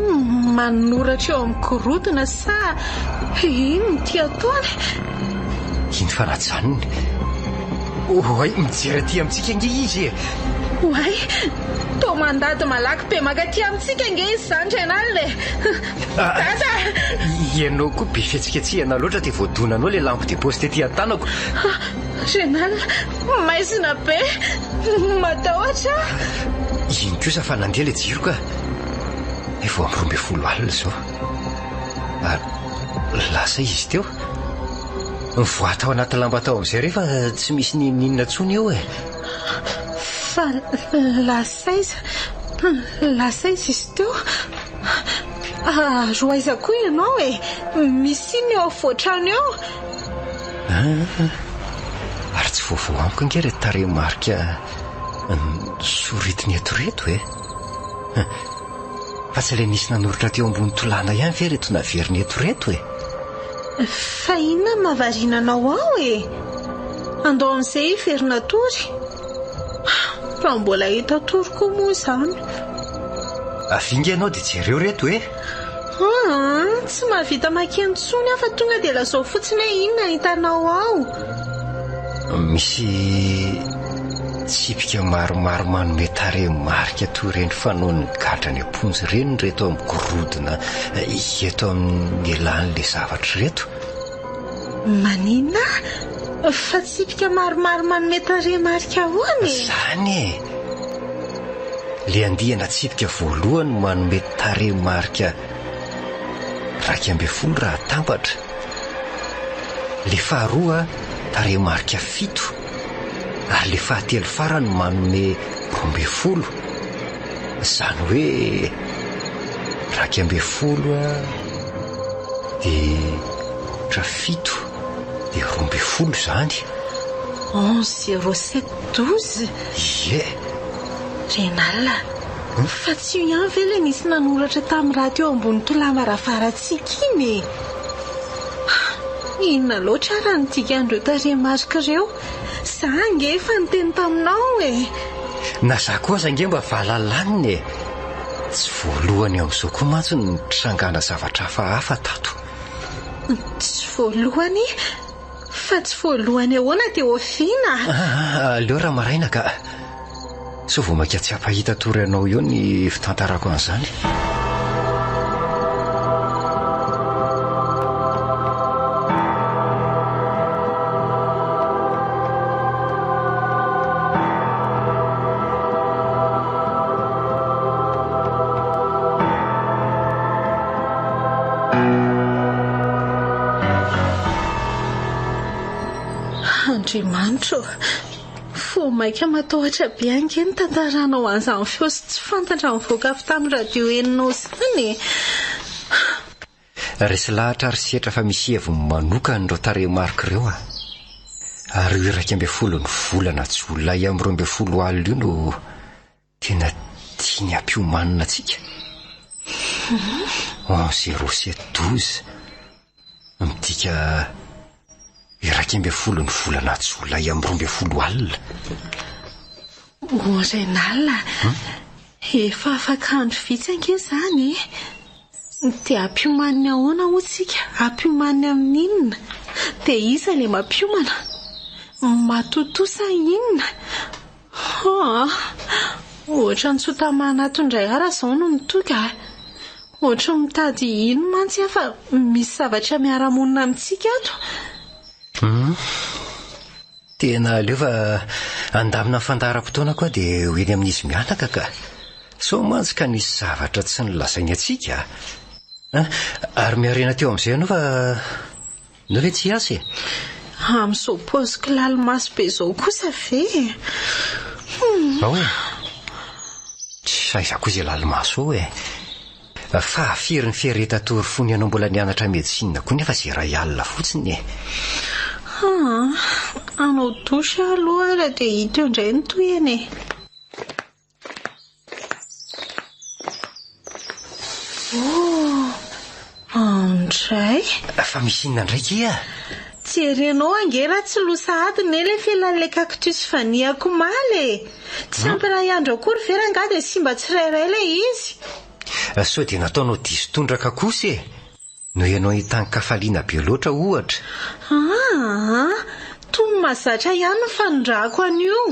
manoratra eo amin'ny korodona sa ino ty ataony? Iny fanajanony. Oay, mijery aty amintsika nge izy e. Oay, toa mandady malaky be makaty amintsika nge izy izany Rainalina. Dada! Ianao koa be fihetsiketsihana loatra dia voadonanao le lampe de poche tety an-tanako. Rainalina, maizina be. Matahotra. Iny kosa fa nandeha le jiro ka. Efa 12 alina izao. Lasa izy teo. Mivoata ao anaty lamba tao amin'izay rehefa tsy misy ninona ntsony eo e. Fa lasaiza izy teo. Roaiza koa ianao e. Misy iny eo afovoan-trano eo. Ary tsy vaovao amiko nge reto tarehimarika soritiny etoreto e. Fa tsy ilay nisy nanoratra teo ambony tolàna ihany ve reto naveriny etoreto e. Fa inona mavariananao ao e? Andao amin'izay iverina tory. Fa mbola hita tory koa moa izany. Avinga ianao dia jereo reto e. Tsy mahavita makeny tsony aho fa tonga dia lazao fotsiny hoe inona hitanao ao. Misy tsipika maromaro manome tarehimarika toy ireny fanaon'ny gadra ny amponjy ireny reto amin'ny gorodona eto amin'ny elan'ilay zavatra reto. Manina? Fa tsipika maromaro manome tarehimarika ahoana e? Izany e. Le andihana tsipika voalohany manome tarehimarika 12 raha tambatra. Le faharoa tarehimarika 7. Ary le fahatelo farany manome 12. Izany hoe 12 dia 7 dia 12 izany. 110712. Ie. Rainalina, fa tsy io ihany ve le nisy nanoratra tamin'ny raha teo ambony tolamaravaratsika iny e? Inona loatra raha nodika andreo tarehimarika ireo? Za nge efa niteny taminao e. Na za koa aza nge mba vahalalàniny e. Tsy voalohany amin'izao koa mantsy ny trangana zavatra hafa tato. Tsy voalohany? Fa tsy voalohany ahoana dia oviana. Aleo raha maraina ka sao vao maika tsy hampahita tory anao eo ny fitantarako an'izany. Andriamanitra, fo maika matahotra be ange ny tantarana ho an'izany feo sy tsy fantatra mivoaka avy tamin'ny radio Enina izany. Resy lahatra ary setra fa misy heviny manokana ireo tarehimarika ireo ary io 12 volana Jolay amin'ny 12 alina io no tena tiany ampiomanina antsika. 0712 midika 12 volana Jolay amin'ny 12 alina. Renala, efa afaka andro vitsy ange izany. Dia ampiomanina ahoana ho tsika? Ampiomanina amin'ny inona? Dia iza ilay mampiomana? Matotosa inona? Ohatra ny tsota manatondray ara izao no mitoka. Ohatra mitady ino mantsy fa misy zavatra miara-monina amintsika ato. Tena aleo fa andamina fandaharam-potoana koa dia ho eny amin'izy mianaka ka. So mantsy ka nisy zavatra tsy nilazainy atsika. Ary miarena teo amin'izay ianao fa no ve tsy asy? Amin'izao paoziko lalimaso be izao kosa ve? Tsy aiza koa izay lalimaso e. Fa firy ny fieretatory fony ianao mbola nianatra medisina koa nefa izay iray alina fotsiny e. Anao dosy aloha raha dia hita eo indray ny toyany. Andray? Fa misy inona ndraiky ia? Jerenao ange raha tsy losa adiny ilay filan'ilay cactus vaniako maly. Tsy ampy iray andro akory vera nga dia simba tsirairay ilay izy. So dia nataonao diso tondraka kosa e. No ianao hitan-kafaliana be loatra ohatra. Toy mahazatra ihany ny fanondrahako an'io.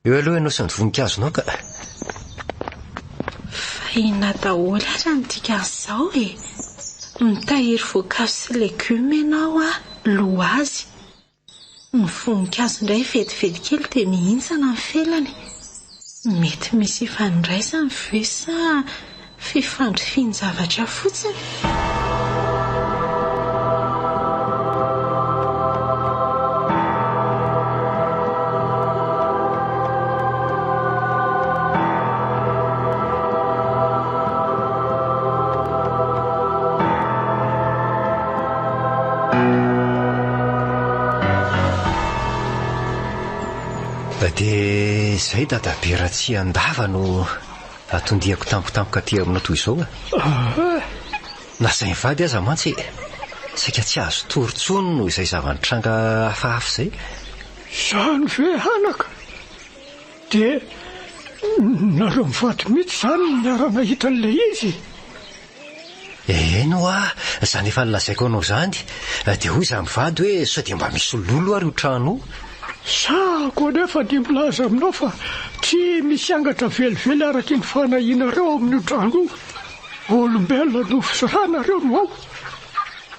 Eo aloha ianao sy ny vonikazonao ka. Inona daholo ara ny dikan'izao e. Mitahiry voankazo sy legioma ianao loazy. Ny voninkazo indray vetivety kely dia mihintsana ny felany. Mety misy ifandraisany ve sa fifandrofiany zavatra fotsiny? Dia izay dadabe raha tsy andava no atondiako tampotampoka aty aminao toy izao Nasainy vady aza mantsy saika tsy azo torontsony no izay zavanitranga hafahafa izay. Izany ve anaka? Dia nareo mivady mihitsy izany niarana hita an'ilay izy. Eno izany efa nilazaiko anao izany dia hoy izaho mivady hoe sao dia mba misy lolo ary io trano. Sako anefa dia milaza aminao fa tsy misy angatra velively araka ny fanahinareo amin'io trano io. Olombelona no fisarana reo no ao.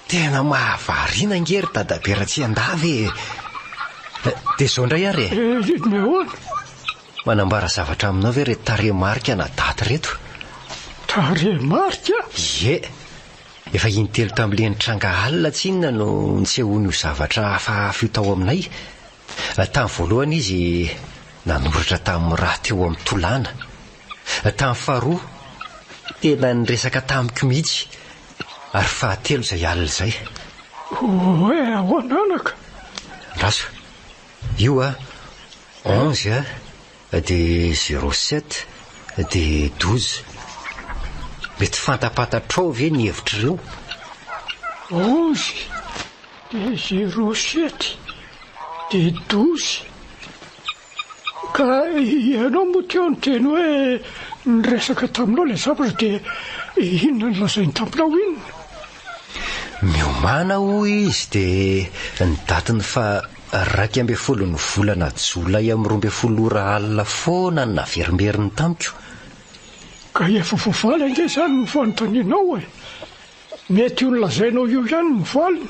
Tena mahavariana ngery dadabe raha tsy andavy. Dia izao indray ary ahoana? Manambara zavatra aminao ve reto tarehimarika na daty reto? Tarehimarika? Ie, efa intelo tamin'ilay nitranga alina tsinona no nitsehoan'io zavatra hafahafa io tao aminay. Tamin'ny voalohany izy nanoratra tamin'ny raha teo amin'ny tolàna. Tamin'ny faharoa tena niresaka tamiko mihitsy. Ary fahatelo izay alina izay. Ahoana anaka? Raso. Io 11 dia 07 dia 12. Mety fantapatantrao ve ny hevitr'ireo? 11 dia 07 dia 12. Ka ianao moa teo ny teny hoe niresaka taminao ilay zavatra dia inona ny lazainy taminao inona? Miomana hoy izy dia ny datiny fa 12 volana Jolay amin'ny 12 alina foana ny naverimberiny tamiko. Ka efa voavaly ange izany ny fanontanianao e. Mety io nilazainao io ihany ny valiny.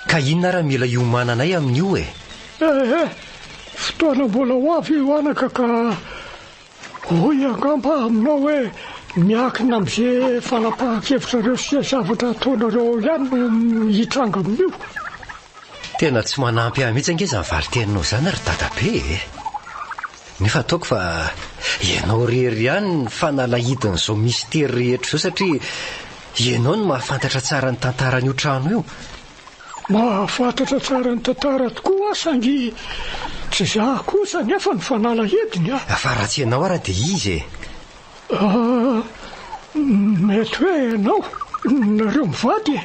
Ka inona raha mila iomananay amin'io e? Fotoana mbola ho avy io anaka ka hoy angamba aminao hoe miakina amin'izay fanapahan-kevitra ireo sy zavatra ataonareo ihany no hitranga amin'io. Tena tsy manampy ahy mihitsy ange izany valiteninao izany ry dadabe. Nefa ataoko fa ianao rery ihany ny fanalahidin'izao mistery rehetra izao satria ianao no mahafantatra tsara ny tantaran'io trano io. Mahafantatra tsara ny tantara tokoa sangy tsy za kosa nefa ny fanalahidiny a. Fa raha tsy ianao ara dia izy mety hoe ianao nareo mivady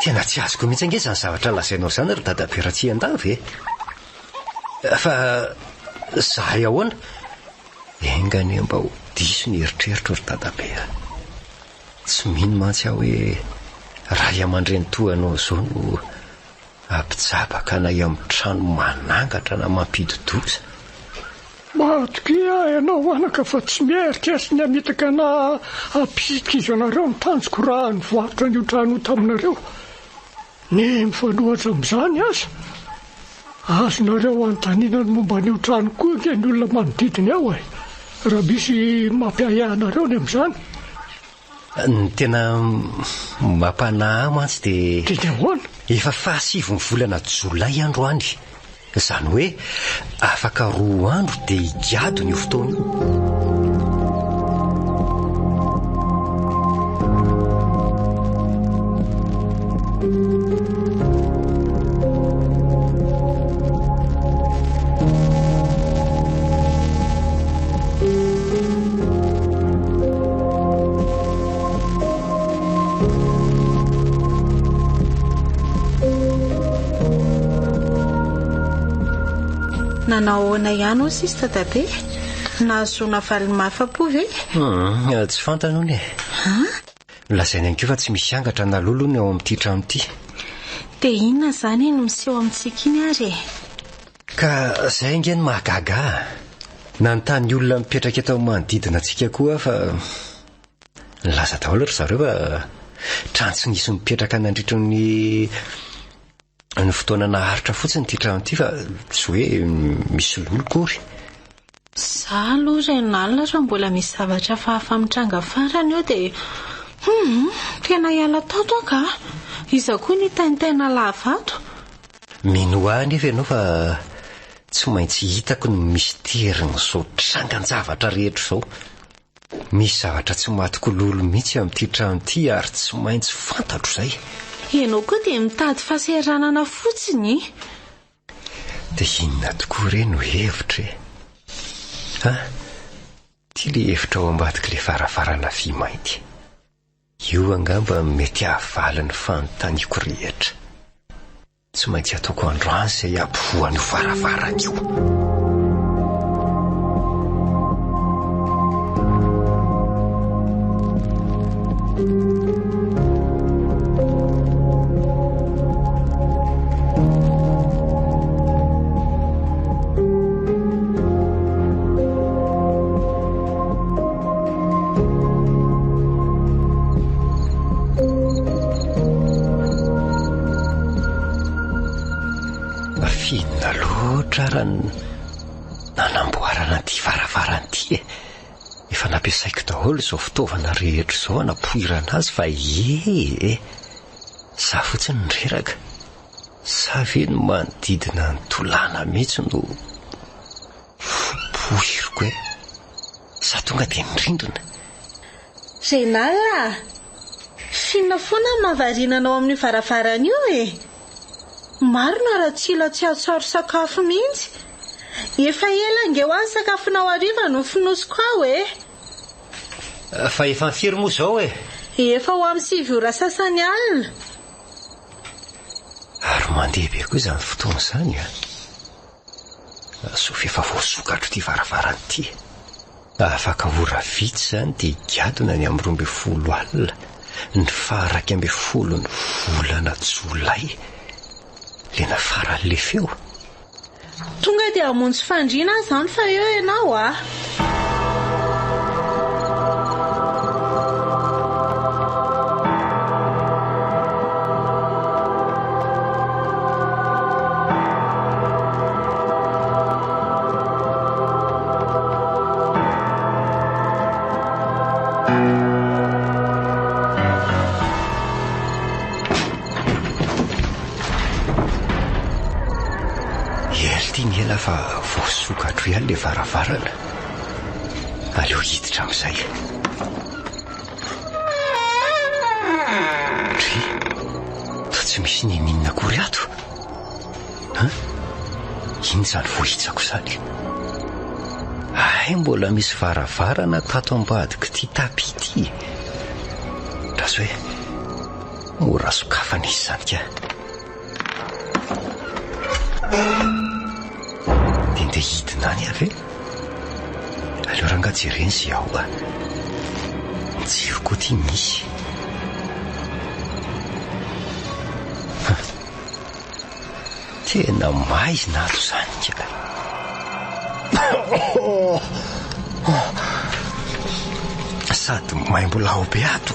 tena tsy azoko mihitsy ange izany zavatra lazainao izany ry dadabe raha tsy andavy fa za ahoana engany mba ho diso ny eritreritra ry dadabe. Tsy mino mantsy aho hoe raha iamandreny toanao izao no ampijabaka anay amin'ny trano manangatra na mampididoza. Matokia ianao anaka fa tsy mieritreritra ny amitaka na ampisidika izy anareo ny tanjoko raha ny voaritra n'io trano taminareo. Ny mifanohatra amin'izany aza azonareo anontaniana ny momba n'io trano koa ke ny olona manodidiny ao raha misy mampiahy anareo ny amin'izany. Ny tena mampanahy mantsy dia ahoana? Efa 7 volana Jolay androany. Izany hoe afaka 2 andro dia higado ny fotoana io. Nanahoana ihany ho sisy dadabe? Nahazoana valy-mafapo ve? Tsy fantano ny lazainy ihany koa fa tsy misy angatra na lolony ao amin'ity trano ity. Dia inona izany no miseho amintsika iny ary? Ka izay ange ny mahagaga. Nanontany olona mipetraka eto manodidina antsika koa fa nilaza daholo ry zareo fa trano tsy nisy mipetraka nandritra ny fotoana naharitra fotsiny ity trano ity fa tsy hoe misy lolokory. Za aloha renalina raha mbola misy zavatra fahafa mitranga farany eo dia tena hiala tato ka iza koa ny tena lavato. Minoa nefa ianao fa tsy maintsy hitako ny misterin''izao trangan-javatra rehetra izao. Misy zavatra tsy matikololo mihitsy amin'ity trano ity ary tsy maintsy fantatro izay. Ianao koa dia mitady fahasahiranana fotsiny. Dia inona tokoa re no hevitra ity le hevitra ao ambadika le varavarana vy mainty. Io angamba mety ahavaly ny fanontaniako rehetra. Tsy maintsy ataoko androany izay ampovoan'io varavarana io. Finna loatra raha nanamboarana ity varavarana ity. Efa nampiasaiko daholo izao fitaovana rehetra izao hanapoirana azy fa za fotsiny nireraka. Sa ve ny manodidina ny tolana mihitsy no fopoiriko sa tonga dia nirindrina. Renala, finna foana mahavarinanao amin'ny varavarana io Maro na raha tsila tsy atsaro sakafo mihitsy. Efa ela ange ho any sakafonao hariva no finosiko ao Fa efa firy moa izao Efa ho amin'ny 7 ora sasany alina. Ary mandeha be koa izany fotoana izany Sofa efa voasokatro ity varavarana ity. Afaka ora vitsy izany dia higadona ny amin'ny 12 alina ny faha 12 ny volana Jolay. Le nafaran'le feo. Tonga dia hamonjy fandriana izany fa eo ianao ela fa voasokatro ihany le varavarana. Aleo hiditra amin'izay. Dry, to tsy misy ninina akory ato. Iny zany vohitsako zany. Ay, mbola misy varavarana tato ambadika ty tapi ity. Raso hoe mora sokafana izy zany ka. Dia hidina any avy. Aleo rangajereny sy ao a. Jiroko ty misy. Tena maizina ato zany ka. Sady mahay mbola ao be ato.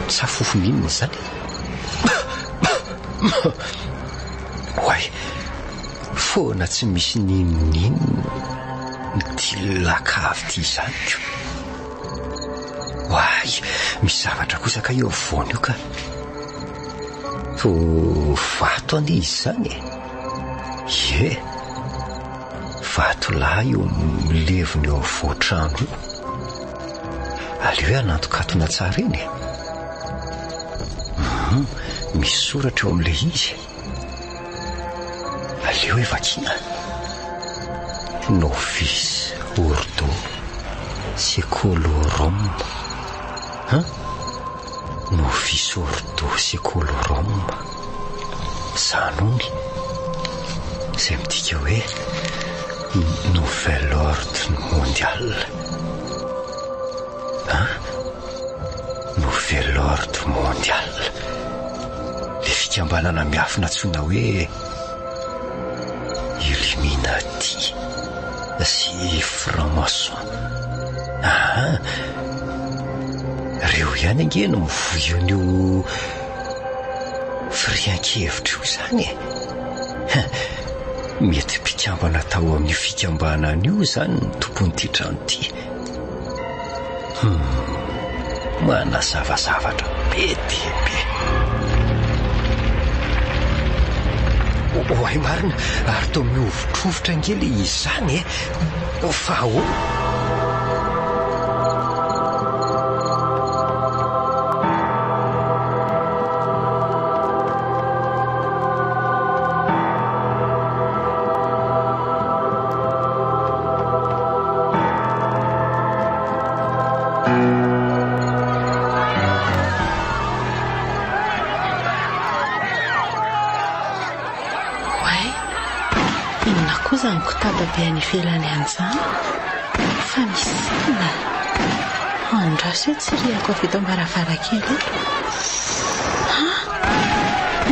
Safofo minina zany. Hoay, foana tsy misy ninonino ty lakavy ty zany ko. Hoay, misy zavatra kosa ka eo afovoany io ka. Fo vato anie izy zany e. Ye, vato lahy io milevony eo afovoan-trano io. Aleo anantokatona tsara eny e. Misy soratra eo amin'ilay izy. Aleo evakina. Novice Ordo Secolorum. Novice Ordo Secolorum. Zanony izay midika hoe Nouvel Ordre Mondial. Nouvel Ordre Mondial. Le fikambanana miafina antsoina hoe Illuminati sy franc-maçon. Reo ihany ange no mivoy an'io firian-kevitra io zany e. Mety mpikambana tao amin'ny fikambanan'io zany ny tompon'ity trano ity. Manazavazavatra be dia be. Hoay marina, ary toa miovotrovotra angely izy zany e. Fa be any ivelany an'izany fa misy sina andraso hoe tsy riako avy eto am-baravarakely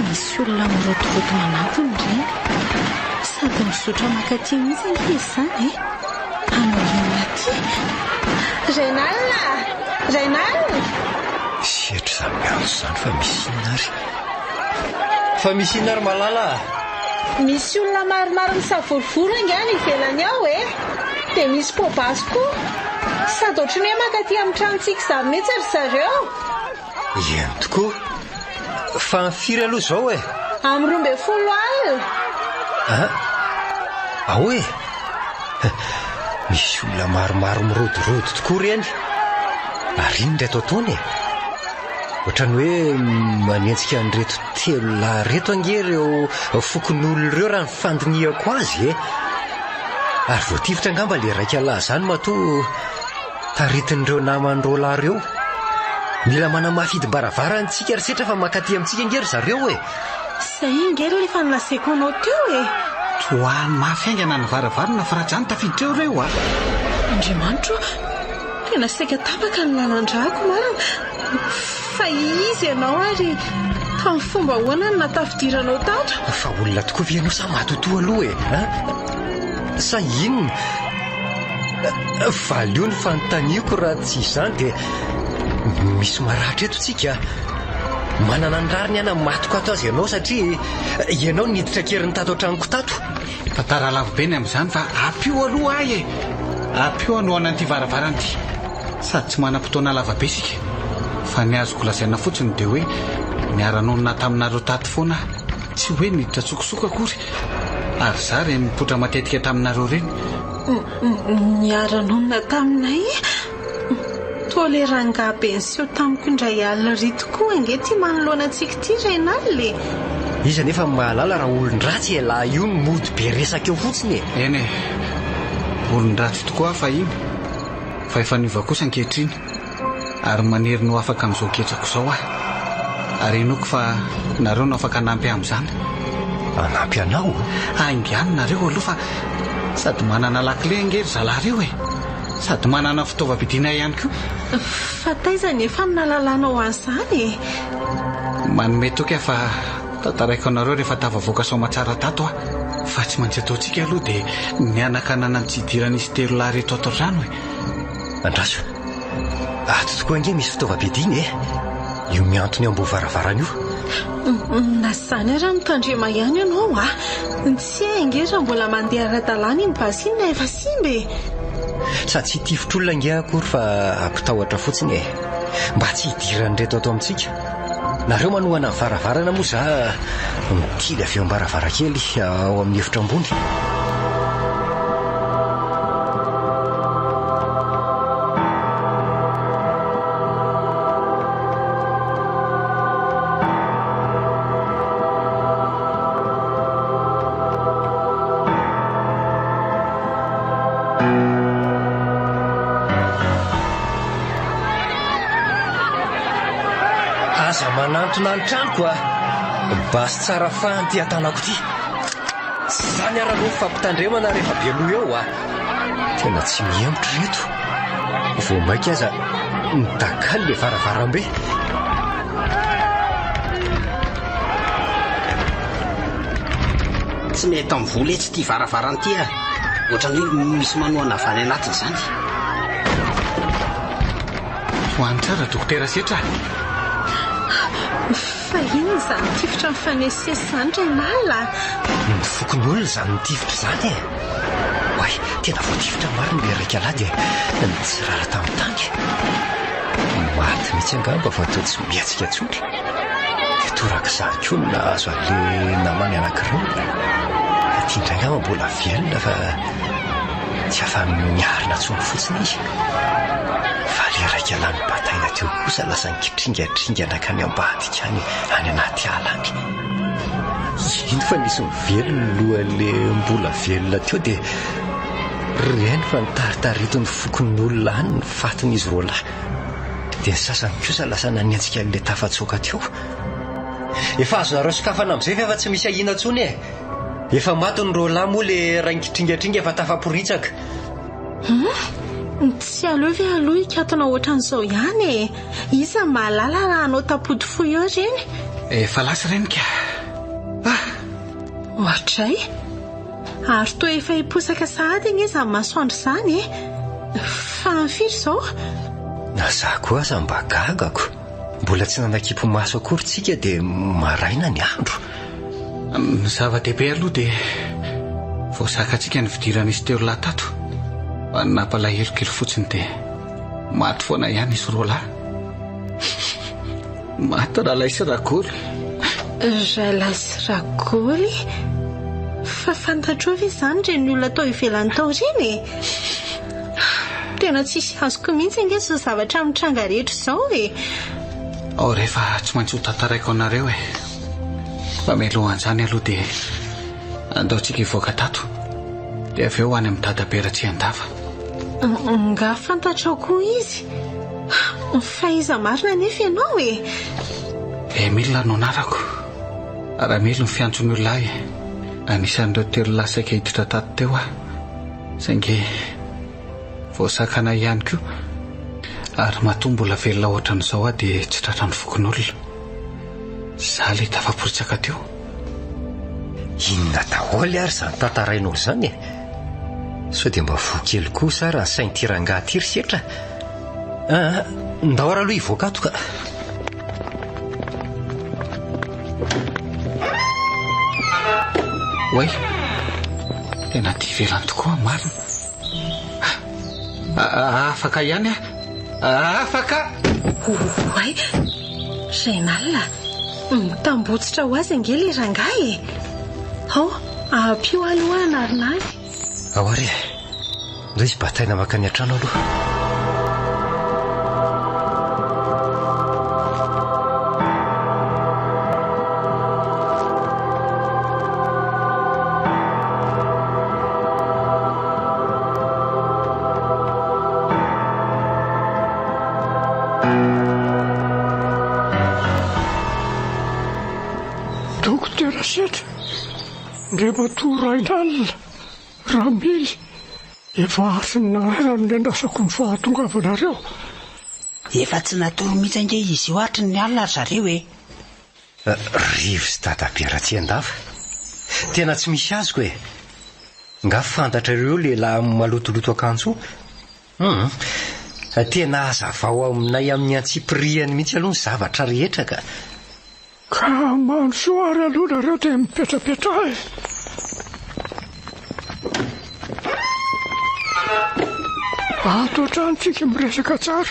misy olona mirotovoto manatony ireny sady misotra makaty mihitsy izy zany e. Amin'inona ty? Rainal! Sietry zany mianjo zany fa misy inona ary. Fa misy inona ary malala? Misy olona maromaro misavorovoro angany ivelany ao e. Dia misy pobasy koa. Sady ohatry ny hoe makaty amin'ny tranontsika izany mihitsy ry zareo. Eny tokoa. Fa ny firy aloha zao e? Amin'ny 12 alina. Ahoe? Misy olona maromaro mirodorody tokoa reny. Ary iny reto ataony e. Ohatrany hoe manentsika an'ireto 3 lahy reto angereo fokon'olona ireo raha ny fandiniako azy e. Ary voatifitra angamba le raika lahy zany matoa taritin'ireo naman'ireo lahy ireo. Mila manamafidim-baravarana ry setra fa makaty amintsika angery zareo e. Zay ingery lefa nolazaiko anao teo e. Toany mafiaingana ny varavarana fa raha zany tafiditra eo reo Andriamanitro, tena saika tapaka ny lalan-drako marina. Fa izy ianao ary tamin'ny fomba hoana ny natafidiranao tatra. Fa olona tokoa vianao sa matotoa aloha e. Sa inona? Valio ny fanontaniako raha tsy izany dia misy maratra eto tsika. Manana ny rariny ana matoko ato azy ianao satria ianao niditra keriny tato an-tranoko tato. Fa taralavo be ny amin'izany fa apio aloha ahy e. Apio anao ananty varavarana ity. Sady tsy manam-potoana lavabe sika. Fa ny azoko lazaina fotsiny dia hoe niara-nonona taminareo tato foana. Tsy hoe niditra tsokosoko akory. ary za re mipotra matetika taminareo reny. Niara-nonina taminay toa le rangabe ny seo tamiko indray alina ry tokoa ange ty manoloana antsika ty renal le. Iza nefa mahalala raha olon-dratsy la io ny mody be resaka eo fotsiny e. Eny e, olon-dratsy tokoa fa iny fa efa niova kosa ankehitriny ary maniry no afaka amin'izao ketrako izao ary inoko fa nareo no afaka anampy amin'izany. Anampy anao? Aingany nareo aloha fa sady manana lakile angery zalareo e, sady manana fitaovam-pidiana ihany koa. Fa taizany efa nalalànao an'izany e. Manome toka fa tantaraiko anareo rehefa tavavoaka somatsara tato fa tsy maintsy ataontsika aloha dia mianaka nanantsidiran'izy telo lahy reto ato rano e. Andraso, ato tokoa ange misy fitaovam-pidiana e. Io miantony ambo varavarana io. Nasany raha mitandrema ihany ianao tsy ainge raha mbola mandeha ara-dalàna iny basina efa simba e. Sady tsy tifotr'olona ange akory fa ampitahotra fotsiny e, mba tsy hidiran'ireto ato amintsika. Nareo manohana varavarana moa za mitily avy eo am-baravarakely ao amin'ny efitra ambony. Aza manantona ny tranoko basy tsara fahanty atanako ty. Tsy zany ara-no fampitandremana rehefa be loha eo tena tsy miemotro reto. Vao maika aza nidakaly le varavarambe. Tsy mety amin'ny vola tsy tia varavaranty ohatran'ny misy manoana avany anatiny zany. Ho any tsara dokotera setra. Fa iny zany tifitra mifanesesy zany renala. Ny fokon'olona zany nitifitra zany e. Oay, tena voatifitra marina le raika lahy dia nitsirara tamin'ny tany. Maty mihitsy angamba fa atao tsy miatsika tsony. Dia toraka zany koa no nahazo ale namany anankiroa. Tiandra angamba mbola velona fa tsy afa miarina tsony fotsiny izy. Fa le raika lahy ny bataina teo kosa lasa nikitringatringana ka ny ambadika any anaty ala any. Ino fa nisy mivelona lohan'le mbola velona teo dia reny fa nitaritarito ny fokon'olona any ny fatin'izy roa lahy. Dia ny sasany kosa lasa naniantsika le tafatsoka teo. Efa azo nareo sokafana amin'izay fa efa tsy misy ahina tsony e. Efa maty ny roa lahy moa le raha nikitringatringa efa tafaporitsaka. Tsy aloha ve aloha ikatona ohatran'izao ihany e. Iza mahalala raha anao tapody fo eo reny. Efa lasa renika. Ohatray ary toa efa hiposaka sahady iny izy amin'ny masoandro izany e. Fa firy izao? Za koa aza mba gagako. Mbola tsy nanakipo maso akory tsika dia maraina ny andro. Ny zava-dehibe aloha dia voasakatsika ny fidiran'izy teo lahy tato. Nampalahelo kely fotsiny dia maty foana ihany izy roa lahy. Maty rahalahy sy rakoly. Rahalahy sy rakoly? Fa fantatro ve izany reny olona tao ivelany tao reny e? Tena tsisy azoko mihitsy ange izao zavatra mitranga rehetra izao e. Rehefa tsy maintsy ho tantaraiko anareo e. Fa mialohan'izany aloha dia andaontsika hivoaka tato dia avy eo any amin'ny dadabe tsy andava. Nga fantatra koa izy. Fa iza marina nefa ianao e. Emile no anarako. Ramilo ny fiantson'ny olona anisan'ireo telo lahy saika hiditra tato teo saingy voasakana ihany koa ary matoa mbola velona ohatran'izao dia tsy tratrany fokon'olona. Za le tafaporitsaka teo. Inona daholo ary zany tantarain'olo zany e. Sao dia mba voakely kosa raha sainy tiranga tiry setra. Ndao ara aloha hivoaka ato ka. Oay, tena tia velany tokoa marina. Afaka ihany afaka. Oay, Renal, mitambotsitra ho azy ange le rangahy e. Apio aloha narinay. Ahoary ndao izy bataina makany an-trano aloha. Dokotera Setra, Andriamatorain'alina, Ramily, efa asinarana no niandrasako ny fahatongavanareo. Efa tsy natoro mihitsy ange izy io atry ny alina ry zareo e. Rivo sy dadaberatsi-andava. Tena tsy misy azoko e. Nga fantatra ireo lehilahy malotoloto akanjo. Tena azavao aminay amin'ny antsipiriany mihitsy aloha ny zavatra rehetra ka. Ka mansoary aloha nareo dia mipetrapetra e. Ato an-tranontsika miresaka tsara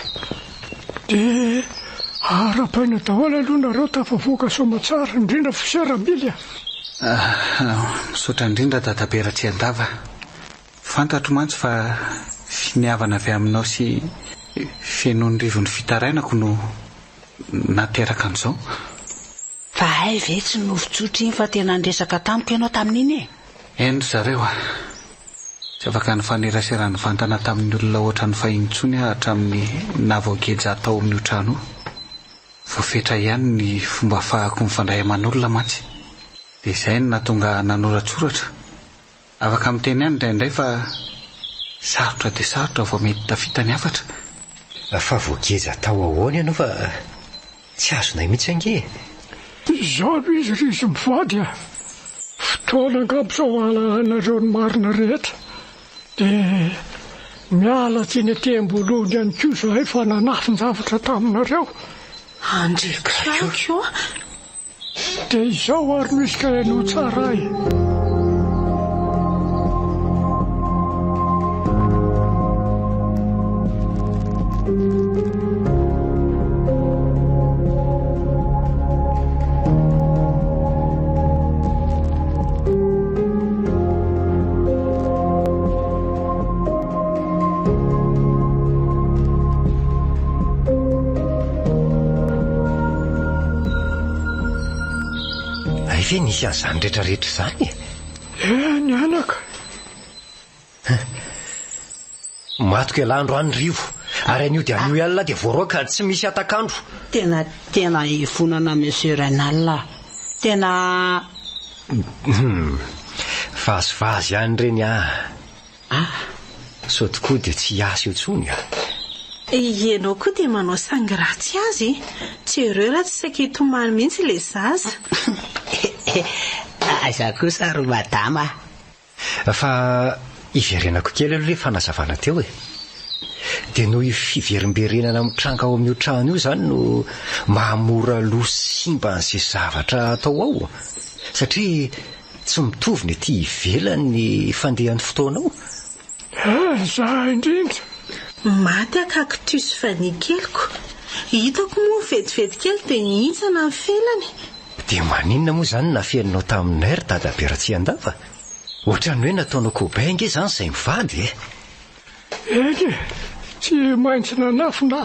dia arapaina daholo aloha nareo tafavoaka somatsara indrindra fiseramily misaotra indrindra dadaberatsi-andava. Fantatro mantsy fa finiavana avy aminao sy fenon'ny rivon'ny fitarainako no nateraka an'izao. Fa hay ve tsy novotsotra iny fa tena andresaka tamiko ianao tamin'iny e? Eny zareo tsy afaka ny faneraserany vantana tamin'ny olona oatra ny fahintsony hatramin'ny navaogeja atao amin'io trano. Voafetra ihany ny fomba ahafahako mifandray aman'olona mantsy. Dia izay no nahatonga nanoratsoratra. Afaka miteny ihany indraindray fa sarotra dia sarotra vao mety tafita ny hafatra. Fa voageja atao ahoana ianao fa tsy azonay mihitsy ange. Izao izy rizy mivady fotoana angamba sao alanareo ny marina rehetra dia miala tsiny atem-bolohany ihany koa zahay fa nanafin-javatra taminareo. Andrikako dia izao ary misy ka haino tsara e. Ve nisy an'izany rehetrarehetra izany? Ny anaka. Matoka ialàndro any rivo ary an'io dia an'io alina dia voaroaka tsy misy atakandro. Tena ifonana monsieur Rainalina. Tena vazivazy ihany reny sao tokoa dia tsy hiasa eo intsony ianao koa dia manao sangratsy azy. Tsy ireo raha tsy sakitomany mihitsy ilay zaza. Aza kosa ry madama. Fa iverenako kely aloha ilay fanazavana teo e. Dia noho fiverimberenana mitranga ao amin'io trano io izany no mahamora lo simba an'izay zavatra atao ao. Satria tsy mitovy ny ety ivelany ny fandehan'ny fotoanao. Za indrindra. Maty akaktus fanikeliko. Hitako moa vetivety kely dia hihintsana ny felany. Dia maninona moa izany nafeninao taminay ry dadaberatsi-andava? Ohatran'ny hoe nataonao koba inge izany izay mivady e. Eny tsy maintsy nanafina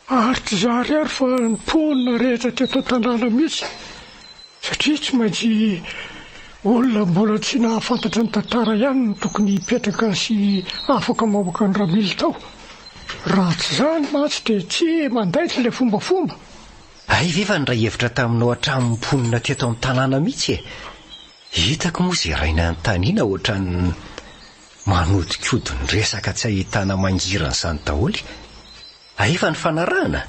aritra zary ary fa ny ponina rehetra teto tanàna mihitsy. Satria tsy maintsy olona mbola tsy nahafantatra ny tantara ihany no tokony hipetraka sy afaka mamoaka ny ramily tao. Raha tsy izany mantsy dia tsy mandaitra ilay fombafomba. Ay ve fa ndray hevitra taminao hatramin'ny mponina teto amin'ny tanàna mihitsy e. Hitako moa izay raina an-taniana ohatran'ny manodikodiny resaka tsy ahitana mangirana izany daholo. Ay fa ny fanarahana.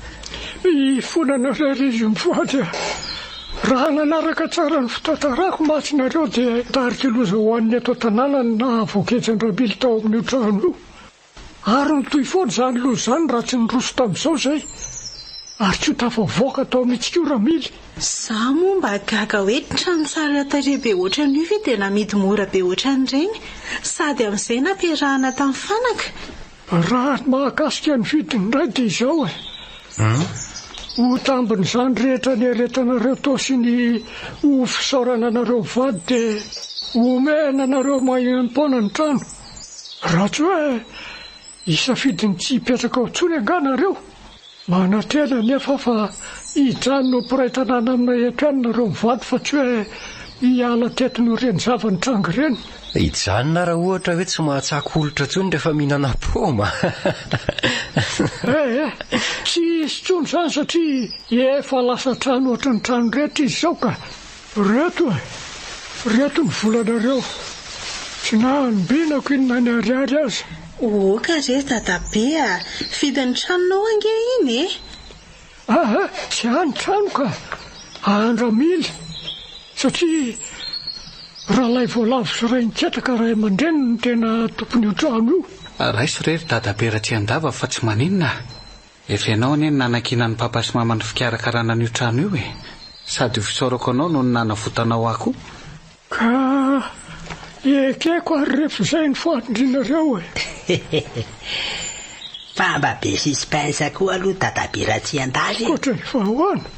Ifonana izy mivady raha nanaraka tsara ny fitantarako matsinareo dia tarika loza ho an'ny eto tanàna na voageja ny ramily tao amin'io trano io. Ary ny toy foana izany loza izany raha tsy niroso tamin'izao izay. Ary tsy ho tafavoaka tao mihitsy koa ramily. Za moa mba gaga hoe trano tsara tarehibe ohatran'io ve dia namidy mora be ohatran'ireny sady amin'izay nampiarahana tamin'ny fanaka. Raha mahakasika ny vidiny indray dia izao e. Ho tambiny izany rehetra ny aretanareo tao sy ny ho fisaorana anareo vady dia omena anareo mahampona ny trano raha tsy hoe hisafidiny tsy hipetraka ao ntsony anganareo manatena nefa fa hijanona mpiray-tanàna aminay eto ihany nareo mivady fa tsy hoe hiala tetiny reny zavany trango ireny hijanona raha ohatra hoe tsy mahatsaka olotra ntsony rehefa mihinana poma tsy isy tsony izany satria efa lasa trano ohatra ny trano rehetra izy izao ka reto ny volanareo tsy nanibinako inona ny ariary azy ka re dadabe fidiny tranonao ange iny tsy any trano ka 100,000 satria raha lay voalavo sy ray nitsataka raha aman-dreny ny tena tompony io trano io raiso rery dadabe raha tsy andava fa tsy maninona efa ianao anie ny nanakina ny papa sy mama ny fikarakarana n'io trano io sady ho fisaorako anao no ny nanavotanao ako ka ekeko ary rehefa izay ny foatindrinareo fa mba be suspense koa aloha dadabe raha tsy andaly koatra fa ahoana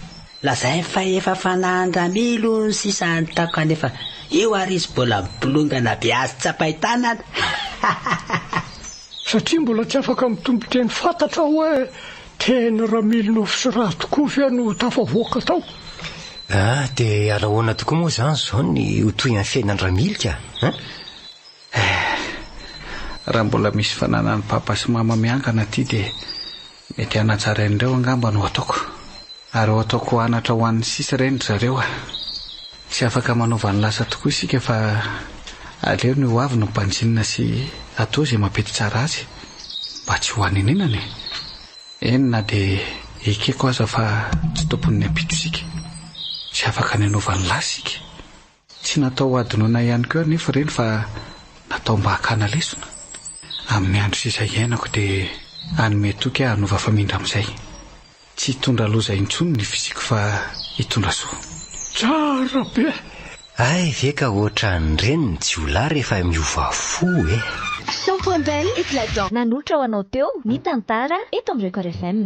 lazay fa efa fana 100,000 ny sisany tako kanefa io ary izy mbola mibolongana be azy tsapaitanana satria mbola tsy afaka mitombo teny fantatra hoe tena raha milonofo sy raha tokofy no tafavoaka tao dia arahoana tokoa moa izany zao ny hotoy amin'ny fiainan-dramilika raha mbola misy fananany papa sy mama miangana aty dia mety hanatsarain'ireo angamba no ataoko ary ho ataoko anatra ho an'ny sisa ireny zareo tsy afaka manaovany lasa tokoa isika fa aleo ny ho avy no mpanjinina sy atao izay mampety tsara azy mba tsy ho haninenany enina dia ekeko aza fa tsy tompon'ny ampito isika tsy afaka ny hanaovany lasa isika tsy natao adinoina ihany koa nefa ireny fa natao mba hakana lesona amin'ny andro sisa iainako dia anome toky hanova famindra amin'izay tsy hitondra loza intsony ny fiziko fa hitondra soa tsara be ve ka ohatra nyreny tsy ola rehefa miova fo Shampoing Belle éclatant. Nanolotra ho anao teo ny tantara eto amin'ny Record FM.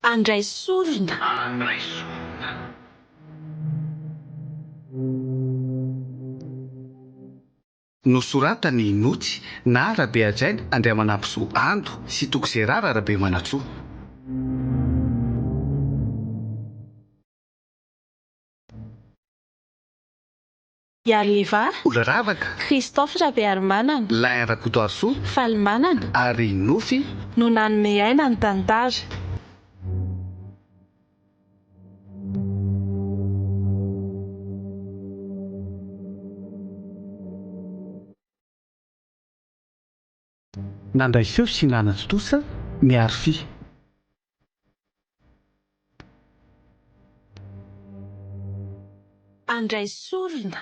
Andray sorona. Nosorata ny notsy na arabe ajaina andriamanampisoa ando sy toko izay rara arabe manatsoa Yaliva Olaravaka Christophe Rabearmanana Lain Rakotoarsoa Falmanana ary Nofy no nanome aina ny tantara. nandray feo sy nanatsotosa miaro fi Andray sorona.